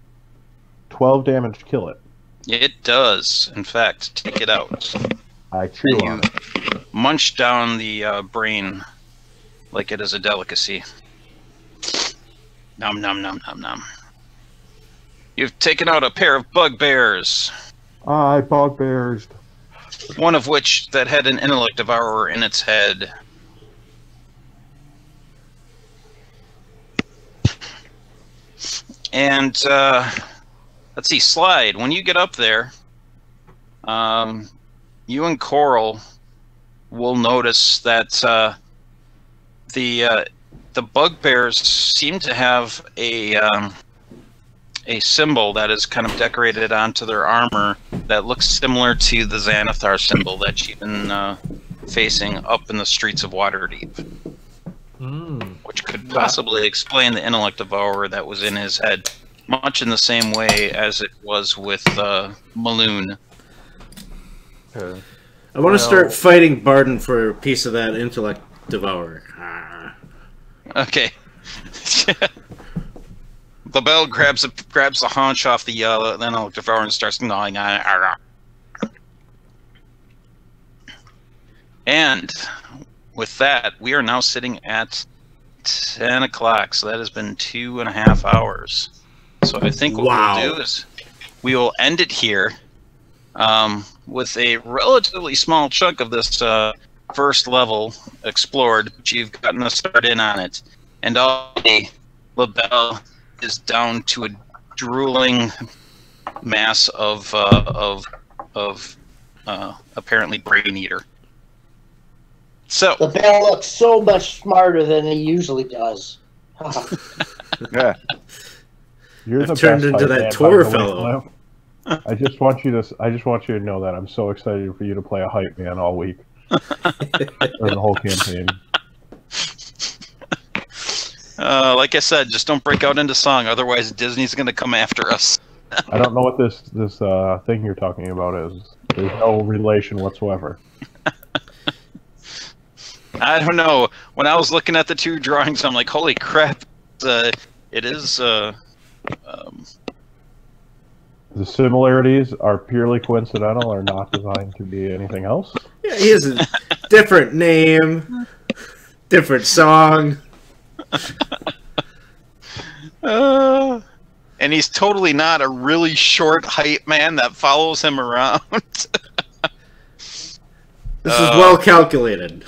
12 damage kill it? It does, in fact. Take it out. I chew on it. Munch down the brain like it is a delicacy. Nom nom nom nom nom. You've taken out a pair of bugbears. I bugbears. One of which that had an intellect devourer in its head. And let's see, Slide. When you get up there, you and Coral will notice that the bugbears seem to have a symbol that is kind of decorated onto their armor that looks similar to the Xanathar symbol that you've been facing up in the streets of Waterdeep. Which could possibly explain the intellect devourer that was in his head, much in the same way as it was with Maloon. I want to start fighting Barden for a piece of that intellect devourer. Okay. The bell grabs the haunch off the intellect devourer and starts gnawing on it. And with that, we are now sitting at 10 o'clock, so that has been 2.5 hours. So I think what we'll do is we will end it here with a relatively small chunk of this first level explored, but you've gotten a start in on it. And already LaBelle is down to a drooling mass of apparently Brain Eater. So the bear looks so much smarter than he usually does. Yeah, you're the turned best into hype that man, Tor by the way, fellow. Slim. I just want you to know that I'm so excited for you to play a hype man all week, or the whole campaign. Like I said, just don't break out into song, otherwise Disney's going to come after us. I don't know what this thing you're talking about is. There's no relation whatsoever. I don't know. When I was looking at the two drawings, I'm like, holy crap. It is... The similarities are purely coincidental or not designed to be anything else? Yeah, he has a different name, different song. And he's totally not a really short hype man that follows him around. This is well calculated.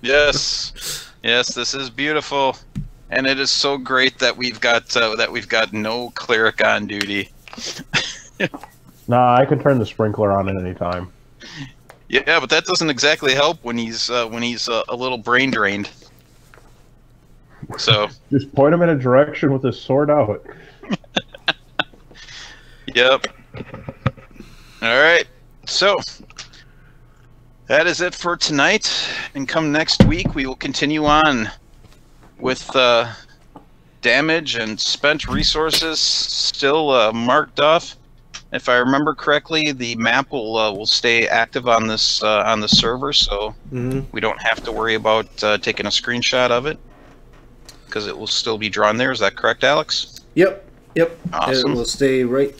Yes, yes, this is beautiful, and it is so great that we've got no cleric on duty. Nah, I can turn the sprinkler on at any time. Yeah, but that doesn't exactly help when he's a little brain drained. So just point him in a direction with his sword out. Yep. All right. So that is it for tonight. And come next week, we will continue on with damage and spent resources still marked off. If I remember correctly, the map will stay active on this server, so we don't have to worry about taking a screenshot of it. because it will still be drawn there. Is that correct, Alex? Yep. Yep. Awesome. It will stay right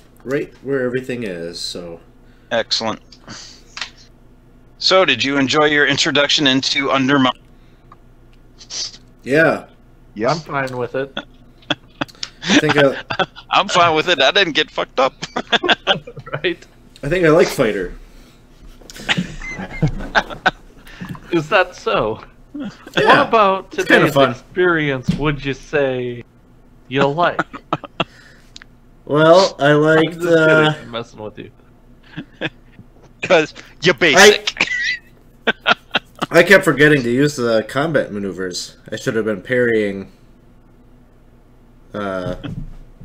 where everything is. So. Excellent. So, did you enjoy your introduction into Undermountain? Yeah. Yeah. I'm fine with it. I think I'm fine with it. I didn't get fucked up. Right? I think I like Fighter. Is that so? Yeah. What about It's kinda today's fun. experience would you say you like? Well, I I'm liked. just kidding. I'm messing with you. Because you're basic. I kept forgetting to use the combat maneuvers. I should have been parrying the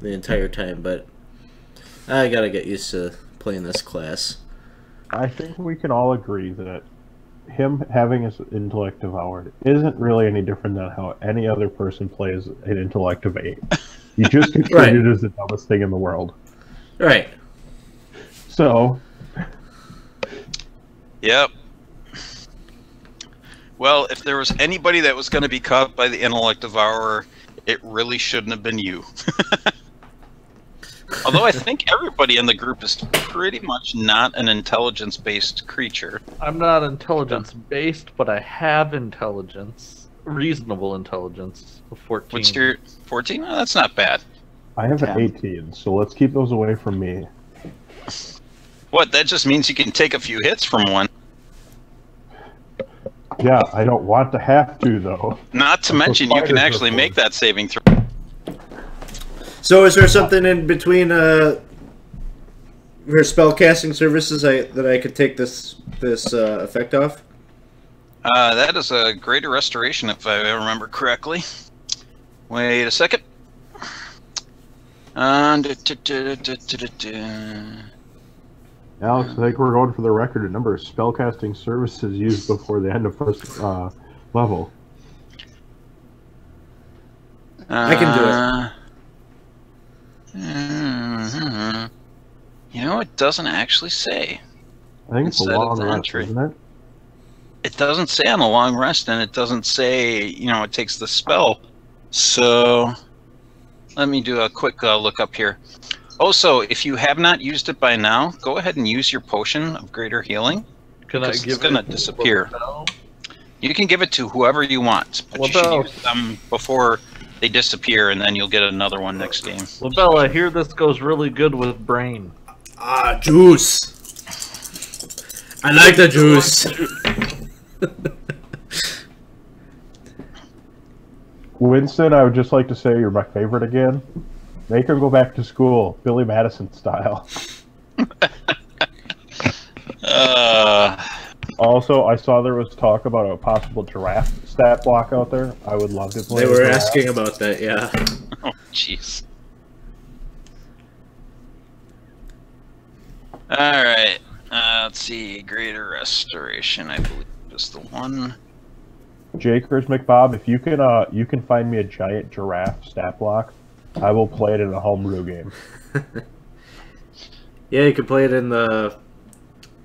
entire time, but I gotta get used to playing this class. I think we can all agree that him having his intellect devoured isn't really any different than how any other person plays an intellect of 8. You just get treated as the dumbest thing in the world. Right. So. Yep. Well, if there was anybody that was going to be caught by the intellect devourer, it really shouldn't have been you. Although I think everybody in the group is pretty much not an intelligence-based creature. I'm not intelligence-based, but I have intelligence. Reasonable intelligence of 14. What's your 14? Oh, that's not bad. I have 10. an 18, so let's keep those away from me. What? That just means you can take a few hits from one. Yeah, I don't want to have to, though. Not to mention you can actually make that saving throw. So, is there something in between her spellcasting services that I could take this effect off? That is a greater restoration, if I remember correctly. Wait a second. Alex, I think we're going for the record a number of spellcasting services used before the end of first level. I can do it. You know, it doesn't actually say. I think it's a Instead of long the rest, entry. isn't it? It doesn't say on a long rest, and it doesn't say, you know, it takes the spell. So, let me do a quick look up here. Also, if you have not used it by now, go ahead and use your potion of greater healing. Can I Because give it's going to it disappear. LaBelle? You can give it to whoever you want, but you should LaBelle. use them before they disappear, and then you'll get another one next game. LaBelle, I hear this goes really good with brain. Ah, juice. I like the juice. Winston, I would just like to say you're my favorite again. Make him go back to school, Billy Madison style. Also, I saw there was talk about a possible giraffe stat block out there. I would love to play. They were giraffe. asking about that, yeah. Oh, jeez. Alright, let's see. Greater Restoration, I believe, is the one. Jakers McBob, if you can find me a giant giraffe stat block, I will play it in a homebrew game. Yeah, you could play it in the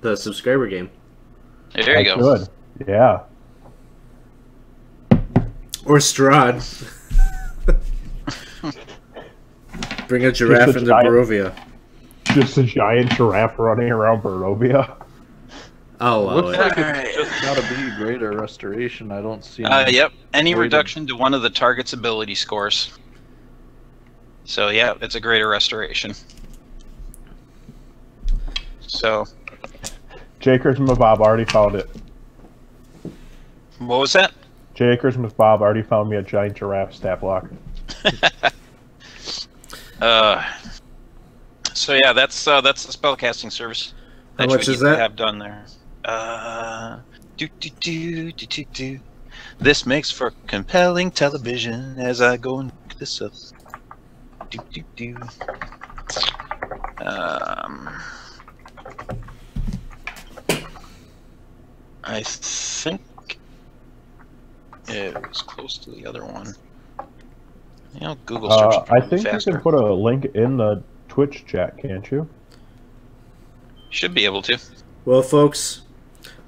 subscriber game. There you go. Good. Yeah. Or Strahd. Bring a giraffe into giant- Barovia. Just a giant giraffe running around Barovia. I'll allow Looks it. like Alright. it's just gotta be greater restoration. I don't see. Yep. Any Wait a- reduction to one of the target's ability scores. So, yeah, it's a greater restoration. So, Jakers McBob already found it. what was that? Jakers McBob already found me a giant giraffe stat block. So yeah, that's the spellcasting service. How you much would is need to that? have done there. This makes for compelling television as I go and look this up. I think it was close to the other one. You know, Google search. I think faster. you can put a link in the Twitch chat, can't you? Should be able to. Well, folks,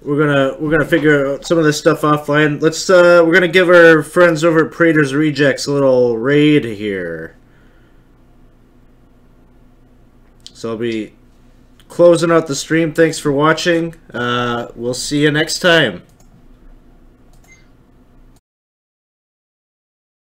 we're gonna figure out some of this stuff offline. Let's we're gonna give our friends over at Praetor's Rejects a little raid here. So I'll be closing out the stream. Thanks for watching. We'll see you next time.